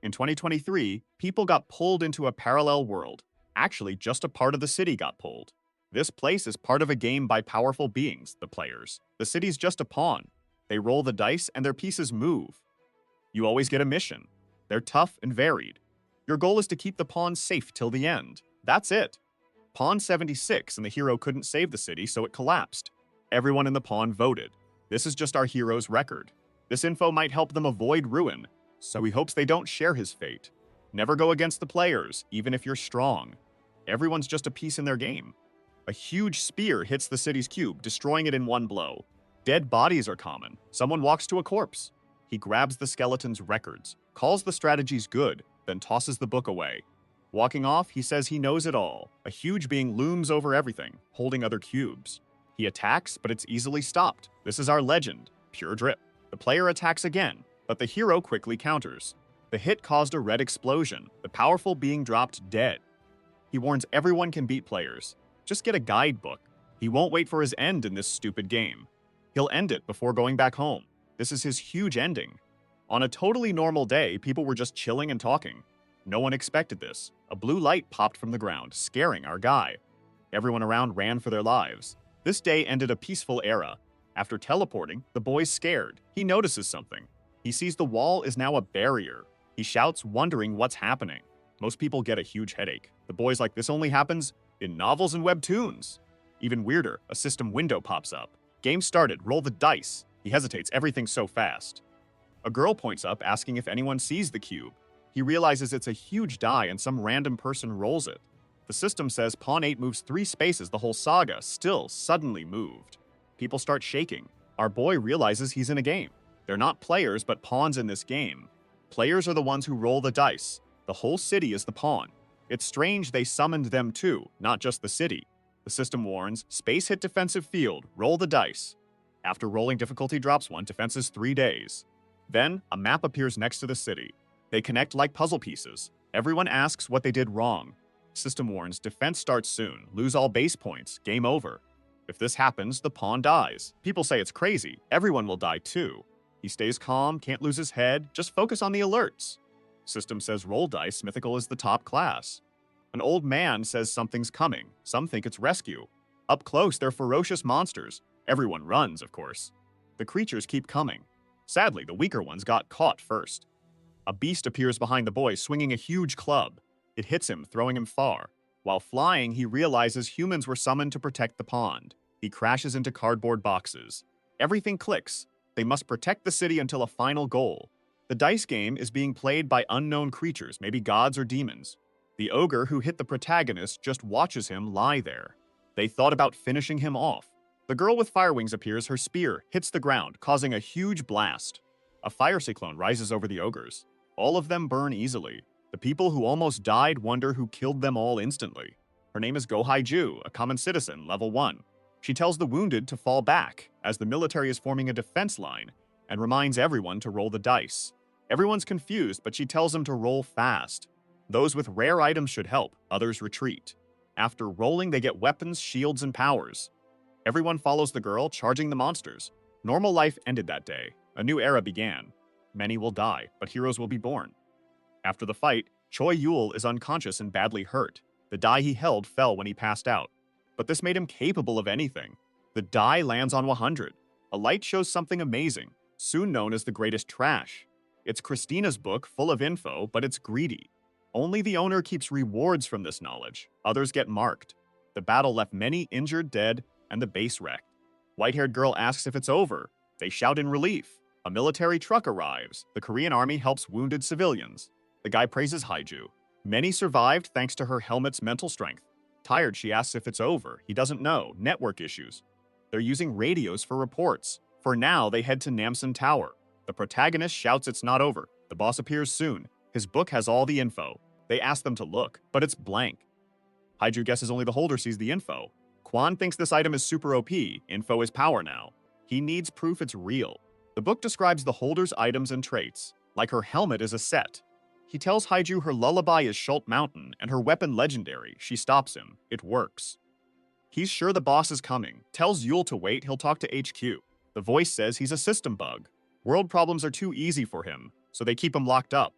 In 2023, people got pulled into a parallel world. Actually, just a part of the city got pulled. This place is part of a game by powerful beings, the players. The city's just a pawn. They roll the dice and their pieces move. You always get a mission. They're tough and varied. Your goal is to keep the pawn safe till the end. That's it. Pawn 76 and the hero couldn't save the city, so it collapsed. Everyone in the pawn voted. This is just our hero's record. This info might help them avoid ruin, so he hopes they don't share his fate. Never go against the players, even if you're strong. Everyone's just a piece in their game. A huge spear hits the city's cube, destroying it in one blow. Dead bodies are common. Someone walks to a corpse. He grabs the skeleton's records, calls the strategies good, then tosses the book away. Walking off, he says he knows it all. A huge being looms over everything, holding other cubes. He attacks, but it's easily stopped. This is our legend. Pure drip. The player attacks again, but the hero quickly counters. The hit caused a red explosion. The powerful being dropped dead. He warns everyone can beat players. Just get a guidebook. He won't wait for his end in this stupid game. He'll end it before going back home. This is his huge ending. On a totally normal day, people were just chilling and talking. No one expected this. A blue light popped from the ground, scaring our guy. Everyone around ran for their lives. This day ended a peaceful era. After teleporting, the boy's scared. He notices something. He sees the wall is now a barrier. He shouts, wondering what's happening. Most people get a huge headache. The boy's like, this only happens in novels and webtoons. Even weirder, a system window pops up. Game started, roll the dice. He hesitates, everything's so fast. A girl points up, asking if anyone sees the cube. He realizes it's a huge die and some random person rolls it. The system says pawn 8 moves 3 spaces the whole saga, still suddenly moved. People start shaking. Our boy realizes he's in a game. They're not players, but pawns in this game. Players are the ones who roll the dice. The whole city is the pawn. It's strange they summoned them too, not just the city. The system warns, space hit defensive field, roll the dice. After rolling difficulty drops 1, defense is 3 days. Then, a map appears next to the city. They connect like puzzle pieces. Everyone asks what they did wrong. System warns, defense starts soon, lose all base points, game over. If this happens, the pawn dies. People say it's crazy, everyone will die too. He stays calm, can't lose his head, just focus on the alerts. System says roll dice, mythical is the top class. An old man says something's coming, some think it's rescue. Up close, they're ferocious monsters. Everyone runs, of course. The creatures keep coming. Sadly, the weaker ones got caught first. A beast appears behind the boy, swinging a huge club. It hits him, throwing him far. While flying, he realizes humans were summoned to protect the pond. He crashes into cardboard boxes. Everything clicks. They must protect the city until a final goal. The dice game is being played by unknown creatures, maybe gods or demons. The ogre who hit the protagonist just watches him lie there. They thought about finishing him off. The girl with fire wings appears, her spear hits the ground, causing a huge blast. A fire cyclone rises over the ogres. All of them burn easily. The people who almost died wonder who killed them all instantly. Her name is Go-Haiju, a common citizen, level 1. She tells the wounded to fall back, as the military is forming a defense line, and reminds everyone to roll the dice. Everyone's confused, but she tells them to roll fast. Those with rare items should help, others retreat. After rolling, they get weapons, shields, and powers. Everyone follows the girl, charging the monsters. Normal life ended that day. A new era began. Many will die, but heroes will be born. After the fight, Choi Yul is unconscious and badly hurt. The die he held fell when he passed out. But this made him capable of anything. The die lands on 100. A light shows something amazing, soon known as the greatest trash. It's Christina's book, full of info, but it's greedy. Only the owner keeps rewards from this knowledge. Others get marked. The battle left many injured, dead, and the base wrecked. White-haired girl asks if it's over. They shout in relief. A military truck arrives. The Korean army helps wounded civilians. The guy praises Haiju. Many survived thanks to her helmet's mental strength. Tired, she asks if it's over. He doesn't know. Network issues. They're using radios for reports. For now, they head to Namsan Tower. The protagonist shouts it's not over. The boss appears soon. His book has all the info. They ask them to look, but it's blank. Haiju guesses only the holder sees the info. Kwan thinks this item is super OP. Info is power now. He needs proof it's real. The book describes the holder's items and traits, like her helmet is a set. He tells Haiju her lullaby is Schult Mountain and her weapon legendary. She stops him. It works. He's sure the boss is coming. Tells Yul to wait, he'll talk to HQ. The voice says he's a system bug. World problems are too easy for him, so they keep him locked up.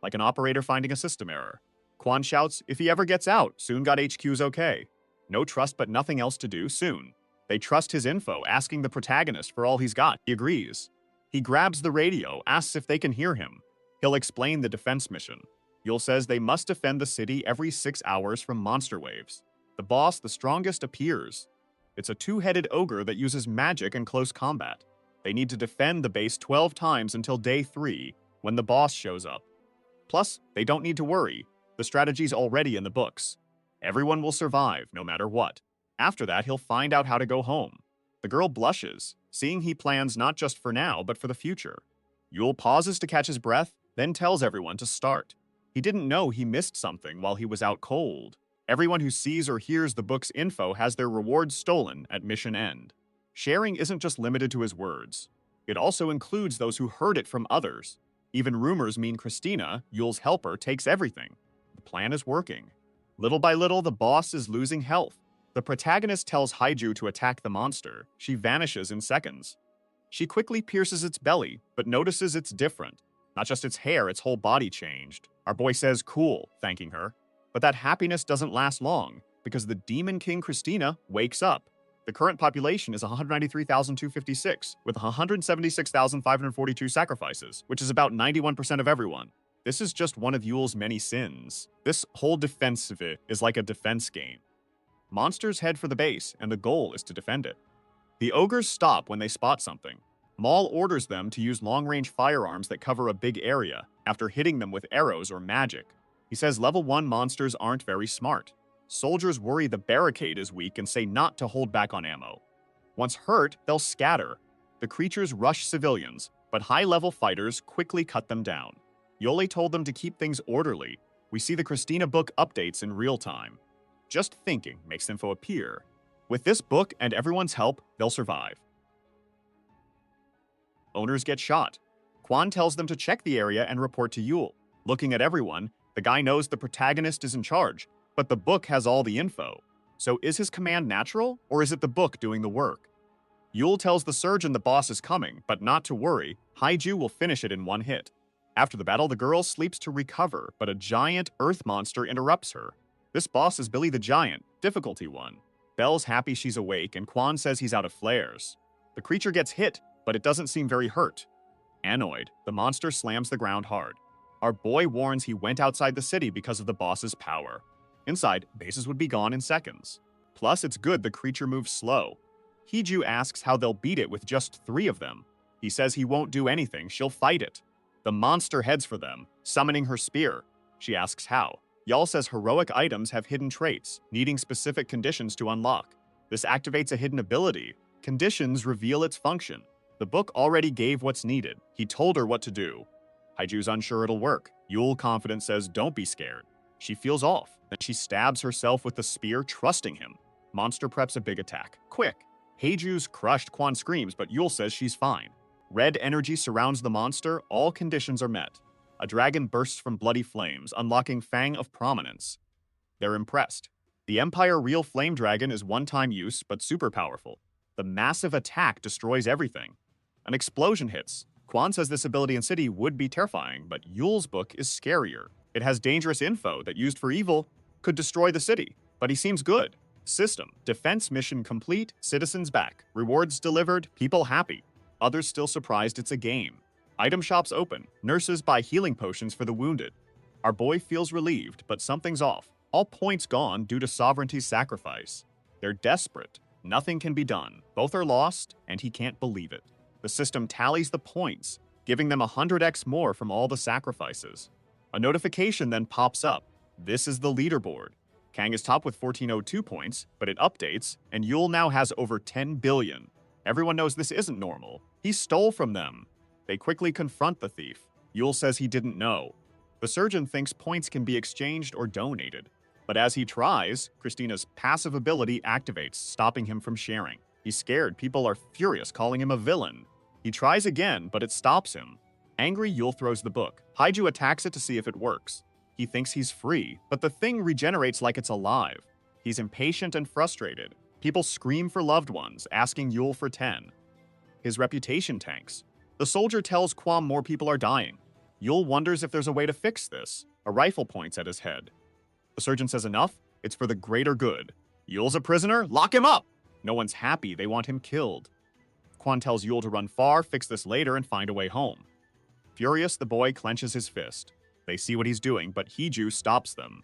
like an operator finding a system error. Quan shouts, if he ever gets out, Soon got HQ's okay. No trust but nothing else to do, Soon. They trust his info, asking the protagonist for all he's got. He agrees. He grabs the radio, asks if they can hear him. He'll explain the defense mission. Yul says they must defend the city every 6 hours from monster waves. The boss, the strongest, appears. It's a two-headed ogre that uses magic and close combat. They need to defend the base 12 times until day 3, when the boss shows up. Plus, they don't need to worry. The strategy's already in the books. Everyone will survive, no matter what. After that, he'll find out how to go home. The girl blushes, seeing he plans not just for now, but for the future. Yul pauses to catch his breath, then tells everyone to start. He didn't know he missed something while he was out cold. Everyone who sees or hears the book's info has their rewards stolen at mission end. Sharing isn't just limited to his words. It also includes those who heard it from others. Even rumors mean Christina, Yul's helper, takes everything. The plan is working. Little by little, the boss is losing health. The protagonist tells Haiju to attack the monster. She vanishes in seconds. She quickly pierces its belly, but notices it's different. Not just its hair, its whole body changed. Our boy says, cool, thanking her. But that happiness doesn't last long, because the Demon King Christina wakes up. The current population is 193,256, with 176,542 sacrifices, which is about 91% of everyone. This is just one of Yul's many sins. This whole defensive is like a defense game. Monsters head for the base, and the goal is to defend it. The ogres stop when they spot something. Maul orders them to use long-range firearms that cover a big area, after hitting them with arrows or magic. He says level 1 monsters aren't very smart. Soldiers worry the barricade is weak and say not to hold back on ammo. Once hurt, they'll scatter. The creatures rush civilians, but high-level fighters quickly cut them down. Yole told them to keep things orderly. We see the Christina book updates in real time. Just thinking makes info appear. With this book and everyone's help, they'll survive. Owners get shot. Quan tells them to check the area and report to Yul. Looking at everyone, the guy knows the protagonist is in charge, but the book has all the info. So is his command natural, or is it the book doing the work? Yul tells the surgeon the boss is coming, but not to worry, Haiju will finish it in one hit. After the battle, the girl sleeps to recover, but a giant earth monster interrupts her. This boss is Billy the Giant, difficulty 1. Belle's happy she's awake, and Quan says he's out of flares. The creature gets hit, but it doesn't seem very hurt. Annoyed, the monster slams the ground hard. Our boy warns he went outside the city because of the boss's power. Inside, bases would be gone in seconds. Plus, it's good the creature moves slow. Hiju asks how they'll beat it with just 3 of them. He says he won't do anything, she'll fight it. The monster heads for them, summoning her spear. She asks how. Yal says heroic items have hidden traits, needing specific conditions to unlock. This activates a hidden ability. Conditions reveal its function. The book already gave what's needed. He told her what to do. Haiju's unsure it'll work. Yul, confident, says don't be scared. She feels off. Then she stabs herself with the spear, trusting him. Monster preps a big attack. Quick! Haiju's crushed. Quan screams, but Yul says she's fine. Red energy surrounds the monster. All conditions are met. A dragon bursts from bloody flames, unlocking Fang of Prominence. They're impressed. The Empire Real Flame Dragon is one-time use, but super powerful. The massive attack destroys everything. An explosion hits. Quan says this ability in City would be terrifying, but Yul's book is scarier. It has dangerous info that, used for evil, could destroy the city. But he seems good. System. Defense mission complete, citizens back. Rewards delivered, people happy. Others still surprised it's a game. Item shops open. Nurses buy healing potions for the wounded. Our boy feels relieved, but something's off. All points gone due to sovereignty's sacrifice. They're desperate. Nothing can be done. Both are lost, and he can't believe it. The system tallies the points, giving them 100x more from all the sacrifices. A notification then pops up. This is the leaderboard. Kang is top with 1402 points, but it updates, and Yul now has over 10 billion. Everyone knows this isn't normal. He stole from them. They quickly confront the thief. Yul says he didn't know. The surgeon thinks points can be exchanged or donated. But as he tries, Christina's passive ability activates, stopping him from sharing. He's scared. People are furious, calling him a villain. He tries again, but it stops him. Angry, Yul throws the book. Haiju attacks it to see if it works. He thinks he's free, but the thing regenerates like it's alive. He's impatient and frustrated. People scream for loved ones, asking Yul for 10. His reputation tanks. The soldier tells Quam more people are dying. Yul wonders if there's a way to fix this. A rifle points at his head. The surgeon says enough, it's for the greater good. Yul's a prisoner? Lock him up! No one's happy, they want him killed. Quan tells Yul to run far, fix this later, and find a way home. Furious, the boy clenches his fist. They see what he's doing, but Hiju stops them.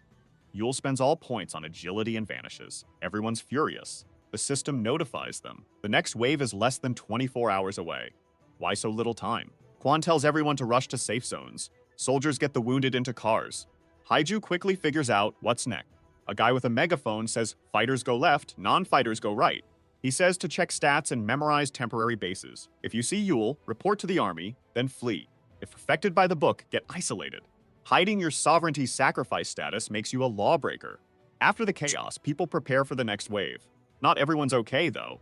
Yul spends all points on agility and vanishes. Everyone's furious. The system notifies them. The next wave is less than 24 hours away. Why so little time? Quan tells everyone to rush to safe zones. Soldiers get the wounded into cars. Hiju quickly figures out what's next. A guy with a megaphone says fighters go left, non-fighters go right. He says to check stats and memorize temporary bases. If you see Yul, report to the army, then flee. If affected by the book, get isolated. Hiding your sovereignty sacrifice status makes you a lawbreaker. After the chaos, people prepare for the next wave. Not everyone's okay, though.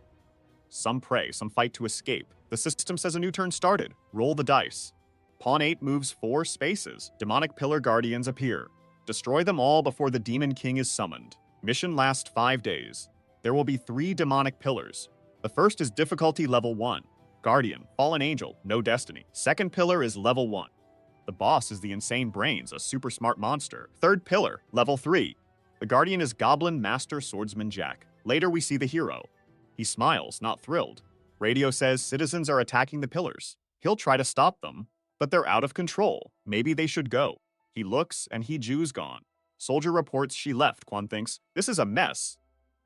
Some pray, some fight to escape. The system says a new turn started. Roll the dice. Pawn 8 moves 4 spaces. Demonic Pillar Guardians appear. Destroy them all before the Demon King is summoned. Mission lasts 5 days. There will be 3 demonic pillars. The first is difficulty level 1. Guardian, Fallen Angel, no destiny. Second pillar is level 1. The boss is the Insane Brains, a super smart monster. Third pillar, level 3. The Guardian is Goblin Master Swordsman Jack. Later we see the hero. He smiles, not thrilled. Radio says citizens are attacking the pillars. He'll try to stop them, but they're out of control. Maybe they should go. He looks, and Hiju's gone. Soldier reports she left. Quan thinks, this is a mess.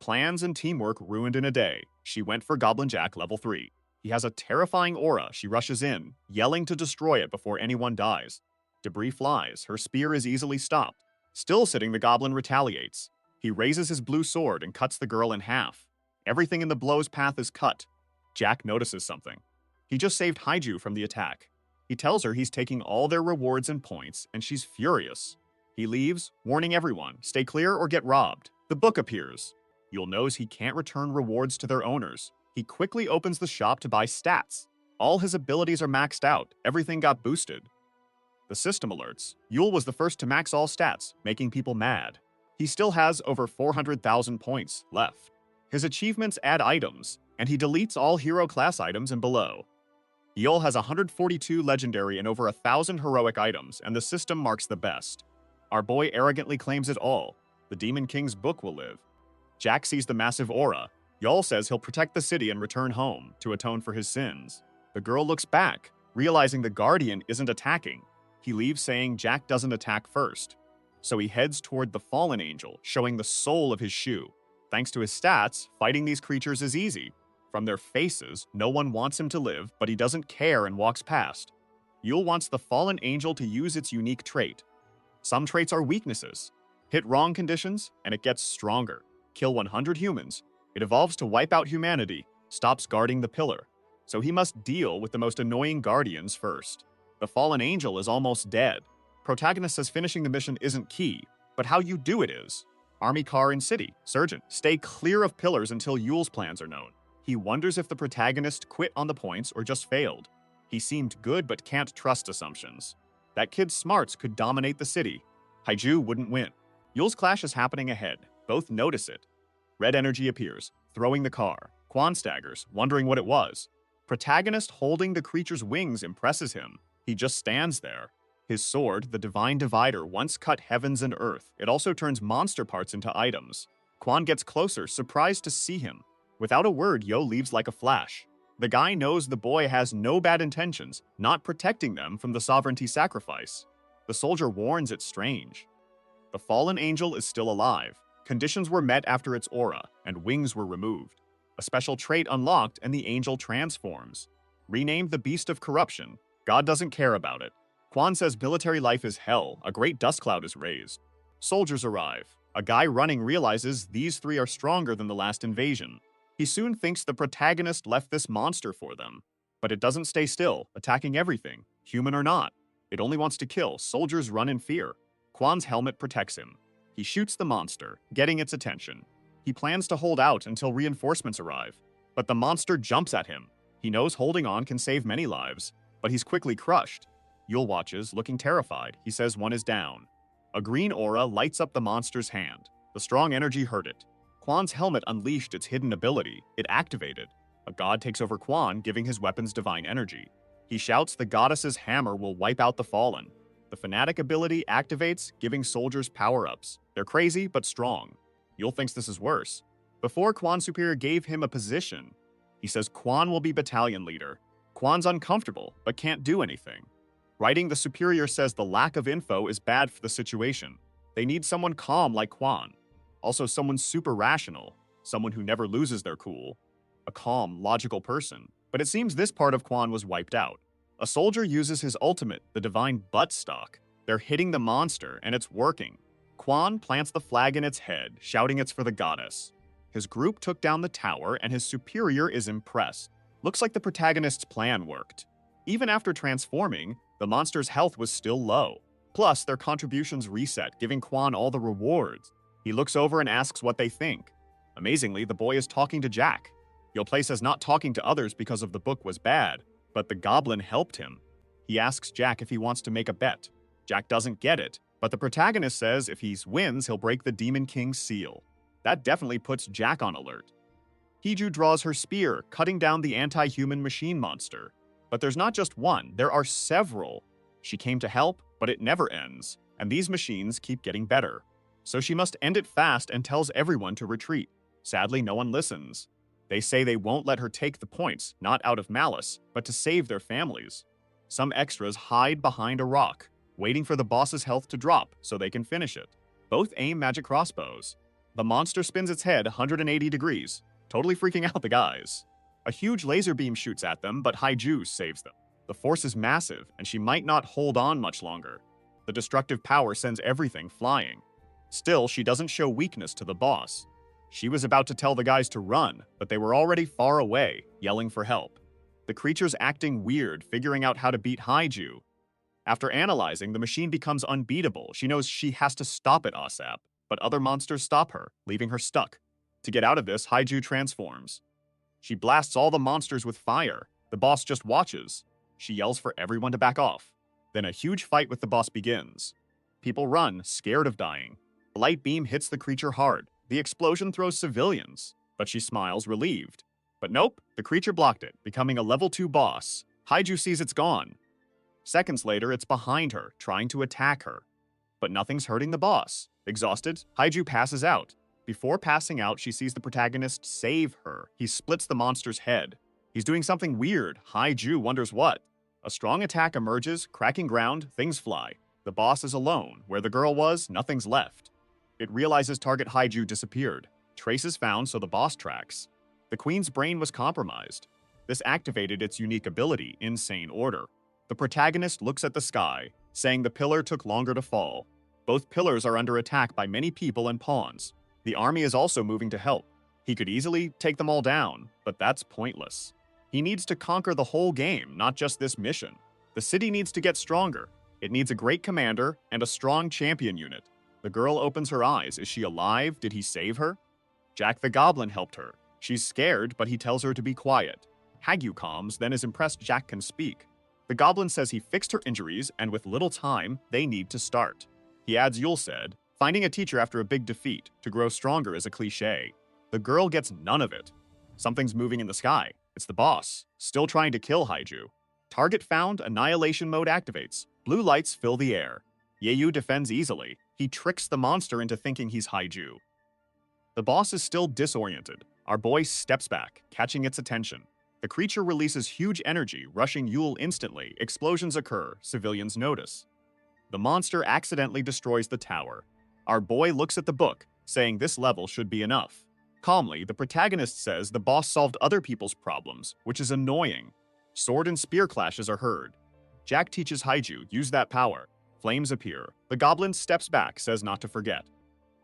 Plans and teamwork ruined in a day. She went for Goblin Jack level 3. He has a terrifying aura. She rushes in, yelling to destroy it before anyone dies. Debris flies. Her spear is easily stopped. Still sitting, the goblin retaliates. He raises his blue sword and cuts the girl in half. Everything in the blow's path is cut. Jack notices something. He just saved Hiju from the attack. He tells her he's taking all their rewards and points, and she's furious. He leaves, warning everyone, stay clear or get robbed. The book appears. Yul knows he can't return rewards to their owners. He quickly opens the shop to buy stats. All his abilities are maxed out. Everything got boosted. The system alerts. Yul was the first to max all stats, making people mad. He still has over 400,000 points left. His achievements add items, and he deletes all hero class items and below. Yul has 142 legendary and over 1,000 heroic items, and the system marks the best. Our boy arrogantly claims it all. The Demon King's book will live. Jack sees the massive aura. Yul says he'll protect the city and return home to atone for his sins. The girl looks back, realizing the Guardian isn't attacking. He leaves saying Jack doesn't attack first. So he heads toward the Fallen Angel, showing the sole of his shoe. Thanks to his stats, fighting these creatures is easy. From their faces, no one wants him to live, but he doesn't care and walks past. Yul wants the Fallen Angel to use its unique trait. Some traits are weaknesses. Hit wrong conditions, and it gets stronger. Kill 100 humans. It evolves to wipe out humanity, stops guarding the pillar. So he must deal with the most annoying guardians first. The Fallen Angel is almost dead. Protagonist says finishing the mission isn't key, but how you do it is. Army car in city. Surgeon, stay clear of pillars until Yul's plans are known. He wonders if the protagonist quit on the points or just failed. He seemed good but can't trust assumptions. That kid's smarts could dominate the city. Hiju wouldn't win. Yul's clash is happening ahead. Both notice it. Red energy appears, throwing the car. Quan staggers, wondering what it was. Protagonist holding the creature's wings impresses him. He just stands there. His sword, the Divine Divider, once cut heavens and earth. It also turns monster parts into items. Quan gets closer, surprised to see him. Without a word, Yo leaves like a flash. The guy knows the boy has no bad intentions, not protecting them from the sovereignty sacrifice. The soldier warns it's strange. The Fallen Angel is still alive. Conditions were met after its aura, and wings were removed. A special trait unlocked, and the angel transforms. Renamed the Beast of Corruption, God doesn't care about it. Quan says military life is hell. A great dust cloud is raised. Soldiers arrive. A guy running realizes these 3 are stronger than the last invasion. He soon thinks the protagonist left this monster for them. But it doesn't stay still, attacking everything, human or not. It only wants to kill. Soldiers run in fear. Quan's helmet protects him. He shoots the monster, getting its attention. He plans to hold out until reinforcements arrive. But the monster jumps at him. He knows holding on can save many lives, but he's quickly crushed. Yul watches, looking terrified. He says one is down. A green aura lights up the monster's hand. The strong energy hurt it. Quan's helmet unleashed its hidden ability. It activated. A god takes over Quan, giving his weapons divine energy. He shouts the goddess's hammer will wipe out the fallen. The Fanatic ability activates, giving soldiers power-ups. They're crazy, but strong. Yul thinks this is worse. Before Quan's superior gave him a position, he says Quan will be battalion leader. Quan's uncomfortable, but can't do anything. Writing, the superior says the lack of info is bad for the situation. They need someone calm like Quan. Also someone super rational, someone who never loses their cool. A calm, logical person. But it seems this part of Quan was wiped out. A soldier uses his ultimate, the divine buttstock. They're hitting the monster, and it's working. Quan plants the flag in its head, shouting it's for the goddess. His group took down the tower, and his superior is impressed. Looks like the protagonist's plan worked. Even after transforming, the monster's health was still low. Plus, their contributions reset, giving Quan all the rewards. He looks over and asks what they think. Amazingly, the boy is talking to Jack. Yulplay says not talking to others because of the book was bad, but the goblin helped him. He asks Jack if he wants to make a bet. Jack doesn't get it, but the protagonist says if he wins, he'll break the Demon King's seal. That definitely puts Jack on alert. Hiju draws her spear, cutting down the anti-human machine monster. But there's not just one, there are several. She came to help, but it never ends, and these machines keep getting better. So she must end it fast and tells everyone to retreat. Sadly, no one listens. They say they won't let her take the points, not out of malice, but to save their families. Some extras hide behind a rock, waiting for the boss's health to drop so they can finish it. Both aim magic crossbows. The monster spins its head 180 degrees, totally freaking out the guys. A huge laser beam shoots at them, but Hiju saves them. The force is massive, and she might not hold on much longer. The destructive power sends everything flying. Still, she doesn't show weakness to the boss. She was about to tell the guys to run, but they were already far away, yelling for help. The creature's acting weird, figuring out how to beat Hiju. After analyzing, the machine becomes unbeatable. She knows she has to stop it ASAP, but other monsters stop her, leaving her stuck. To get out of this, Hiju transforms. She blasts all the monsters with fire. The boss just watches. She yells for everyone to back off. Then a huge fight with the boss begins. People run, scared of dying. A light beam hits the creature hard. The explosion throws civilians, but she smiles, relieved. But nope, the creature blocked it, becoming a level 2 boss. Hiju sees it's gone. Seconds later, it's behind her, trying to attack her. But nothing's hurting the boss. Exhausted, Hiju passes out. Before passing out, she sees the protagonist save her. He splits the monster's head. He's doing something weird. Hiju wonders what. A strong attack emerges, cracking ground, things fly. The boss is alone. Where the girl was, nothing's left. It realizes target Hiju disappeared. Trace is found, so the boss tracks. The queen's brain was compromised. This activated its unique ability, Insane Order. The protagonist looks at the sky, saying the pillar took longer to fall. Both pillars are under attack by many people and pawns. The army is also moving to help. He could easily take them all down, but that's pointless. He needs to conquer the whole game, not just this mission. The city needs to get stronger. It needs a great commander and a strong champion unit. The girl opens her eyes. Is she alive? Did he save her? Jack the Goblin helped her. She's scared, but he tells her to be quiet. Haju calms, then is impressed Jack can speak. The Goblin says he fixed her injuries, and with little time, they need to start. He adds Yul said, finding a teacher after a big defeat to grow stronger is a cliché. The girl gets none of it. Something's moving in the sky. It's the boss, still trying to kill Hiju. Target found, annihilation mode activates. Blue lights fill the air. Yeyu defends easily. He tricks the monster into thinking he's Hiju. The boss is still disoriented. Our boy steps back, catching its attention. The creature releases huge energy, rushing Yul instantly. Explosions occur. Civilians notice. The monster accidentally destroys the tower. Our boy looks at the book, saying this level should be enough. Calmly, the protagonist says the boss solved other people's problems, which is annoying. Sword and spear clashes are heard. Jack teaches Hiju, use that power. Flames appear. The goblin steps back, says not to forget.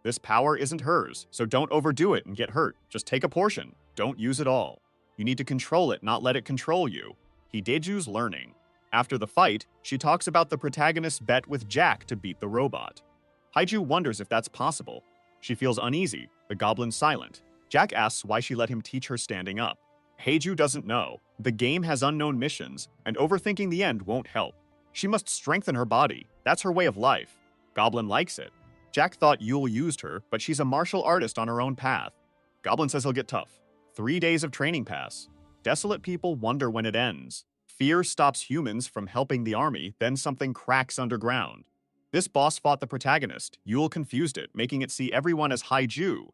This power isn't hers, so don't overdo it and get hurt. Just take a portion. Don't use it all. You need to control it, not let it control you. Hideju's learning. After the fight, she talks about the protagonist's bet with Jack to beat the robot. Hiju wonders if that's possible. She feels uneasy. The goblin's silent. Jack asks why she let him teach her standing up. Hiju doesn't know. The game has unknown missions, and overthinking the end won't help. She must strengthen her body. That's her way of life. Goblin likes it. Jack thought Yul used her, but she's a martial artist on her own path. Goblin says he'll get tough. 3 days of training pass. Desolate people wonder when it ends. Fear stops humans from helping the army, then something cracks underground. This boss fought the protagonist. Yule confused it, making it see everyone as Haiju.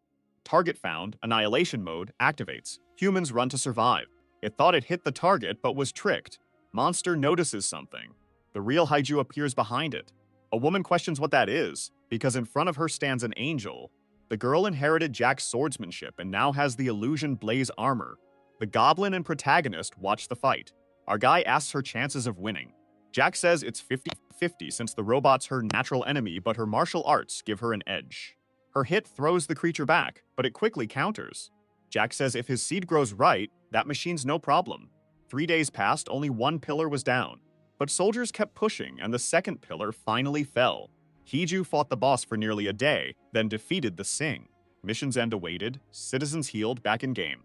Target found, annihilation mode, activates. Humans run to survive. It thought it hit the target, but was tricked. Monster notices something. The real Haiju appears behind it. A woman questions what that is, because in front of her stands an angel. The girl inherited Jack's swordsmanship and now has the illusion blaze armor. The goblin and protagonist watch the fight. Our guy asks her chances of winning. Jack says it's 50-50 since the robot's her natural enemy, but her martial arts give her an edge. Her hit throws the creature back, but it quickly counters. Jack says if his seed grows right, that machine's no problem. 3 days passed, only one pillar was down. But soldiers kept pushing, and the second pillar finally fell. Hiju fought the boss for nearly a day, then defeated the Sing. Mission's end awaited, citizens healed, back in game.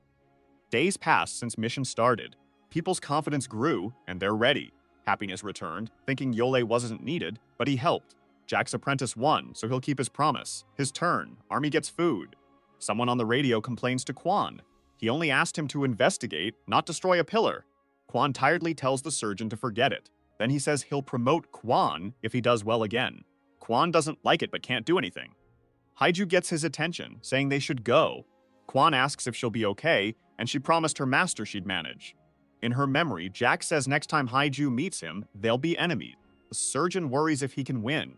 Days passed since mission started. People's confidence grew, and they're ready. Happiness returned, thinking Yole wasn't needed, but he helped. Jack's apprentice won, so he'll keep his promise. His turn, army gets food. Someone on the radio complains to Quan. He only asked him to investigate, not destroy a pillar. Quan tiredly tells the surgeon to forget it. Then he says he'll promote Quan if he does well again. Quan doesn't like it but can't do anything. Haiju gets his attention, saying they should go. Quan asks if she'll be okay, and she promised her master she'd manage. In her memory, Jack says next time Haiju meets him, they'll be enemies. The surgeon worries if he can win.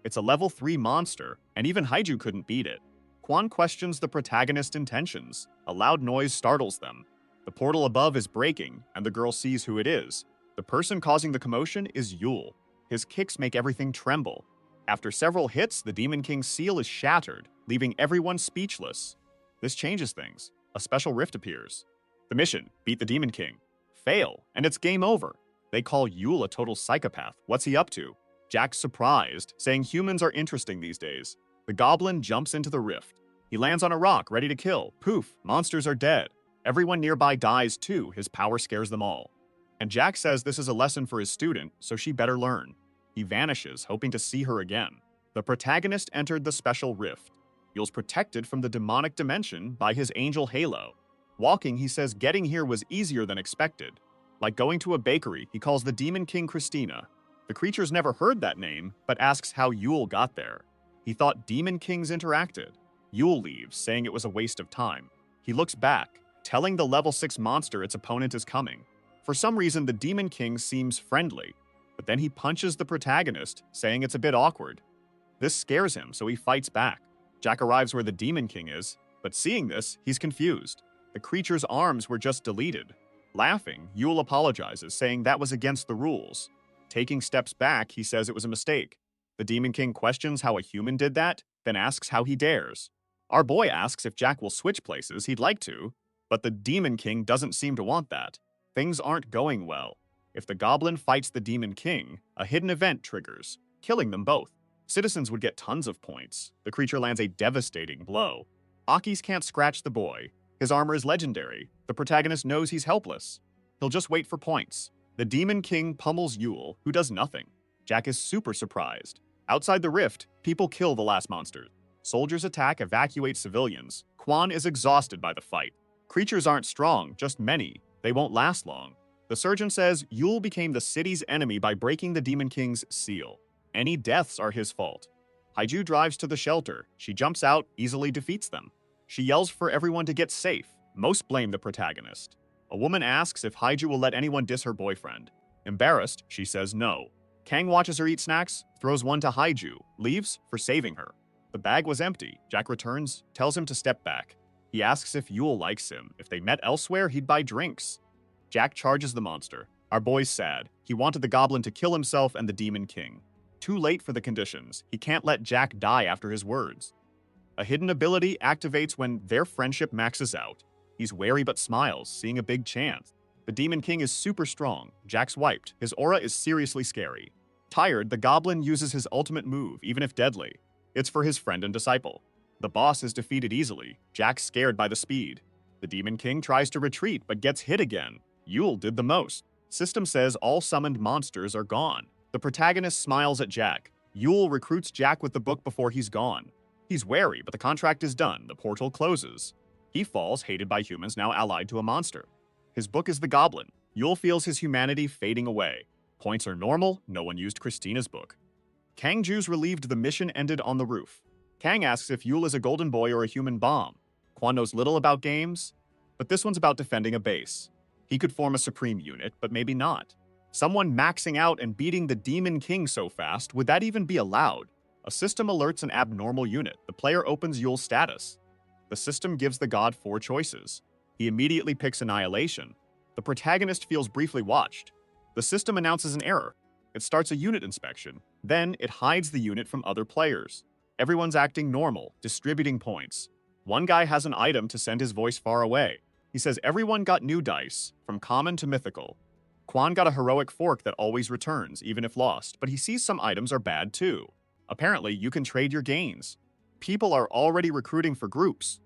It's a level 3 monster, and even Haiju couldn't beat it. Quan questions the protagonist's intentions. A loud noise startles them. The portal above is breaking, and the girl sees who it is. The person causing the commotion is Yule. His kicks make everything tremble. After several hits, the Demon King's seal is shattered, leaving everyone speechless. This changes things. A special rift appears. The mission, beat the Demon King. Fail, and it's game over. They call Yule a total psychopath. What's he up to? Jack's surprised, saying humans are interesting these days. The goblin jumps into the rift. He lands on a rock, ready to kill. Poof, monsters are dead. Everyone nearby dies too. His power scares them all. And Jack says this is a lesson for his student, so she better learn. He vanishes, hoping to see her again. The protagonist entered the special rift. Yule's protected from the demonic dimension by his angel halo. Walking, he says getting here was easier than expected. Like going to a bakery, he calls the Demon King Christina. The creature's never heard that name, but asks how Yule got there. He thought Demon Kings interacted. Yule leaves, saying it was a waste of time. He looks back, telling the level 6 monster its opponent is coming. For some reason, the Demon King seems friendly, but then he punches the protagonist, saying it's a bit awkward. This scares him, so he fights back. Jack arrives where the Demon King is, but seeing this, he's confused. The creature's arms were just deleted. Laughing, Yule apologizes, saying that was against the rules. Taking steps back, he says it was a mistake. The Demon King questions how a human did that, then asks how he dares. Our boy asks if Jack will switch places, he'd like to, but the Demon King doesn't seem to want that. Things aren't going well. If the goblin fights the Demon King, a hidden event triggers, killing them both. Citizens would get tons of points. The creature lands a devastating blow. Akis can't scratch the boy. His armor is legendary. The protagonist knows he's helpless. He'll just wait for points. The Demon King pummels Yule, who does nothing. Jack is super surprised. Outside the rift, people kill the last monsters. Soldiers attack, evacuate civilians. Quan is exhausted by the fight. Creatures aren't strong, just many. They won't last long. The surgeon says Yule became the city's enemy by breaking the Demon King's seal. Any deaths are his fault. Haiju drives to the shelter. She jumps out, easily defeats them. She yells for everyone to get safe. Most blame the protagonist. A woman asks if Haiju will let anyone diss her boyfriend. Embarrassed, she says no. Kang watches her eat snacks, throws one to Haiju, leaves for saving her. The bag was empty. Jack returns, tells him to step back. He asks if Yule likes him. If they met elsewhere, he'd buy drinks. Jack charges the monster. Our boy's sad. He wanted the goblin to kill himself and the Demon King. Too late for the conditions. He can't let Jack die after his words. A hidden ability activates when their friendship maxes out. He's wary but smiles, seeing a big chance. The Demon King is super strong. Jack's wiped. His aura is seriously scary. Tired, the goblin uses his ultimate move, even if deadly. It's for his friend and disciple. The boss is defeated easily. Jack's scared by the speed. The Demon King tries to retreat, but gets hit again. Yule did the most. System says all summoned monsters are gone. The protagonist smiles at Jack. Yule recruits Jack with the book before he's gone. He's wary, but the contract is done. The portal closes. He falls, hated by humans, now allied to a monster. His book is the goblin. Yul feels his humanity fading away. Points are normal, no one used Christina's book. Kang Ju's relieved the mission ended on the roof. Kang asks if Yul is a golden boy or a human bomb. Quan knows little about games, but this one's about defending a base. He could form a supreme unit, but maybe not. Someone maxing out and beating the Demon King so fast, would that even be allowed? A system alerts an abnormal unit. The player opens Yul's status. The system gives the god 4 choices. He immediately picks Annihilation. The protagonist feels briefly watched. The system announces an error. It starts a unit inspection. Then, it hides the unit from other players. Everyone's acting normal, distributing points. One guy has an item to send his voice far away. He says everyone got new dice, from common to mythical. Quan got a heroic fork that always returns, even if lost, but he sees some items are bad too. Apparently, you can trade your gains. People are already recruiting for groups.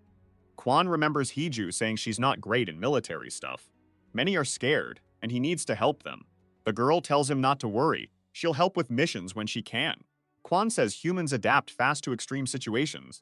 Quan remembers Hiju saying she's not great in military stuff. Many are scared, and he needs to help them. The girl tells him not to worry. She'll help with missions when she can. Quan says humans adapt fast to extreme situations.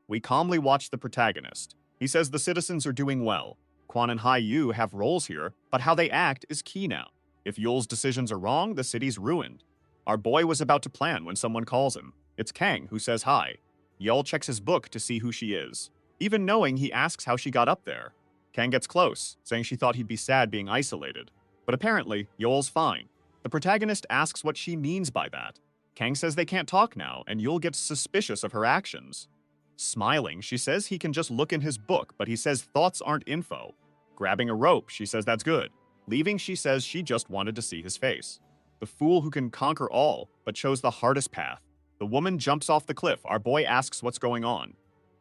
We calmly watch the protagonist. He says the citizens are doing well. Quan and Hai Yu have roles here, but how they act is key now. If Yul's decisions are wrong, the city's ruined. Our boy was about to plan when someone calls him. It's Kang who says hi. Yul checks his book to see who she is. Even knowing, he asks how she got up there. Kang gets close, saying she thought he'd be sad being isolated. But apparently, Yul's fine. The protagonist asks what she means by that. Kang says they can't talk now, and Yul gets suspicious of her actions. Smiling, she says he can just look in his book, but he says thoughts aren't info. Grabbing a rope, she says that's good. Leaving, she says she just wanted to see his face. The fool who can conquer all, but chose the hardest path. The woman jumps off the cliff. Our boy asks what's going on.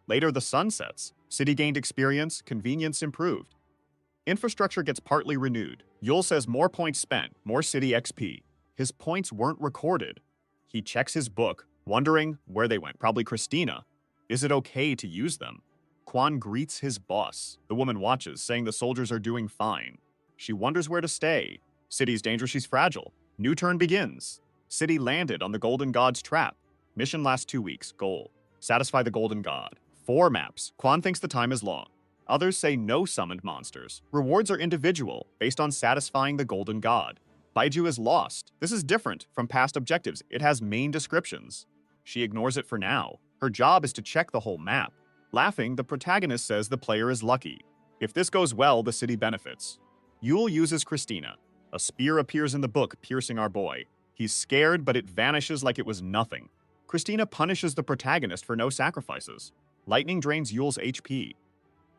Later, the sun sets. City gained experience, convenience improved. Infrastructure gets partly renewed. Yul says more points spent, more city XP. His points weren't recorded. He checks his book, wondering where they went. Probably Christina. Is it okay to use them? Quan greets his boss. The woman watches, saying the soldiers are doing fine. She wonders where to stay. City's dangerous, she's fragile. New turn begins. City landed on the Golden God's trap. Mission lasts 2 weeks. Goal: satisfy the Golden God. 4 maps. Quan thinks the time is long. Others say no summoned monsters. Rewards are individual, based on satisfying the Golden God. Baiju is lost. This is different from past objectives. It has main descriptions. She ignores it for now. Her job is to check the whole map. Laughing, the protagonist says the player is lucky. If this goes well, the city benefits. Yul uses Christina. A spear appears in the book, piercing our boy. He's scared, but it vanishes like it was nothing. Christina punishes the protagonist for no sacrifices. Lightning drains Yul's HP.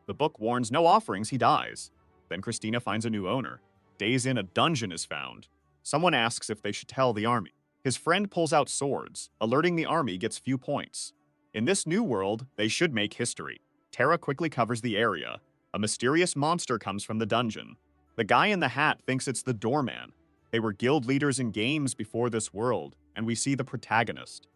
The book warns no offerings, he dies. Then Christina finds a new owner. Days in, a dungeon is found. Someone asks if they should tell the army. His friend pulls out swords. Alerting the army gets few points. In this new world, they should make history. Terra quickly covers the area. A mysterious monster comes from the dungeon. The guy in the hat thinks it's the doorman. They were guild leaders in games before this world, and we see the protagonist.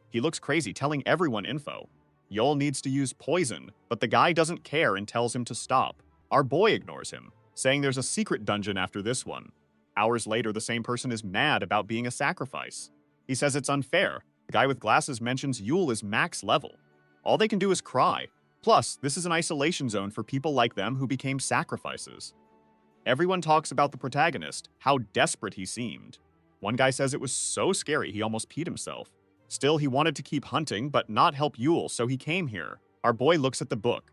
He looks crazy, telling everyone info. Yul needs to use poison, but the guy doesn't care and tells him to stop. Our boy ignores him, saying there's a secret dungeon after this one. Hours later, the same person is mad about being a sacrifice. He says it's unfair. The guy with glasses mentions Yul is max level. All they can do is cry. Plus, this is an isolation zone for people like them who became sacrifices. Everyone talks about the protagonist, how desperate he seemed. One guy says it was so scary he almost peed himself. Still, he wanted to keep hunting, but not help Yul, so he came here. Our boy looks at the book.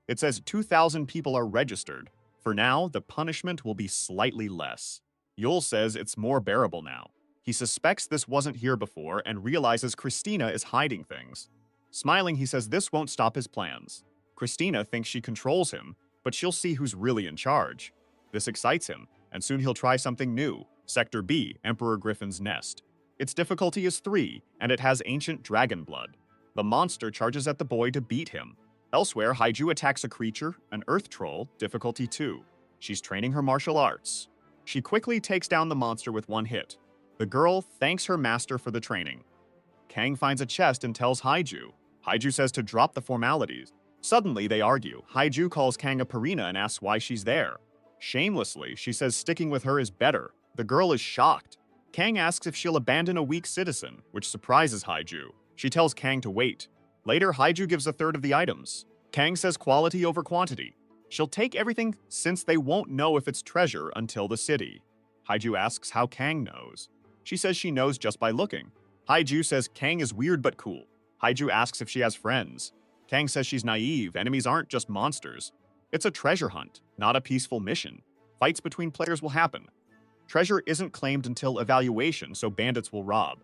It says 2,000 people are registered. For now, the punishment will be slightly less. Yul says it's more bearable now. He suspects this wasn't here before and realizes Christina is hiding things. Smiling, he says this won't stop his plans. Christina thinks she controls him, but she'll see who's really in charge. This excites him, and soon he'll try something new. Sector B, Emperor Griffin's Nest. Its difficulty is 3, and it has ancient dragon blood. The monster charges at the boy to beat him. Elsewhere, Haiju attacks a creature, an earth troll, difficulty 2. She's training her martial arts. She quickly takes down the monster with 1 hit. The girl thanks her master for the training. Kang finds a chest and tells Haiju. Haiju says to drop the formalities. Suddenly, they argue. Haiju calls Kang a Purina and asks why she's there. Shamelessly, she says sticking with her is better. The girl is shocked. Kang asks if she'll abandon a weak citizen, which surprises Haiju. She tells Kang to wait. Later, Haiju gives a third of the items. Kang says quality over quantity. She'll take everything since they won't know if it's treasure until the city. Haiju asks how Kang knows. She says she knows just by looking. Haiju says Kang is weird but cool. Haiju asks if she has friends. Kang says she's naive, enemies aren't just monsters. It's a treasure hunt, not a peaceful mission. Fights between players will happen. Treasure isn't claimed until evaluation, so bandits will rob.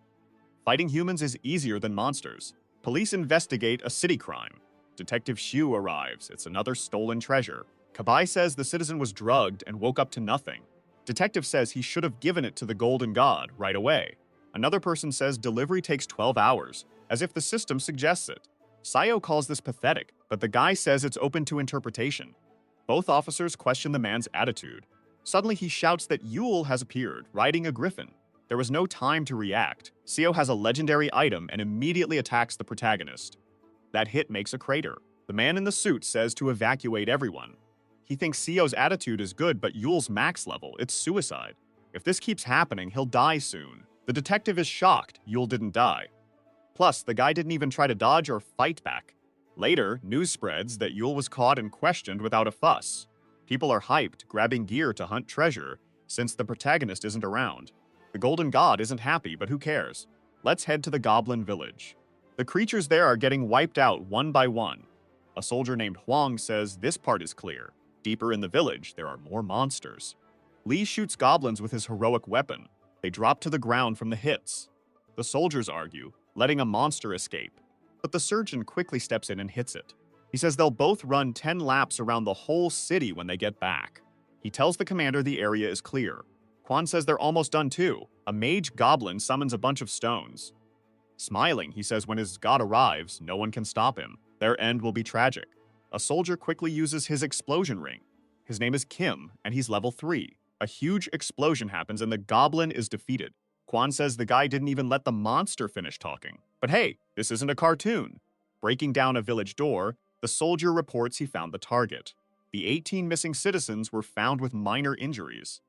Fighting humans is easier than monsters. Police investigate a city crime. Detective Shu arrives. It's another stolen treasure. Kabai says the citizen was drugged and woke up to nothing. Detective says he should have given it to the Golden God right away. Another person says delivery takes 12 hours, as if the system suggests it. Sayo calls this pathetic, but the guy says it's open to interpretation. Both officers question the man's attitude. Suddenly he shouts that Yule has appeared, riding a griffin. There was no time to react. Seo has a legendary item and immediately attacks the protagonist. That hit makes a crater. The man in the suit says to evacuate everyone. He thinks Seo's attitude is good, but Yule's max level, it's suicide. If this keeps happening, he'll die soon. The detective is shocked Yule didn't die. Plus, the guy didn't even try to dodge or fight back. Later, news spreads that Yule was caught and questioned without a fuss. People are hyped, grabbing gear to hunt treasure, since the protagonist isn't around. The Golden God isn't happy, but who cares? Let's head to the Goblin Village. The creatures there are getting wiped out one by one. A soldier named Huang says this part is clear. Deeper in the village, there are more monsters. Lee shoots goblins with his heroic weapon. They drop to the ground from the hits. The soldiers argue, letting a monster escape. But the surgeon quickly steps in and hits it. He says they'll both run 10 laps around the whole city when they get back. He tells the commander the area is clear. Quan says they're almost done too. A mage goblin summons a bunch of stones. Smiling, he says when his god arrives, no one can stop him. Their end will be tragic. A soldier quickly uses his explosion ring. His name is Kim, and he's level 3. A huge explosion happens and the goblin is defeated. Quan says the guy didn't even let the monster finish talking. But hey, this isn't a cartoon. Breaking down a village door, the soldier reports he found the target. The 18 missing citizens were found with minor injuries.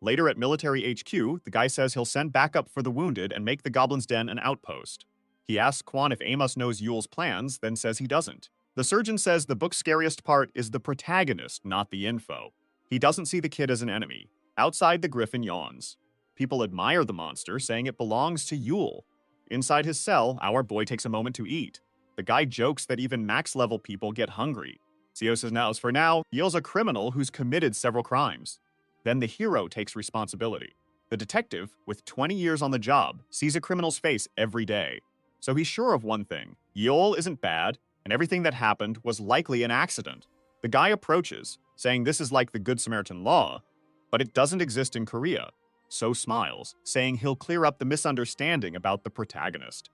Later at military HQ, the guy says he'll send backup for the wounded and make the Goblin's Den an outpost. He asks Quan if Amos knows Yule's plans, then says he doesn't. The surgeon says the book's scariest part is the protagonist, not the info. He doesn't see the kid as an enemy. Outside, the griffin yawns. People admire the monster, saying it belongs to Yule. Inside his cell, our boy takes a moment to eat. The guy jokes that even max-level people get hungry. Seo says now, as for now, Yule's a criminal who's committed several crimes. Then the hero takes responsibility. The detective, with 20 years on the job, sees a criminal's face every day. So he's sure of one thing. Yule isn't bad, and everything that happened was likely an accident. The guy approaches, saying this is like the Good Samaritan law, but it doesn't exist in Korea. So smiles, saying he'll clear up the misunderstanding about the protagonist.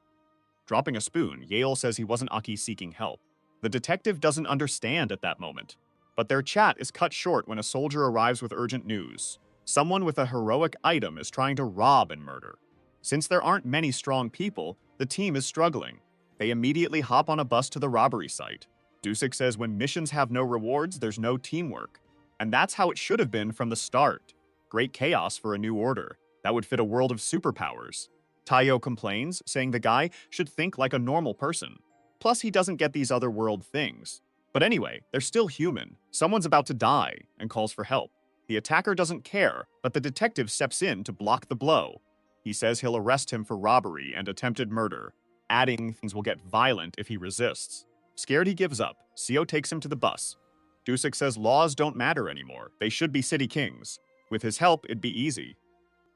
Dropping a spoon, Yale says he wasn't Aki seeking help. The detective doesn't understand at that moment. But their chat is cut short when a soldier arrives with urgent news. Someone with a heroic item is trying to rob and murder. Since there aren't many strong people, the team is struggling. They immediately hop on a bus to the robbery site. Dusik says when missions have no rewards, there's no teamwork. And that's how it should have been from the start. Great chaos for a new order. That would fit a world of superpowers. Taiyo complains, saying the guy should think like a normal person. Plus, he doesn't get these other world things. But anyway, they're still human. Someone's about to die and calls for help. The attacker doesn't care, but the detective steps in to block the blow. He says he'll arrest him for robbery and attempted murder, adding things will get violent if he resists. Scared he gives up, Seo takes him to the bus. Dusik says laws don't matter anymore. They should be city kings. With his help, it'd be easy.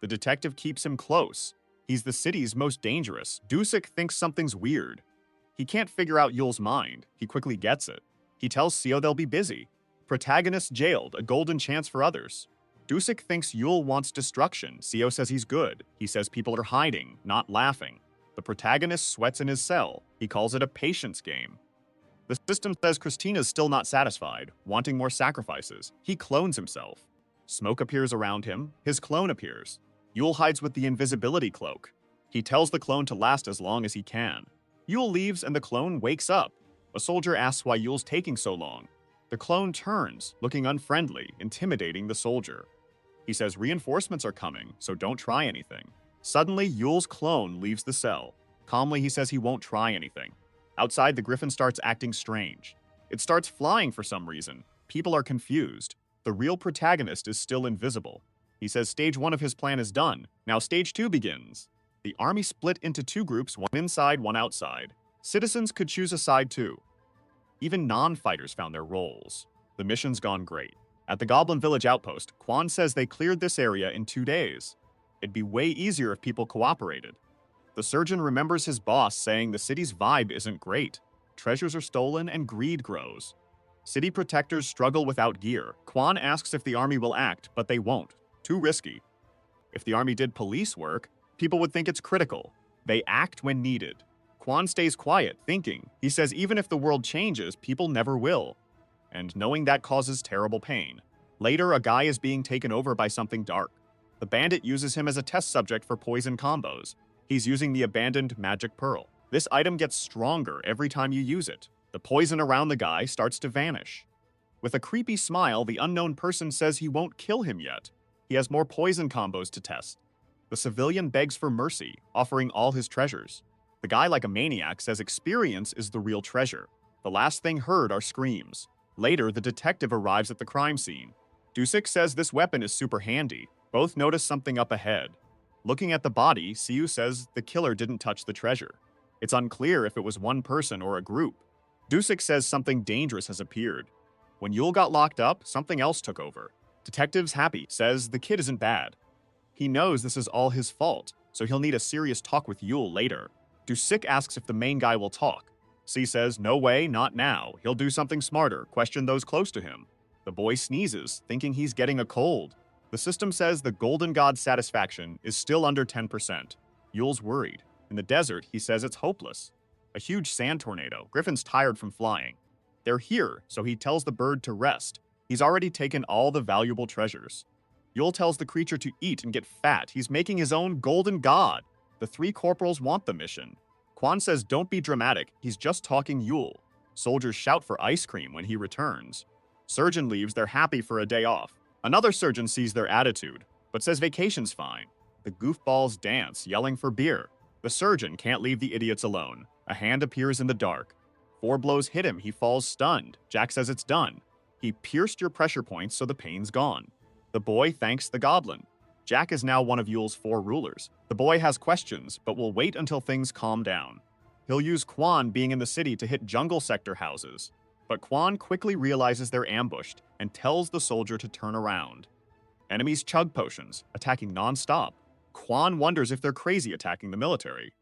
The detective keeps him close. He's the city's most dangerous. Dusik thinks something's weird. He can't figure out Yule's mind. He quickly gets it. He tells Seo they'll be busy. Protagonist jailed, a golden chance for others. Dusik thinks Yule wants destruction. Seo says he's good. He says people are hiding, not laughing. The protagonist sweats in his cell. He calls it a patience game. The system says Christina's still not satisfied, wanting more sacrifices. He clones himself. Smoke appears around him. His clone appears. Yule hides with the invisibility cloak. He tells the clone to last as long as he can. Yule leaves and the clone wakes up. A soldier asks why Yule's taking so long. The clone turns, looking unfriendly, intimidating the soldier. He says reinforcements are coming, so don't try anything. Suddenly, Yule's clone leaves the cell. Calmly, he says he won't try anything. Outside, the griffin starts acting strange. It starts flying for some reason. People are confused. The real protagonist is still invisible. He says stage 1 of his plan is done. Now stage 2 begins. The army split into 2 groups, one inside, one outside. Citizens could choose a side too. Even non-fighters found their roles. The mission's gone great. At the Goblin Village outpost, Quan says they cleared this area in 2 days. It'd be way easier if people cooperated. The surgeon remembers his boss saying the city's vibe isn't great. Treasures are stolen and greed grows. City protectors struggle without gear. Quan asks if the army will act, but they won't. Too risky. If the army did police work, people would think it's critical. They act when needed. Quan stays quiet, thinking. He says even if the world changes, people never will. And knowing that causes terrible pain. Later, a guy is being taken over by something dark. The bandit uses him as a test subject for poison combos. He's using the abandoned magic pearl. This item gets stronger every time you use it. The poison around the guy starts to vanish. With a creepy smile, the unknown person says he won't kill him yet. He has more poison combos to test. The civilian begs for mercy, offering all his treasures. The guy, like a maniac, says experience is the real treasure. The last thing heard are screams. Later, the detective arrives at the crime scene. Dusik says this weapon is super handy. Both notice something up ahead. Looking at the body, Siu says the killer didn't touch the treasure. It's unclear if it was one person or a group. Dusik says something dangerous has appeared. When Yule got locked up, something else took over. Detective's happy, says the kid isn't bad. He knows this is all his fault, so he'll need a serious talk with Yule later. Dusik asks if the main guy will talk. C says, no way, not now. He'll do something smarter, question those close to him. The boy sneezes, thinking he's getting a cold. The system says the Golden God's satisfaction is still under 10%. Yule's worried. In the desert, he says it's hopeless. A huge sand tornado. Griffin's tired from flying. They're here, so he tells the bird to rest. He's already taken all the valuable treasures. Yule tells the creature to eat and get fat. He's making his own golden god. The 3 corporals want the mission. Quan says don't be dramatic, he's just talking Yule. Soldiers shout for ice cream when he returns. Surgeon leaves, they're happy for a day off. Another surgeon sees their attitude, but says vacation's fine. The goofballs dance, yelling for beer. The surgeon can't leave the idiots alone. A hand appears in the dark. 4 blows hit him, he falls stunned. Jack says it's done. He pierced your pressure points so the pain's gone. The boy thanks the goblin. Jack is now one of Yule's 4 rulers. The boy has questions, but will wait until things calm down. He'll use Quan being in the city to hit jungle sector houses. But Quan quickly realizes they're ambushed and tells the soldier to turn around. Enemies chug potions, attacking non-stop. Quan wonders if they're crazy attacking the military.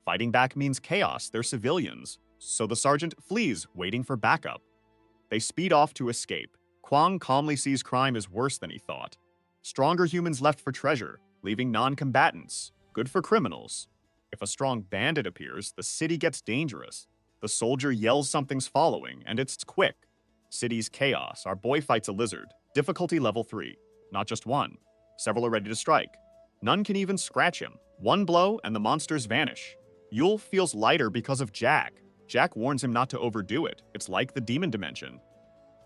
Fighting back means chaos, they're civilians. So the sergeant flees, waiting for backup. They speed off to escape. Quan calmly sees crime is worse than he thought. Stronger humans left for treasure, leaving non-combatants. Good for criminals. If a strong bandit appears, the city gets dangerous. The soldier yells something's following, and it's quick. City's chaos. Our boy fights a lizard. Difficulty level 3. Not just one. Several are ready to strike. None can even scratch him. One blow, and the monsters vanish. Yule feels lighter because of Jack. Jack warns him not to overdo it. It's like the demon dimension.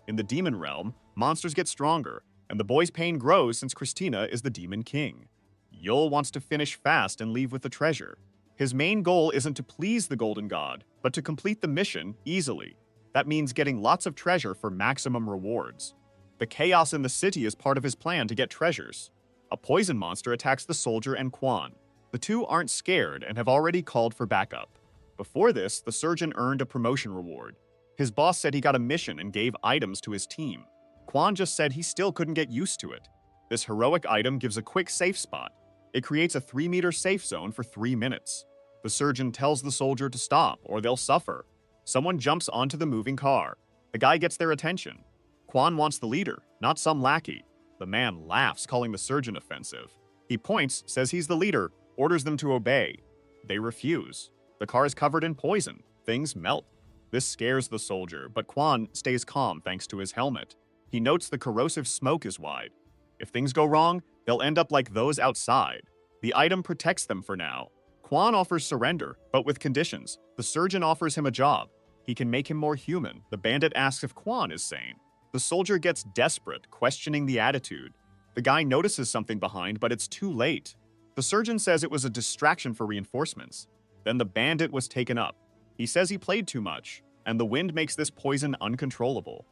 In the demon realm, monsters get stronger, and the boy's pain grows since Christina is the demon king. Yule wants to finish fast and leave with the treasure. His main goal isn't to please the Golden God, but to complete the mission easily. That means getting lots of treasure for maximum rewards. The chaos in the city is part of his plan to get treasures. A poison monster attacks the soldier and Quan. The two aren't scared and have already called for backup. Before this, the surgeon earned a promotion reward. His boss said he got a mission and gave items to his team. Quan just said he still couldn't get used to it. This heroic item gives a quick safe spot. It creates a 3-meter safe zone for 3 minutes. The surgeon tells the soldier to stop or they'll suffer. Someone jumps onto the moving car. The guy gets their attention. Quan wants the leader, not some lackey. The man laughs, calling the surgeon offensive. He points, says he's the leader, orders them to obey. They refuse. The car is covered in poison. Things melt. This scares the soldier, but Quan stays calm thanks to his helmet. He notes the corrosive smoke is wide. If things go wrong, they'll end up like those outside. The item protects them for now. Quan offers surrender, but with conditions. The surgeon offers him a job. He can make him more human. The bandit asks if Quan is sane. The soldier gets desperate, questioning the attitude. The guy notices something behind, but it's too late. The surgeon says it was a distraction for reinforcements. Then the bandit was taken up. He says he played too much, and the wind makes this poison uncontrollable.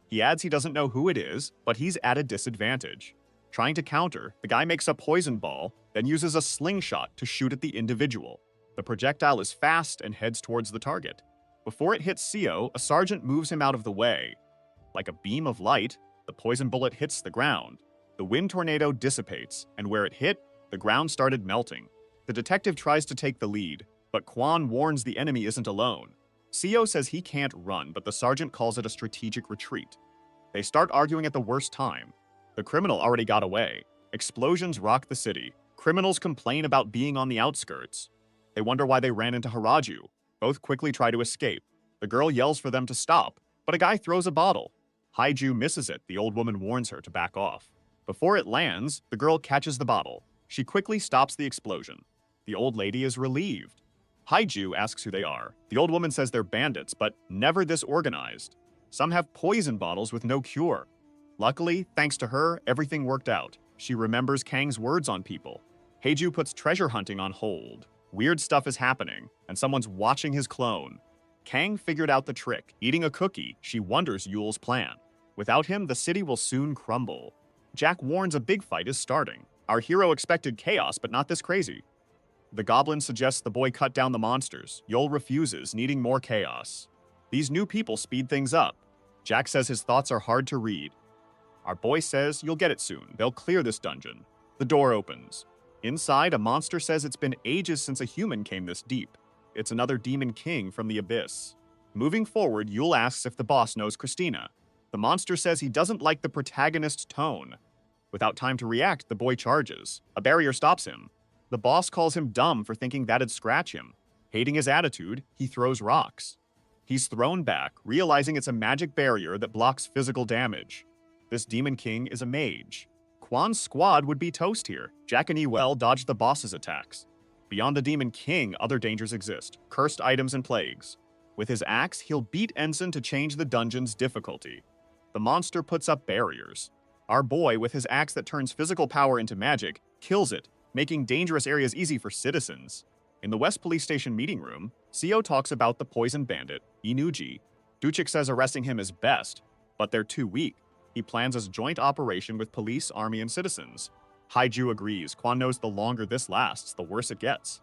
He adds he doesn't know who it is, but he's at a disadvantage. Trying to counter, the guy makes a poison ball, then uses a slingshot to shoot at the individual. The projectile is fast and heads towards the target. Before it hits Seo, a sergeant moves him out of the way. Like a beam of light, the poison bullet hits the ground. The wind tornado dissipates, and where it hit, the ground started melting. The detective tries to take the lead, but Quan warns the enemy isn't alone. Seo says he can't run, but the sergeant calls it a strategic retreat. They start arguing at the worst time. The criminal already got away. Explosions rock the city. Criminals complain about being on the outskirts. They wonder why they ran into Haraju. Both quickly try to escape. The girl yells for them to stop, but a guy throws a bottle. Haiju misses it. The old woman warns her to back off. Before it lands, the girl catches the bottle. She quickly stops the explosion. The old lady is relieved. Haiju asks who they are. The old woman says they're bandits, but never this organized. Some have poison bottles with no cure. Luckily, thanks to her, everything worked out. She remembers Kang's words on people. Haiju puts treasure hunting on hold. Weird stuff is happening, and someone's watching his clone. Kang figured out the trick. Eating a cookie, she wonders Yule's plan. Without him, the city will soon crumble. Jack warns a big fight is starting. Our hero expected chaos, but not this crazy. The goblin suggests the boy cut down the monsters. Yul refuses, needing more chaos. These new people speed things up. Jack says his thoughts are hard to read. Our boy says, you'll get it soon. They'll clear this dungeon. The door opens. Inside, a monster says it's been ages since a human came this deep. It's another demon king from the abyss. Moving forward, Yul asks if the boss knows Christina. The monster says he doesn't like the protagonist's tone. Without time to react, the boy charges. A barrier stops him. The boss calls him dumb for thinking that'd scratch him. Hating his attitude, he throws rocks. He's thrown back, realizing it's a magic barrier that blocks physical damage. This demon king is a mage. Quan's squad would be toast here. Jack and Ewell dodge the boss's attacks. Beyond the demon king, other dangers exist. Cursed items and plagues. With his axe, he'll beat Ensign to change the dungeon's difficulty. The monster puts up barriers. Our boy, with his axe that turns physical power into magic, kills it, making dangerous areas easy for citizens. In the West Police Station meeting room, Seo talks about the poison bandit, Inuji. Duchik says arresting him is best, but they're too weak. He plans a joint operation with police, army, and citizens. Haiju agrees. Quan knows the longer this lasts, the worse it gets.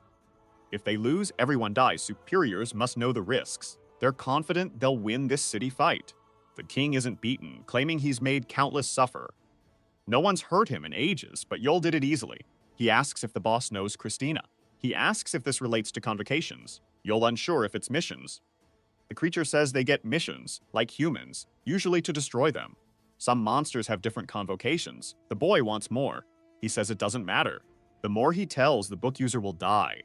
If they lose, everyone dies. Superiors must know the risks. They're confident they'll win this city fight. The king isn't beaten, claiming he's made countless suffer. No one's hurt him in ages, but Yul did it easily. He asks if the boss knows Christina. He asks if this relates to convocations. Yul unsure if it's missions. The creature says they get missions, like humans, usually to destroy them. Some monsters have different convocations. The boy wants more. He says it doesn't matter. The more he tells, the book user will die.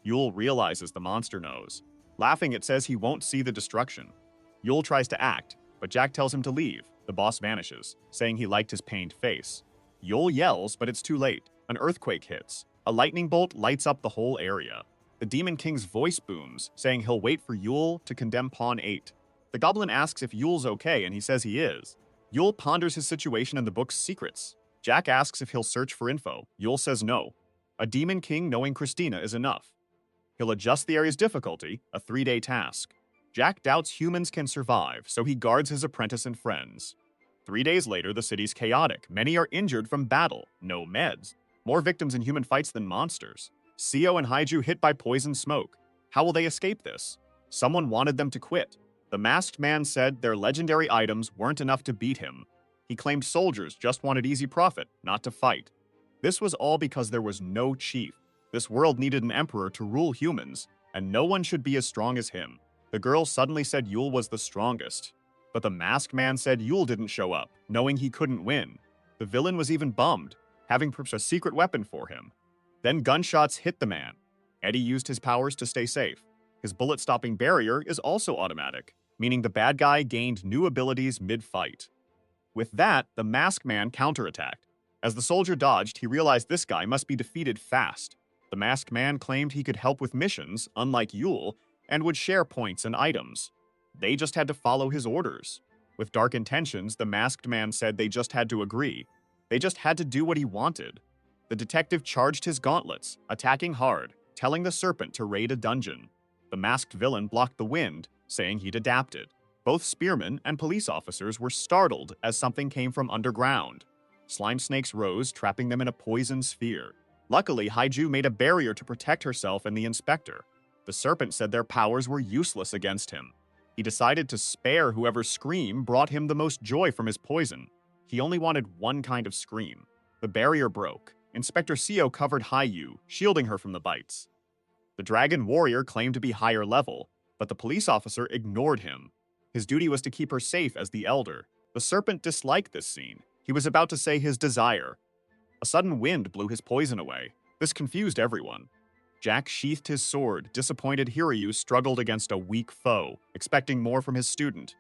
Yul realizes the monster knows. Laughing, it says he won't see the destruction. Yul tries to act, but Jack tells him to leave. The boss vanishes, saying he liked his pained face. Yul yells, but it's too late. An earthquake hits. A lightning bolt lights up the whole area. The Demon King's voice booms, saying he'll wait for Yul to condemn Pawn 8. The goblin asks if Yul's okay, and he says he is. Yul ponders his situation and the book's secrets. Jack asks if he'll search for info. Yul says no. A Demon King knowing Christina is enough. He'll adjust the area's difficulty, a 3-day task. Jack doubts humans can survive, so he guards his apprentice and friends. 3 days later, the city's chaotic. Many are injured from battle. No meds. More victims in human fights than monsters. Seo and Haiju hit by poison smoke. How will they escape this? Someone wanted them to quit. The masked man said their legendary items weren't enough to beat him. He claimed soldiers just wanted easy profit, not to fight. This was all because there was no chief. This world needed an emperor to rule humans, and no one should be as strong as him. The girl suddenly said Yul was the strongest. But the masked man said Yul didn't show up, knowing he couldn't win. The villain was even bummed, having prepared a secret weapon for him. Then gunshots hit the man. Eddie used his powers to stay safe. His bullet-stopping barrier is also automatic, meaning the bad guy gained new abilities mid-fight. With that, the masked man counterattacked. As the soldier dodged, he realized this guy must be defeated fast. The masked man claimed he could help with missions, unlike Yul, and would share points and items. They just had to follow his orders. With dark intentions, the masked man said they just had to agree. They just had to do what he wanted. The detective charged his gauntlets, attacking hard, telling the serpent to raid a dungeon. The masked villain blocked the wind, saying he'd adapted. Both spearmen and police officers were startled as something came from underground. Slime snakes rose, trapping them in a poison sphere. Luckily, Haiju made a barrier to protect herself and the inspector. The serpent said their powers were useless against him. He decided to spare whoever's scream brought him the most joy from his poison. He only wanted one kind of scream. The barrier broke. Inspector Seo covered Haiju, shielding her from the bites. The dragon warrior claimed to be higher level, but the police officer ignored him. His duty was to keep her safe as the elder. The serpent disliked this scene. He was about to say his desire. A sudden wind blew his poison away. This confused everyone. Jack sheathed his sword. Disappointed Hiryu struggled against a weak foe, expecting more from his student.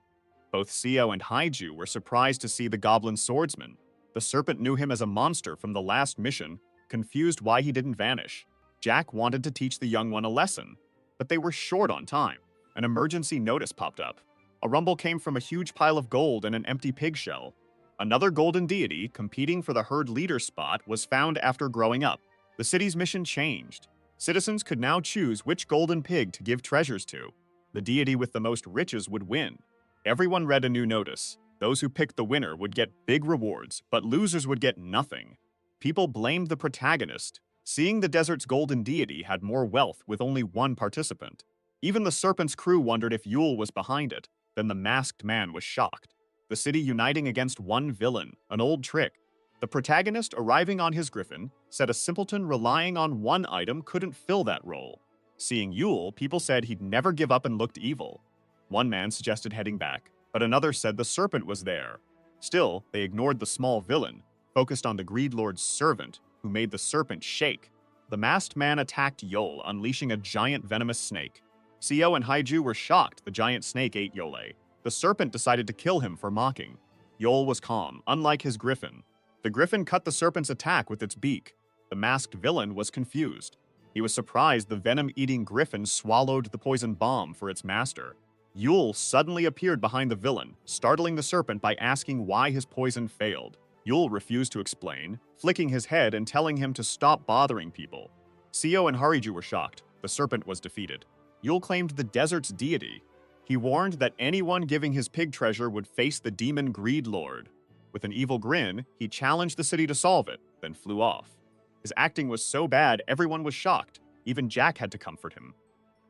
Both Seo and Haiju were surprised to see the goblin swordsman. The serpent knew him as a monster from the last mission, confused why he didn't vanish. Jack wanted to teach the young one a lesson, but they were short on time. An emergency notice popped up. A rumble came from a huge pile of gold and an empty pig shell. Another golden deity, competing for the herd leader spot, was found after growing up. The city's mission changed. Citizens could now choose which golden pig to give treasures to. The deity with the most riches would win. Everyone read a new notice. Those who picked the winner would get big rewards, but losers would get nothing. People blamed the protagonist. Seeing the desert's golden deity had more wealth with only one participant. Even the serpent's crew wondered if Yule was behind it. Then the masked man was shocked. The city uniting against one villain, an old trick. The protagonist, arriving on his griffin, said a simpleton relying on one item couldn't fill that role. Seeing Yule, people said he'd never give up and looked evil. One man suggested heading back, but another said the serpent was there. Still, they ignored the small villain, focused on the Greed Lord's servant, who made the serpent shake. The masked man attacked Yule, unleashing a giant venomous snake. Seo and Haiju were shocked the giant snake ate Yole. The serpent decided to kill him for mocking. Yole was calm, unlike his griffin. The griffin cut the serpent's attack with its beak. The masked villain was confused. He was surprised the venom-eating griffin swallowed the poison bomb for its master. Yule suddenly appeared behind the villain, startling the serpent by asking why his poison failed. Yule refused to explain, flicking his head and telling him to stop bothering people. Seo and Hariju were shocked. The serpent was defeated. Yule claimed the desert's deity. He warned that anyone giving his pig treasure would face the demon Greed Lord. With an evil grin, he challenged the city to solve it, then flew off. His acting was so bad, everyone was shocked. Even Jack had to comfort him.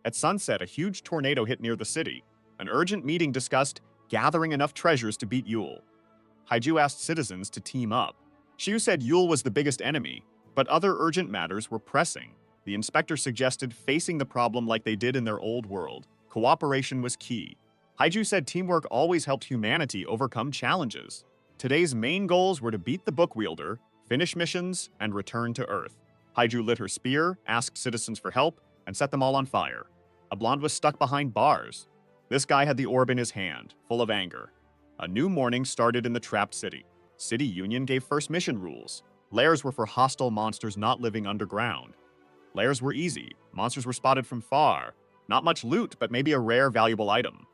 At sunset, a huge tornado hit near the city. An urgent meeting discussed gathering enough treasures to beat Yule. Haiju asked citizens to team up. Shiu said Yule was the biggest enemy, but other urgent matters were pressing. The inspector suggested facing the problem like they did in their old world. Cooperation was key. Haiju said teamwork always helped humanity overcome challenges. Today's main goals were to beat the book wielder, finish missions, and return to Earth. Haiju lit her spear, asked citizens for help, and set them all on fire. A blonde was stuck behind bars. This guy had the orb in his hand, full of anger. A new morning started in the trapped city. City Union gave first mission rules. Lairs were for hostile monsters not living underground. Lairs were easy. Monsters were spotted from far. Not much loot, but maybe a rare, valuable item.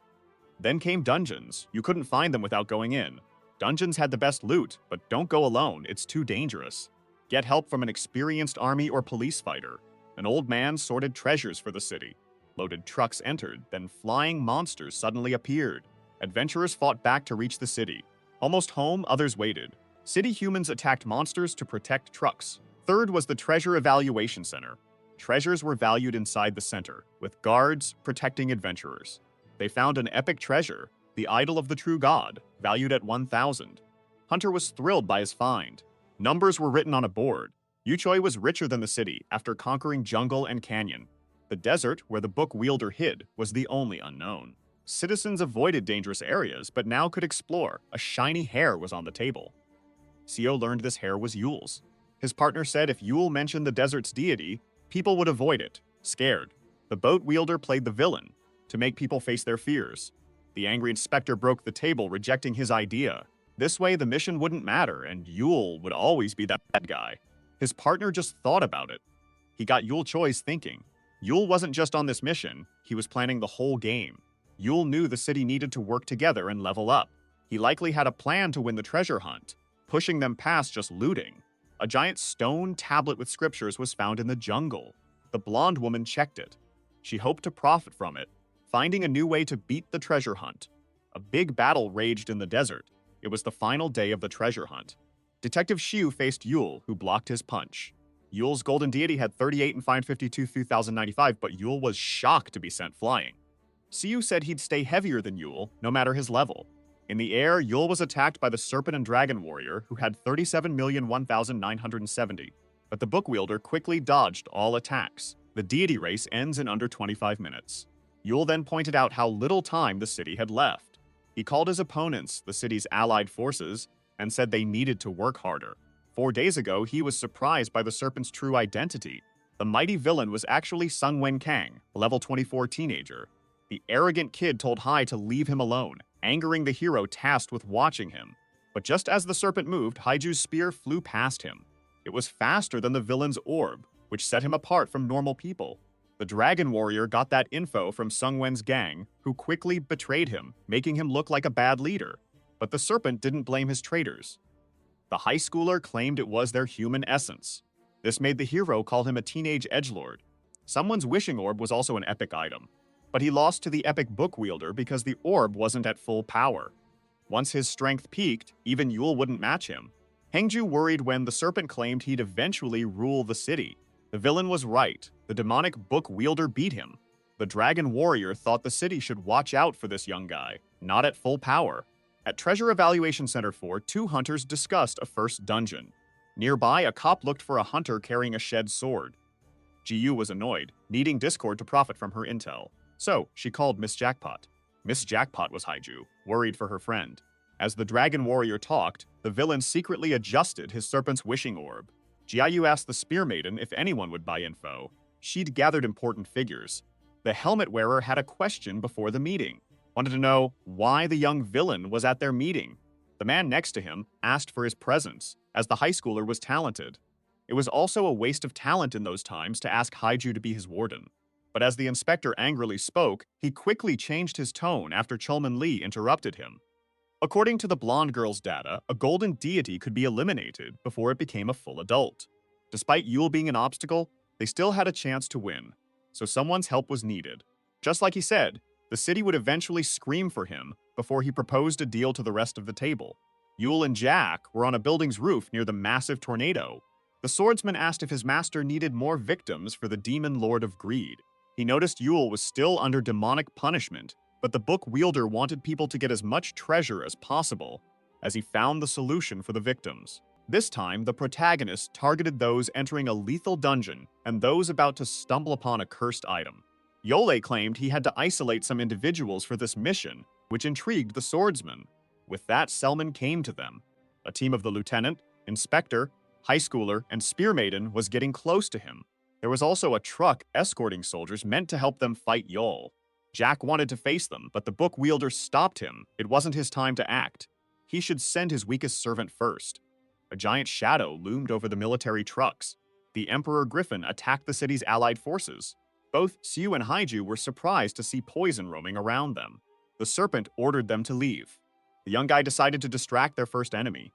Then came dungeons. You couldn't find them without going in. Dungeons had the best loot, but don't go alone. It's too dangerous. Get help from an experienced army or police fighter. An old man sorted treasures for the city. Loaded trucks entered, then flying monsters suddenly appeared. Adventurers fought back to reach the city. Almost home, others waited. City humans attacked monsters to protect trucks. Third was the Treasure Evaluation Center. Treasures were valued inside the center, with guards protecting adventurers. They found an epic treasure, the idol of the true god, valued at 1,000. Hunter was thrilled by his find. Numbers were written on a board. Yuchoi was richer than the city after conquering jungle and canyon. The desert, where the book wielder hid, was the only unknown. Citizens avoided dangerous areas, but now could explore. A shiny hair was on the table. Seo learned this hair was Yule's. His partner said if Yule mentioned the desert's deity, people would avoid it, scared. The boat wielder played the villain, to make people face their fears. The angry inspector broke the table, rejecting his idea. This way, the mission wouldn't matter, and Yule would always be that bad guy. His partner just thought about it. He got Yule Choi's thinking. Yule wasn't just on this mission, he was planning the whole game. Yule knew the city needed to work together and level up. He likely had a plan to win the treasure hunt, pushing them past just looting. A giant stone tablet with scriptures was found in the jungle. The blonde woman checked it. She hoped to profit from it, finding a new way to beat the treasure hunt. A big battle raged in the desert. It was the final day of the treasure hunt. Detective Xiu faced Yule, who blocked his punch. Yule's golden deity had 38 and fine 52 through 1095, but Yule was shocked to be sent flying. Xiu said he'd stay heavier than Yule, no matter his level. In the air, Yule was attacked by the Serpent and Dragon Warrior, who had 37,001,970, but the book wielder quickly dodged all attacks. The deity race ends in under 25 minutes. Yule then pointed out how little time the city had left. He called his opponents, the city's allied forces, and said they needed to work harder. 4 days ago, he was surprised by the Serpent's true identity. The mighty villain was actually Sung Wen Kang, a level 24 teenager. The arrogant kid told Hai to leave him alone, angering the hero tasked with watching him. But just as the Serpent moved, Haiju's spear flew past him. It was faster than the villain's orb, which set him apart from normal people. The Dragon Warrior got that info from Sung Wen's gang, who quickly betrayed him, making him look like a bad leader. But the Serpent didn't blame his traitors. The high schooler claimed it was their human essence. This made the hero call him a teenage edgelord. Someone's wishing orb was also an epic item, but he lost to the epic book wielder because the orb wasn't at full power. Once his strength peaked, even Yule wouldn't match him. Hengju worried when the Serpent claimed he'd eventually rule the city. The villain was right. The demonic book wielder beat him. The Dragon Warrior thought the city should watch out for this young guy, not at full power. At Treasure Evaluation Center 4, 2 hunters discussed a first dungeon. Nearby, a cop looked for a hunter carrying a shed sword. Jiyu was annoyed, needing Discord to profit from her intel. So, she called Miss Jackpot. Miss Jackpot was Haiju, worried for her friend. As the Dragon Warrior talked, the villain secretly adjusted his Serpent's wishing orb. Jiayu asked the Spear Maiden if anyone would buy info. She'd gathered important figures. The helmet wearer had a question before the meeting. Wanted to know why the young villain was at their meeting. The man next to him asked for his presence, as the high schooler was talented. It was also a waste of talent in those times to ask Haiju to be his warden. But as the inspector angrily spoke, he quickly changed his tone after Chulman Lee interrupted him. According to the blonde girl's data, a golden deity could be eliminated before it became a full adult. Despite Yule being an obstacle, they still had a chance to win, so someone's help was needed. Just like he said, the city would eventually scream for him before he proposed a deal to the rest of the table. Yule and Jack were on a building's roof near the massive tornado. The swordsman asked if his master needed more victims for the demon lord of greed. He noticed Yule was still under demonic punishment, but the book wielder wanted people to get as much treasure as possible, as he found the solution for the victims. This time, the protagonist targeted those entering a lethal dungeon and those about to stumble upon a cursed item. Yole claimed he had to isolate some individuals for this mission, which intrigued the swordsman. With that, Selman came to them. A team of the lieutenant, inspector, high schooler, and spear maiden was getting close to him. There was also a truck escorting soldiers meant to help them fight Yole. Jack wanted to face them, but the book wielder stopped him. It wasn't his time to act. He should send his weakest servant first. A giant shadow loomed over the military trucks. The Emperor Griffin attacked the city's allied forces. Both Xiu and Haiju were surprised to see poison roaming around them. The Serpent ordered them to leave. The young guy decided to distract their first enemy.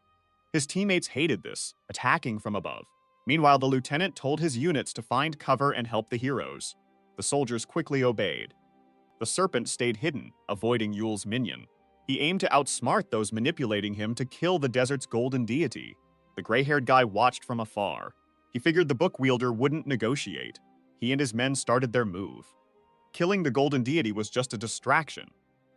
His teammates hated this, attacking from above. Meanwhile, the lieutenant told his units to find cover and help the heroes. The soldiers quickly obeyed. The Serpent stayed hidden, avoiding Yule's minion. He aimed to outsmart those manipulating him to kill the desert's golden deity. The gray-haired guy watched from afar. He figured the book wielder wouldn't negotiate. He and his men started their move. Killing the golden deity was just a distraction.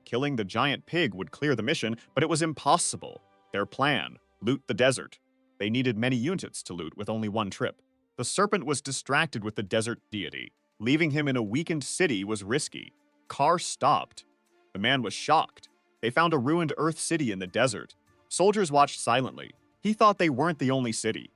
Killing the giant pig would clear the mission, but it was impossible. Their plan: loot the desert. They needed many units to loot with only one trip. The Serpent was distracted with the desert deity. Leaving him in a weakened city was risky. Car stopped. The man was shocked. They found a ruined Earth city in the desert. Soldiers watched silently. He thought they weren't the only city.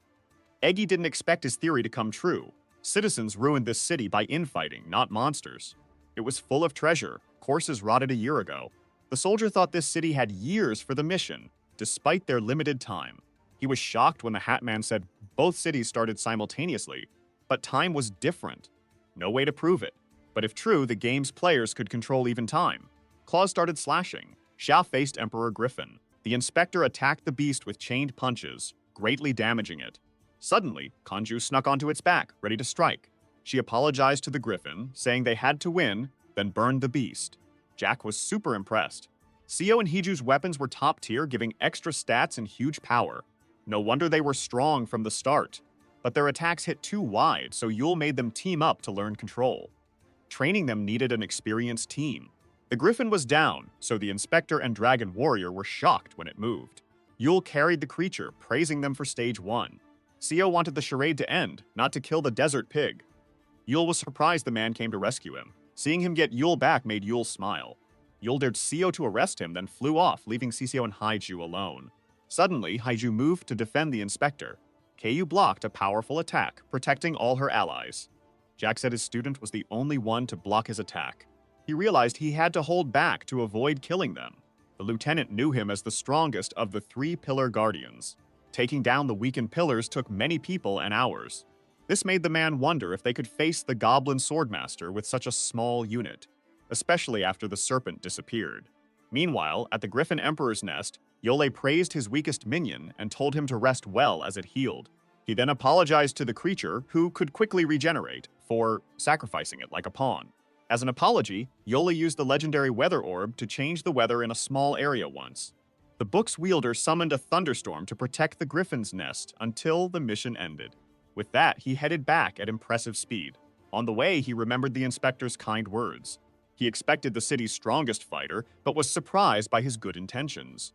Eggy didn't expect his theory to come true. Citizens ruined this city by infighting, not monsters. It was full of treasure. Horses rotted a year ago. The soldier thought this city had years for the mission, despite their limited time. He was shocked when the Hat Man said both cities started simultaneously, but time was different. No way to prove it. But if true, the game's players could control even time. Claws started slashing. Xia faced Emperor Griffin. The inspector attacked the beast with chained punches, greatly damaging it. Suddenly, Kanju snuck onto its back, ready to strike. She apologized to the Griffin, saying they had to win, then burned the beast. Jack was super impressed. Seo and Hiju's weapons were top tier, giving extra stats and huge power. No wonder they were strong from the start. But their attacks hit too wide, so Yule made them team up to learn control. Training them needed an experienced team. The Griffin was down, so the Inspector and Dragon Warrior were shocked when it moved. Yule carried the creature, praising them for stage 1. Seo wanted the charade to end, not to kill the desert pig. Yule was surprised the man came to rescue him. Seeing him get Yule back made Yule smile. Yule dared Seo to arrest him, then flew off, leaving Siseo and Haiju alone. Suddenly, Haiju moved to defend the Inspector. Keiyu blocked a powerful attack, protecting all her allies. Jack said his student was the only one to block his attack. He realized he had to hold back to avoid killing them. The lieutenant knew him as the strongest of the 3 Pillar Guardians. Taking down the weakened pillars took many people and hours. This made the man wonder if they could face the Goblin Swordmaster with such a small unit, especially after the serpent disappeared. Meanwhile, at the Griffin Emperor's nest, Yole praised his weakest minion and told him to rest well as it healed. He then apologized to the creature, who could quickly regenerate, for sacrificing it like a pawn. As an apology, Yole used the legendary weather orb to change the weather in a small area once. The book's wielder summoned a thunderstorm to protect the Griffin's nest until the mission ended. With that, he headed back at impressive speed. On the way, he remembered the Inspector's kind words. He expected the city's strongest fighter, but was surprised by his good intentions.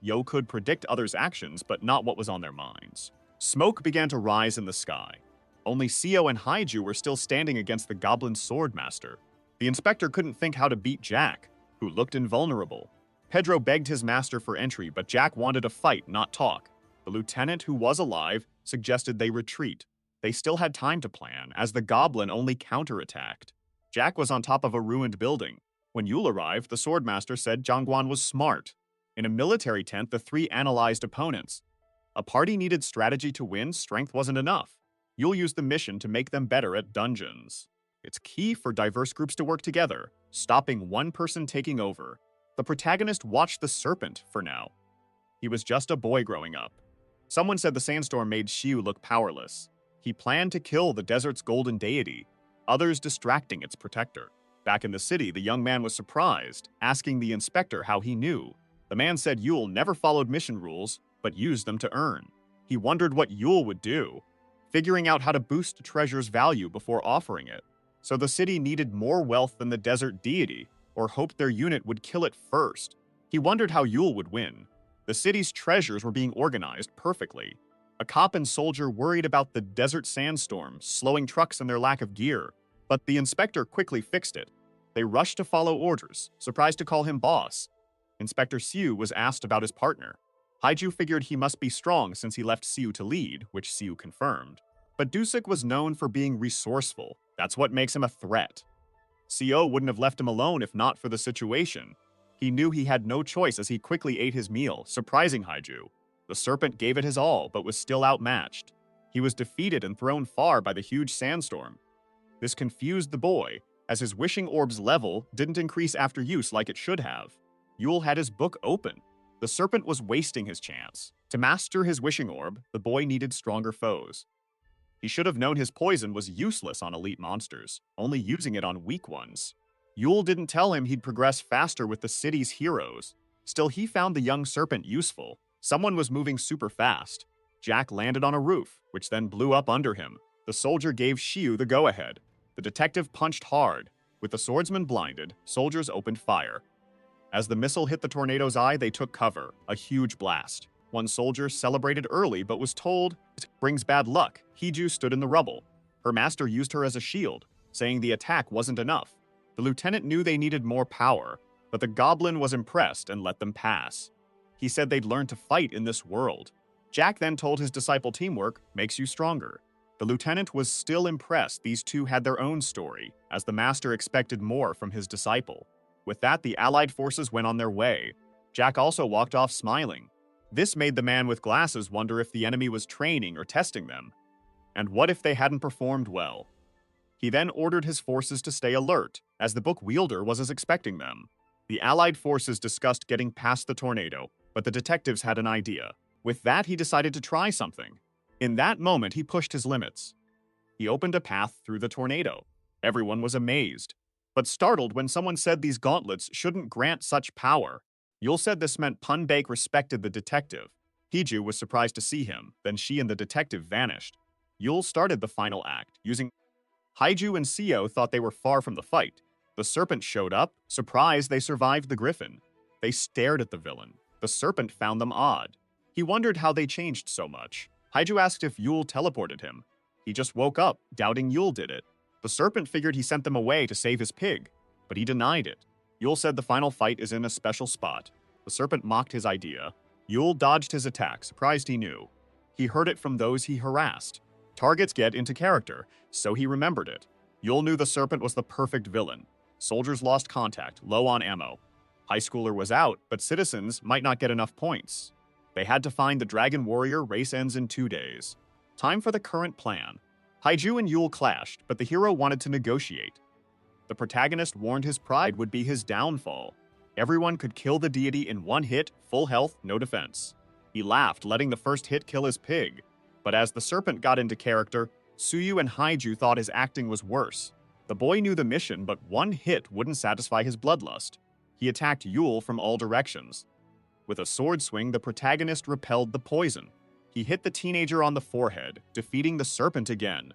Yo could predict others' actions, but not what was on their minds. Smoke began to rise in the sky. Only Seo and Haiju were still standing against the Goblin Swordmaster. The Inspector couldn't think how to beat Jack, who looked invulnerable. Pedro begged his master for entry, but Jack wanted to fight, not talk. The lieutenant, who was alive, suggested they retreat. They still had time to plan, as the Goblin only counterattacked. Jack was on top of a ruined building. When Yule arrived, the Swordmaster said Zhangguan was smart. In a military tent, the 3 analyzed opponents. A party needed strategy to win, strength wasn't enough. Yule used the mission to make them better at dungeons. It's key for diverse groups to work together, stopping one person taking over. The protagonist watched the serpent for now. He was just a boy growing up. Someone said the sandstorm made Xiu look powerless. He planned to kill the desert's golden deity, others distracting its protector. Back in the city, the young man was surprised, asking the Inspector how he knew. The man said Yule never followed mission rules, but used them to earn. He wondered what Yule would do, figuring out how to boost a treasure's value before offering it. So the city needed more wealth than the desert deity, or hoped their unit would kill it first. He wondered how Yule would win. The city's treasures were being organized perfectly. A cop and soldier worried about the desert sandstorm, slowing trucks and their lack of gear. But the Inspector quickly fixed it. They rushed to follow orders, surprised to call him boss. Inspector Siu was asked about his partner. Haiju figured he must be strong since he left Siu to lead, which Siu confirmed. But Dusuk was known for being resourceful. That's what makes him a threat. Seo wouldn't have left him alone if not for the situation. He knew he had no choice as he quickly ate his meal, surprising Haiju. The serpent gave it his all, but was still outmatched. He was defeated and thrown far by the huge sandstorm. This confused the boy, as his wishing orb's level didn't increase after use like it should have. Yule had his book open. The serpent was wasting his chance. To master his wishing orb, the boy needed stronger foes. He should have known his poison was useless on elite monsters, only using it on weak ones. Yule didn't tell him he'd progress faster with the city's heroes. Still, he found the young serpent useful. Someone was moving super fast. Jack landed on a roof, which then blew up under him. The soldier gave Xiu the go-ahead. The detective punched hard. With the swordsman blinded, soldiers opened fire. As the missile hit the tornado's eye, they took cover, a huge blast. One soldier celebrated early but was told, "It brings bad luck." Hiju stood in the rubble. Her master used her as a shield, saying the attack wasn't enough. The lieutenant knew they needed more power, but the goblin was impressed and let them pass. He said they'd learn to fight in this world. Jack then told his disciple teamwork makes you stronger. The lieutenant was still impressed these two had their own story, as the master expected more from his disciple. With that, the allied forces went on their way. Jack also walked off smiling. This made the man with glasses wonder if the enemy was training or testing them. And what if they hadn't performed well? He then ordered his forces to stay alert, as the book wielder was as expecting them. The allied forces discussed getting past the tornado, but the detectives had an idea. With that, he decided to try something. In that moment, he pushed his limits. He opened a path through the tornado. Everyone was amazed, but startled when someone said these gauntlets shouldn't grant such power. Yul said this meant Punbake respected the detective. Hiju was surprised to see him, then she and the detective vanished. Yul started the final act, using Haiju and Seo thought they were far from the fight. The serpent showed up, surprised they survived the griffin. They stared at the villain. The serpent found them odd. He wondered how they changed so much. Haiju asked if Yul teleported him. He just woke up, doubting Yul did it. The serpent figured he sent them away to save his pig, but he denied it. Yul said the final fight is in a special spot. The serpent mocked his idea. Yul dodged his attack, surprised he knew. He heard it from those he harassed. Targets get into character, so he remembered it. Yul knew the serpent was the perfect villain. Soldiers lost contact, low on ammo. High schooler was out, but citizens might not get enough points. They had to find the dragon warrior. Race ends in 2 days. Time for the current plan. Haiju and Yul clashed, but the hero wanted to negotiate. The protagonist warned his pride would be his downfall. Everyone could kill the deity in 1 hit, full health, no defense. He laughed, letting the first hit kill his pig. But as the serpent got into character, Suyu and Haiju thought his acting was worse. The boy knew the mission, but 1 hit wouldn't satisfy his bloodlust. He attacked Yul from all directions. With a sword swing, the protagonist repelled the poison. He hit the teenager on the forehead, defeating the serpent again.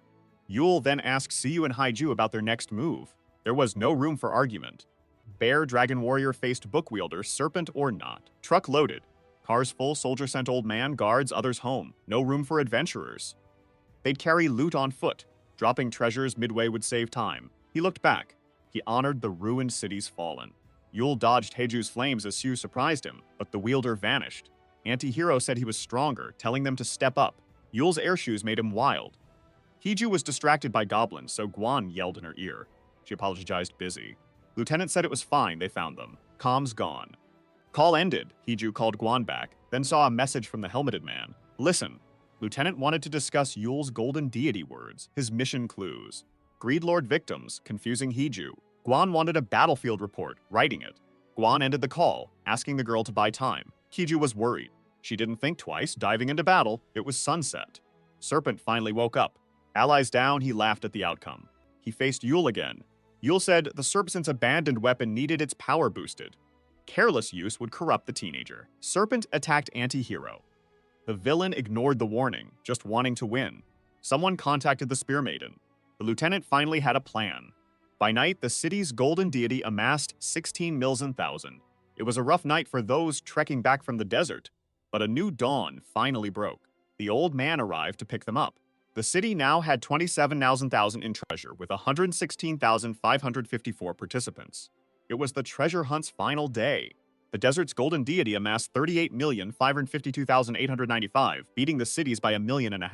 Yul then asked Suyu and Haiju about their next move. There was no room for argument. Bear Dragon Warrior faced book wielder, serpent or not. Truck loaded. Cars full, soldier sent old man, guards, others home. No room for adventurers. They'd carry loot on foot. Dropping treasures midway would save time. He looked back. He honored the ruined cities fallen. Yul dodged Heiju's flames as Sue surprised him, but the wielder vanished. Anti-hero said he was stronger, telling them to step up. Yul's air shoes made him wild. Hiju was distracted by goblins, so Guan yelled in her ear. She apologized busy. Lieutenant said it was fine, they found them. Comms gone. Call ended. Hiju called Guan back, then saw a message from the helmeted man. Listen. Lieutenant wanted to discuss Yul's golden deity words, his mission clues. Greedlord victims, confusing Hiju. Guan wanted a battlefield report, writing it. Guan ended the call, asking the girl to buy time. Hiju was worried. She didn't think twice, diving into battle. It was sunset. Serpent finally woke up. Allies down, he laughed at the outcome. He faced Yul again. Yul said the serpent's abandoned weapon needed its power boosted. Careless use would corrupt the teenager. Serpent attacked anti-hero. The villain ignored the warning, just wanting to win. Someone contacted the Spear Maiden. The lieutenant finally had a plan. By night, the city's golden deity amassed 16 million thousand. It was a rough night for those trekking back from the desert, but a new dawn finally broke. The old man arrived to pick them up. The city now had 27,000 in treasure, with 116,554 participants. It was the treasure hunt's final day. The desert's golden deity amassed 38,552,895, beating the cities by 1.5 million.